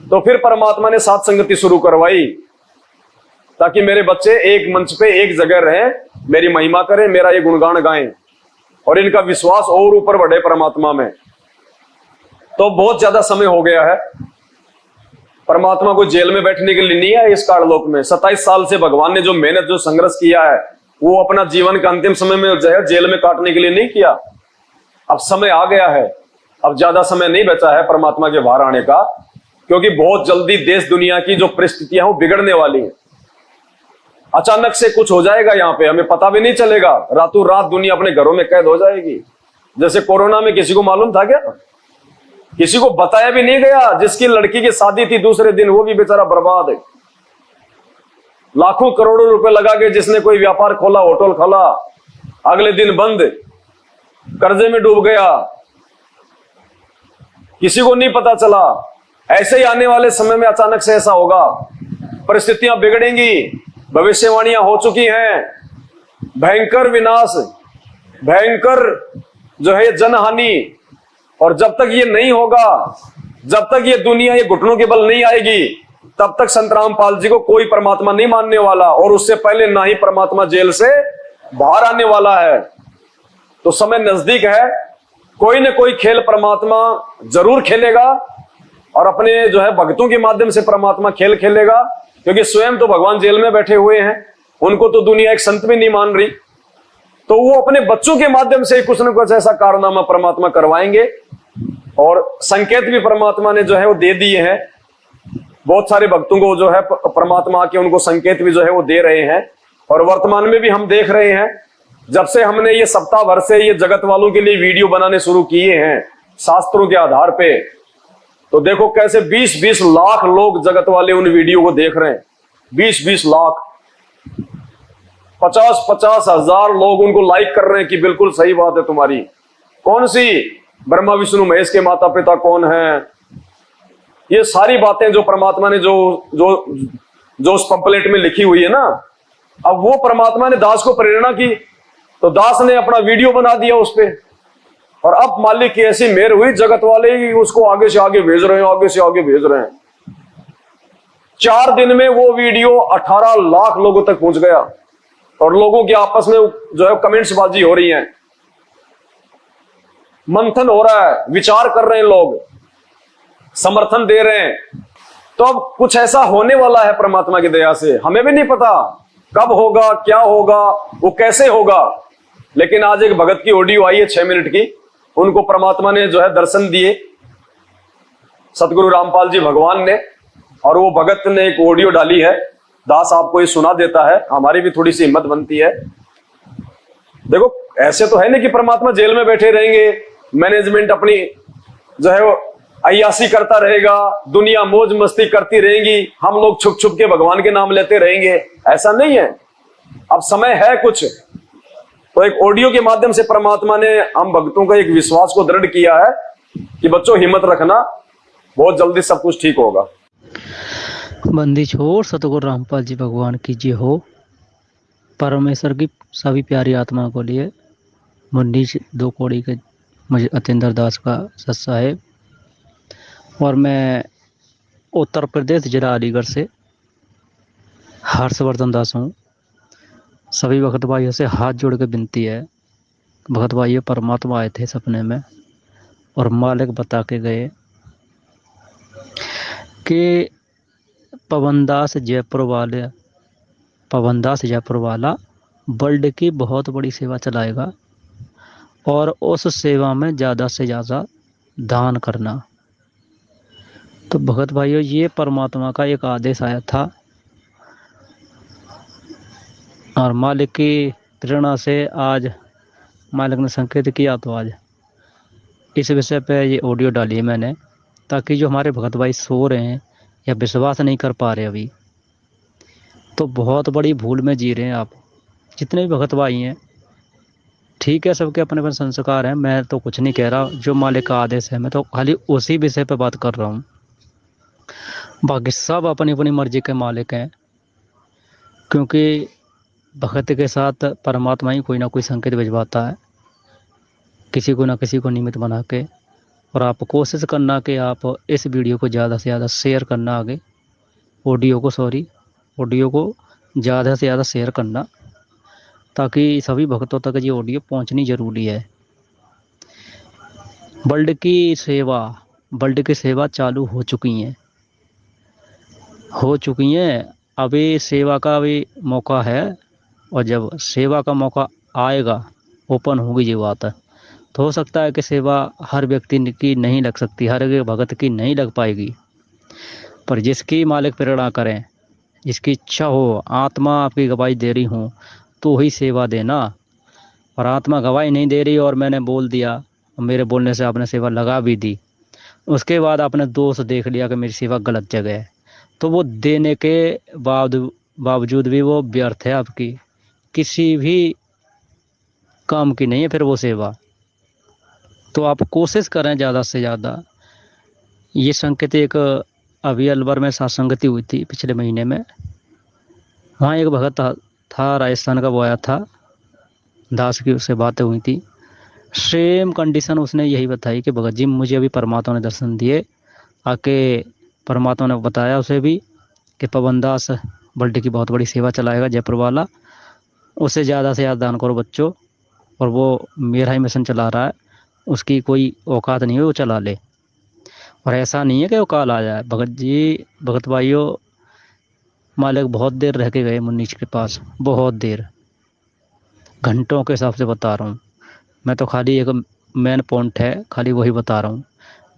तो फिर परमात्मा ने साथ संगति शुरू करवाई, ताकि मेरे बच्चे एक मंच पे एक जगह रहें, मेरी महिमा करें, मेरा ये गुणगान गाएं, और इनका विश्वास और ऊपर बढ़े परमात्मा में। तो बहुत ज्यादा समय हो गया है, परमात्मा को जेल में बैठने के लिए नहीं है इस काललोक में। 27 साल से भगवान ने जो मेहनत जो संघर्ष किया है, वो अपना जीवन का अंतिम समय में जो है जेल में काटने के लिए नहीं किया। अब समय आ गया है, अब ज्यादा समय नहीं बचा है परमात्मा के बाहर आने का, क्योंकि बहुत जल्दी देश दुनिया की जो परिस्थितियां वो बिगड़ने वाली हैं। अचानक से कुछ हो जाएगा यहाँ पे, हमें पता भी नहीं चलेगा, रातों रात दुनिया अपने घरों में कैद हो जाएगी। जैसे कोरोना में किसी को मालूम था क्या? किसी को बताया भी नहीं गया। जिसकी लड़की की शादी थी दूसरे दिन, वो भी बेचारा बर्बाद है। लाखों करोड़ों रुपए लगा के जिसने कोई व्यापार खोला, होटल खोला, अगले दिन बंद, कर्जे में डूब गया, किसी को नहीं पता चला। ऐसे ही आने वाले समय में अचानक से ऐसा होगा, परिस्थितियां बिगड़ेंगी, भविष्यवाणियां हो चुकी हैं, भयंकर विनाश, भयंकर जो है जनहानि। और जब तक ये नहीं होगा, जब तक ये दुनिया ये घुटनों के बल नहीं आएगी, तब तक संत रामपाल जी को कोई परमात्मा नहीं मानने वाला, और उससे पहले ना ही परमात्मा जेल से बाहर आने वाला है। तो समय नजदीक है, कोई न कोई खेल परमात्मा जरूर खेलेगा, और अपने जो है भक्तों के माध्यम से परमात्मा खेल खेलेगा, क्योंकि स्वयं तो भगवान जेल में बैठे हुए हैं, उनको तो दुनिया एक संत भी नहीं मान रही। तो वो अपने बच्चों के माध्यम से कुछ न कुछ ऐसा कारनामा परमात्मा करवाएंगे, और संकेत भी परमात्मा ने जो है वो दे दिए हैं। बहुत सारे भक्तों को जो है परमात्मा के उनको संकेत भी जो है वो दे रहे हैं, और वर्तमान में भी हम देख रहे हैं। जब से हमने ये सप्ताह भर से ये जगत वालों के लिए वीडियो बनाने शुरू किए हैं शास्त्रों के आधार पे, तो देखो कैसे 20-20 लाख लोग जगत वाले उन वीडियो को देख रहे हैं। 20-20 लाख, 50-50 हजार लोग उनको लाइक कर रहे हैं कि बिल्कुल सही बात है तुम्हारी। कौन सी? ब्रह्मा विष्णु महेश के माता पिता कौन हैं, ये सारी बातें जो परमात्मा ने जो जो जो उस पंपलेट में लिखी हुई है ना, अब वो परमात्मा ने दास को प्रेरणा की तो दास ने अपना वीडियो बना दिया उस पे, और अब मालिक की ऐसी मेहर हुई, जगत वाले ही उसको आगे से आगे भेज रहे हैं, आगे से आगे भेज रहे हैं। 4 दिन में वो वीडियो 18 लाख लोगों तक पहुंच गया, और लोगों की आपस में जो है कमेंट्स बाजी हो रही है, मंथन हो रहा है, विचार कर रहे हैं लोग, समर्थन दे रहे हैं। तो अब कुछ ऐसा होने वाला है परमात्मा की दया से, हमें भी नहीं पता कब होगा, क्या होगा, वो कैसे होगा। लेकिन आज एक भगत की ऑडियो आई है 6 मिनट की, उनको परमात्मा ने जो है दर्शन दिए, सतगुरु रामपाल जी भगवान ने, और वो भगत ने एक ऑडियो डाली है, दास आपको ये सुना देता है, हमारी भी थोड़ी सी हिम्मत बनती है। देखो ऐसे तो है नहीं कि परमात्मा जेल में बैठे रहेंगे, मैनेजमेंट अपनी जो है अय्यासी करता रहेगा, दुनिया मौज मस्ती करती रहेंगी, हम लोग छुप छुप के भगवान के नाम लेते रहेंगे, ऐसा नहीं है। अब समय है कुछ, तो एक ऑडियो के माध्यम से परमात्मा ने हम भक्तों का एक विश्वास को दृढ़ किया है कि बच्चों हिम्मत रखना, बहुत जल्दी सब कुछ ठीक होगा। बंदी छोड़ सतगुरु रामपाल जी भगवान की जय हो। परमेश्वर की सभी प्यारी आत्मा को लिए मुन्नी 2 कौड़ी के मुझे अतिंदर दास का सत्सा है, और मैं उत्तर प्रदेश जिला अलीगढ़ से हर्षवर्धन दास हूँ। सभी भगत भाइयों से हाथ जोड़ के विनती है, भगत भाइयों परमात्मा आए थे सपने में और मालिक बता के गए कि पवनदास जयपुर वाला वर्ल्ड की बहुत बड़ी सेवा चलाएगा, और उस सेवा में ज़्यादा से ज़्यादा दान करना। तो भगत भाइयों ये परमात्मा का एक आदेश आया था, और मालिक की प्रेरणा से आज मालिक ने संकेत किया, तो आज इस विषय पे ये ऑडियो डाली है मैंने, ताकि जो हमारे भगत भाई सो रहे हैं या विश्वास नहीं कर पा रहे अभी, तो बहुत बड़ी भूल में जी रहे हैं आप। जितने भी भगत भाई हैं, ठीक है, सबके अपने अपने संस्कार हैं, मैं तो कुछ नहीं कह रहा, जो मालिक का आदेश है मैं तो खाली उसी विषय पे बात कर रहा हूँ। बाकी सब अपनी अपनी मर्जी के मालिक हैं, क्योंकि भगत के साथ परमात्मा ही कोई ना कोई संकेत भिजवाता है, किसी को ना किसी को निमित्त बना के। और आप कोशिश करना कि आप इस वीडियो को ज़्यादा से ज़्यादा शेयर करना, आगे ऑडियो को ज़्यादा से ज़्यादा शेयर करना, ताकि सभी भक्तों तक ये ऑडियो पहुंचनी ज़रूरी है। वर्ल्ड की सेवा चालू हो चुकी हैं। अभी सेवा का भी मौका है, और जब सेवा का मौका आएगा, ओपन होगी ये बात है, तो हो सकता है कि सेवा हर व्यक्ति की नहीं लग सकती, हर एक भगत की नहीं लग पाएगी, पर जिसकी मालिक प्रेरणा करें, जिसकी इच्छा हो, आत्मा आपकी गवाही दे रही हो तो ही सेवा देना। और आत्मा गवाही नहीं दे रही और मैंने बोल दिया, मेरे बोलने से आपने सेवा लगा भी दी, उसके बाद आपने दोष देख लिया कि मेरी सेवा गलत जगह है, तो वो देने के बावजूद भी वो व्यर्थ है, आपकी किसी भी काम की नहीं है फिर वो सेवा। तो आप कोशिश करें ज़्यादा से ज़्यादा। ये संकेत एक अभी अलवर में सत्संगति हुई थी पिछले महीने में, वहाँ एक भगत था राजस्थान का, वो आया था, दास की उससे बातें हुई थी, सेम कंडीशन उसने यही बताई कि भगत जी मुझे अभी परमात्मा ने दर्शन दिए, आके परमात्मा ने बताया उसे भी कि पवन दास वर्ल्ड की बहुत बड़ी सेवा चलाएगा जयपुर वाला, उसे ज़्यादा से ज़्यादा दान करो बच्चों, और वो मेरा ही मिशन चला रहा है, उसकी कोई औकात नहीं है, वो चला ले। और ऐसा नहीं है कि वो काल आ जाए। भगत भाइयों, मालिक बहुत देर रह के गए मुन्नीच के पास, बहुत देर, घंटों के हिसाब से बता रहा हूँ मैं, तो खाली एक मेन पॉइंट है, खाली वही बता रहा हूँ।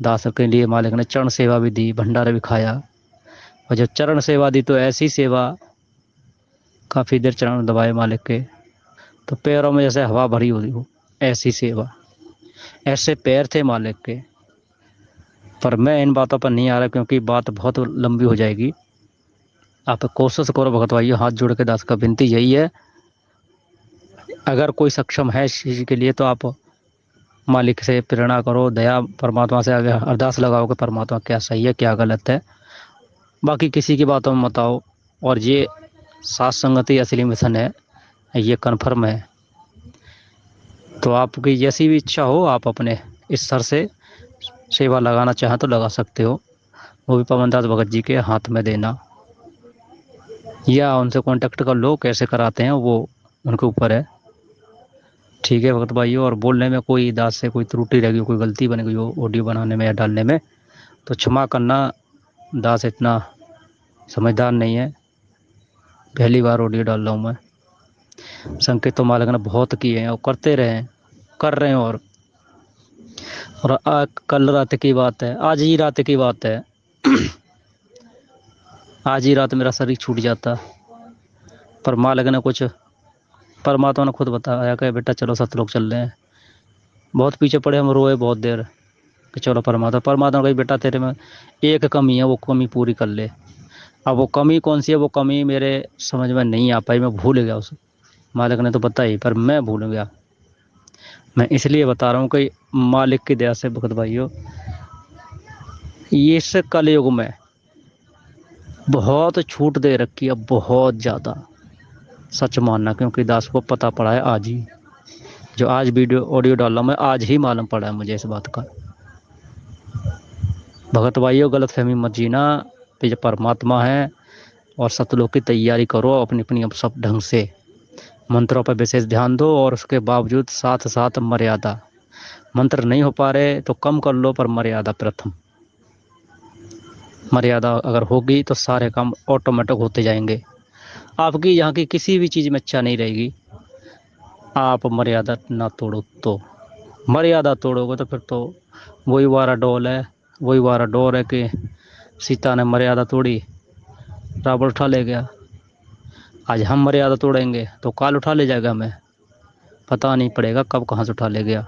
दास के लिए मालिक ने चरण सेवा भी दी, भंडारा भी खाया, और जब चरण सेवा दी तो ऐसी सेवा, काफ़ी देर चरण दबाए मालिक के, तो पैरों में जैसे हवा भरी हुई हो, ऐसी सेवा, ऐसे पैर थे मालिक के। पर मैं इन बातों पर नहीं आ रहा, क्योंकि बात बहुत लंबी हो जाएगी। आप कोशिश करो भगत भाइयों, हाथ जोड़ के दास का विनती यही है, अगर कोई सक्षम है इस चीज़ के लिए तो आप मालिक से प्रेरणा करो, दया परमात्मा से आगे अरदास लगाओ कि परमात्मा क्या सही है क्या गलत है, बाकी किसी की बातों में मत आओ। और ये सात संगति असली मिशन है, ये कन्फर्म है। तो आपकी जैसी भी इच्छा हो, आप अपने इस स्तर से सेवा लगाना चाहें तो लगा सकते हो, वो भी पवनदास भगत जी के हाथ में देना, या उनसे कांटेक्ट कर लो, कैसे कराते हैं वो उनके ऊपर है। ठीक है भगत भाइयों, और बोलने में कोई दास से कोई त्रुटि रह गई, कोई गलती बन गई हो ऑडियो बनाने में या डालने में, तो क्षमा करना। दास इतना समझदार नहीं है, पहली बार ऑडियो डाल रहा हूँ मैं। संकेत तो मालिक ने बहुत किए हैं और करते रहे हैं, कर रहे हैं। और कल रात की बात है, आज ही रात की बात है आज ही रात मेरा शरीर छूट जाता, पर मालिक ने कुछ, परमात्मा ने खुद बताया कि बेटा चलो सतलोक चल रहे हैं। बहुत पीछे पड़े, हम रोए बहुत देर कि चलो परमात्मा ने कही बेटा तेरे में एक कमी है, वो कमी पूरी कर ले। अब वो कमी कौन सी है, वो कमी मेरे समझ में नहीं आ पाई, मैं भूल गया उसे। मालिक ने तो बताई पर मैं भूल गया। मैं इसलिए बता रहा हूँ कि मालिक की दया से भगत भाइयों, इस कलयुग में बहुत छूट दे रखी है, बहुत ज़्यादा। सच मानना, क्योंकि दास को पता पड़ा है आज ही, जो आज वीडियो ऑडियो डाला मैं, आज ही मालूम पड़ा है मुझे इस बात का। भगत भाइयों गलत फहमी मत जीना, ये परमात्मा है। और सतलोक की तैयारी करो अपनी अपनी अब सब ढंग से, मंत्रों पर विशेष ध्यान दो, और उसके बावजूद साथ साथ मर्यादा। मंत्र नहीं हो पा रहे तो कम कर लो, पर मर्यादा प्रथम। मर्यादा अगर होगी तो सारे काम ऑटोमेटिक होते जाएंगे। आपकी यहाँ की किसी भी चीज़ में इच्छा नहीं रहेगी, आप मर्यादा ना तोड़ो। तो मर्यादा तोड़ोगे तो फिर तो वही वारा डोल है, वही वारा डोर है कि सीता ने मर्यादा तोड़ी, रावण उठा ले गया। आज हम मर्यादा तोड़ेंगे तो काल उठा ले जाएगा हमें, पता नहीं पड़ेगा कब कहाँ से उठा ले गया।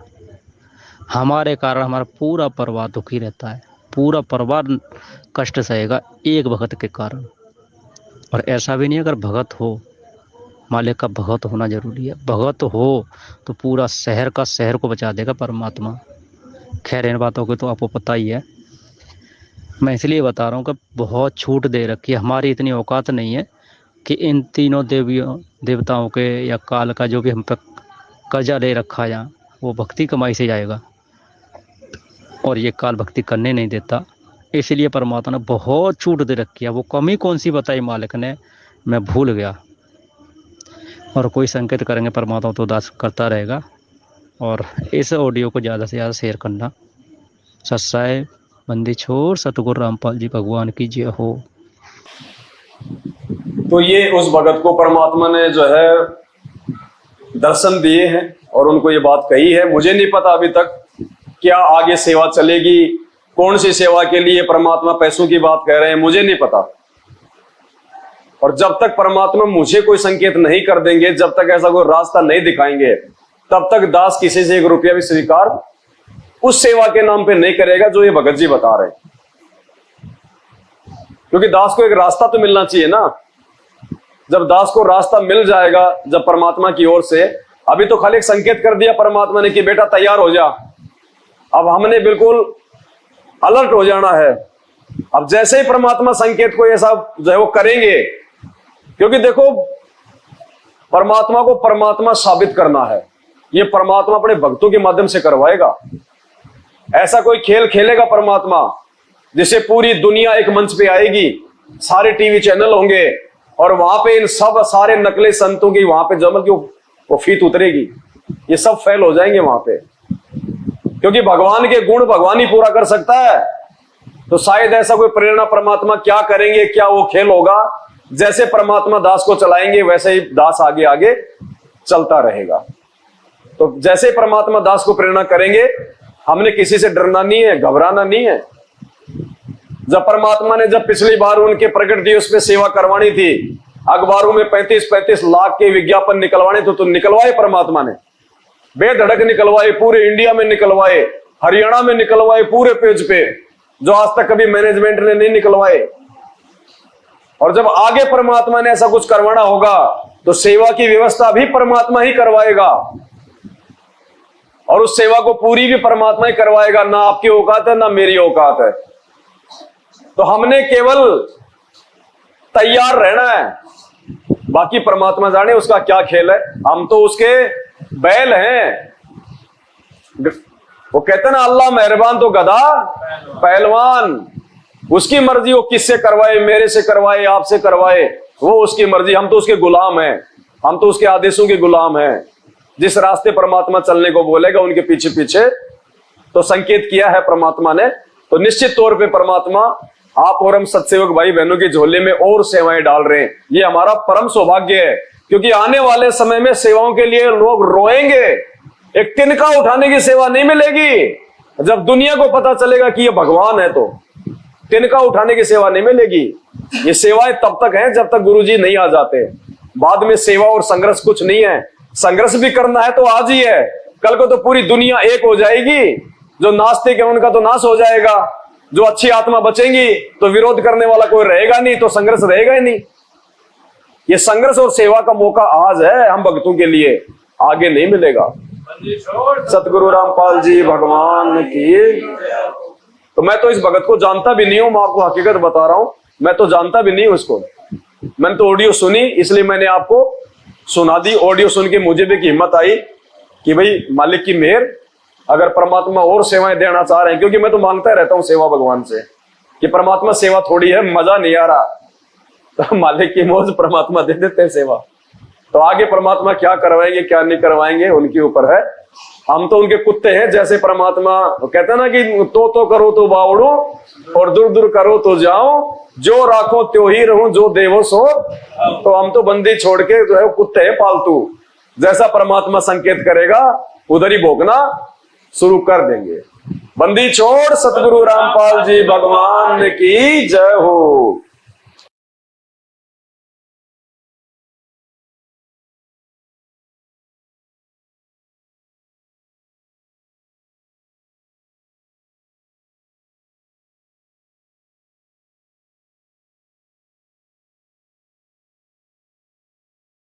हमारे कारण हमारा पूरा परिवार दुखी रहता है, पूरा परिवार कष्ट सहेगा एक भगत के कारण। और ऐसा भी नहीं, अगर भगत हो, मालिक का भगत होना जरूरी है, भगत हो तो पूरा शहर का शहर को बचा देगा परमात्मा। खैर इन बातों को तो आपको पता ही है, मैं इसलिए बता रहा हूँ कि बहुत छूट दे रखी है। हमारी इतनी औकात नहीं है कि इन तीनों देवताओं के या काल का जो भी हम पे कर्जा ले रखा है, वो भक्ति कमाई से जाएगा, और ये काल भक्ति करने नहीं देता। इसलिए परमात्मा ने बहुत छूट दे रखी है। वो कमी कौन सी बताई मालिक ने, मैं भूल गया। और कोई संकेत करेंगे परमात्मा तो दास करता रहेगा। और इस ऑडियो को ज़्यादा से ज़्यादा शेयर करना। सत्साय बंदी छोड़, सतगुरु रामपाल जी भगवान की जय हो। तो ये उस भगत को परमात्मा ने जो है दर्शन दिए हैं और उनको ये बात कही है। मुझे नहीं पता अभी तक क्या आगे सेवा चलेगी, कौन सी सेवा के लिए परमात्मा पैसों की बात कह रहे हैं, मुझे नहीं पता। और जब तक परमात्मा मुझे कोई संकेत नहीं कर देंगे, जब तक ऐसा कोई रास्ता नहीं दिखाएंगे, तब तक दास किसी से 1 रुपया भी स्वीकार उस सेवा के नाम पे नहीं करेगा जो ये भगत जी बता रहे हैं। क्योंकि दास को एक रास्ता तो मिलना चाहिए ना। जब दास को रास्ता मिल जाएगा, जब परमात्मा की ओर से, अभी तो खाली एक संकेत कर दिया परमात्मा ने कि बेटा तैयार हो जा, अब हमने बिल्कुल अलर्ट हो जाना है। अब जैसे ही परमात्मा संकेत को ये सब जो है वो करेंगे, क्योंकि देखो परमात्मा को परमात्मा साबित करना है, ये परमात्मा अपने भक्तों के माध्यम से करवाएगा। ऐसा कोई खेल खेलेगा परमात्मा जिसे पूरी दुनिया एक मंच पे आएगी, सारे टीवी चैनल होंगे और वहां पे इन सब सारे नकली संतों की वहां पे जमल की वो फीत उतरेगी, ये सब फेल हो जाएंगे वहां पे। क्योंकि भगवान के गुण भगवान ही पूरा कर सकता है। तो शायद ऐसा कोई प्रेरणा परमात्मा क्या करेंगे, क्या वो खेल होगा, जैसे परमात्मा दास को चलाएंगे वैसे ही दास आगे आगे चलता रहेगा। तो जैसे परमात्मा दास को प्रेरणा करेंगे, हमने किसी से डरना नहीं है, घबराना नहीं है। जब परमात्मा ने जब पिछली बार उनके प्रकट दिवस पे सेवा करवानी थी, अखबारों में 35-35 लाख के विज्ञापन निकलवाने तो निकलवाए परमात्मा ने, बेधड़क निकलवाए, पूरे इंडिया में निकलवाए, हरियाणा में निकलवाए पूरे पेज पे, जो आज तक कभी मैनेजमेंट ने नहीं निकलवाए। और जब आगे परमात्मा ने ऐसा कुछ करवाना होगा तो सेवा की व्यवस्था भी परमात्मा ही करवाएगा। और उस सेवा को पूरी भी परमात्मा ही करवाएगा। ना आपकी औकात है ना मेरी औकात है। तो हमने केवल तैयार रहना है, बाकी परमात्मा जाने उसका क्या खेल है। हम तो उसके बैल हैं। वो कहते हैं ना, अल्लाह मेहरबान तो गधा पहलवान। उसकी मर्जी, वो किससे करवाए, मेरे से करवाए, आपसे करवाए, वो उसकी मर्जी। हम तो उसके गुलाम हैं, हम तो उसके आदेशों के गुलाम हैं। जिस रास्ते परमात्मा चलने को बोलेगा उनके पीछे पीछे तो संकेत किया है परमात्मा ने। तो निश्चित तौर पे परमात्मा आप और हम सत्सेवक भाई बहनों की झोले में और सेवाएं डाल रहे हैं। ये हमारा परम सौभाग्य है, क्योंकि आने वाले समय में सेवाओं के लिए लोग रोएंगे। एक तिनका उठाने की सेवा नहीं मिलेगी। जब दुनिया को पता चलेगा कि ये भगवान है तो तिनका उठाने की सेवा नहीं मिलेगी। ये सेवाएं तब तक हैं जब तक गुरुजी नहीं आ जाते। बाद में सेवा और संघर्ष कुछ नहीं है। संघर्ष भी करना है तो आज ही है, कल को तो पूरी दुनिया एक हो जाएगी। जो नास्तिक है उनका तो नाश हो जाएगा, जो अच्छी आत्मा बचेंगी तो विरोध करने वाला कोई रहेगा नहीं, तो संघर्ष रहेगा ही नहीं। ये संघर्ष और सेवा का मौका आज है हम भक्तों के लिए, आगे नहीं मिलेगा। सतगुरु रामपाल जी भगवान की। तो मैं तो इस भगत को जानता भी नहीं हूं, मैं आपको हकीकत बता रहा हूं, मैं तो जानता भी नहीं हूं इसको। मैंने तो ऑडियो सुनी, इसलिए मैंने आपको सुना दी। ऑडियो सुन के मुझे भी हिम्मत आई कि भाई मालिक की मेहर, अगर परमात्मा और सेवाएं देना चाह रहे हैं, क्योंकि मैं तो मांगता रहता हूं सेवा भगवान से कि परमात्मा सेवा थोड़ी है, मजा नहीं आ रहा, तो मालिक की मौज परमात्मा दे देते हैं सेवा। तो आगे परमात्मा क्या करवाएंगे क्या नहीं करवाएंगे उनके ऊपर है। हम तो उनके कुत्ते हैं, जैसे परमात्मा कहते हैं ना कि तो करो तो बावड़ो और दूर दूर करो तो जाओ, जो राखो त्यो ही रहूं जो देवो सो। तो हम तो बंदी छोड़ के जो है कुत्ते हैं पालतू, जैसा परमात्मा संकेत करेगा उधर ही भोगना शुरू कर देंगे। बंदी छोड़। सतगुरु रामपाल जी भगवान की जय हो।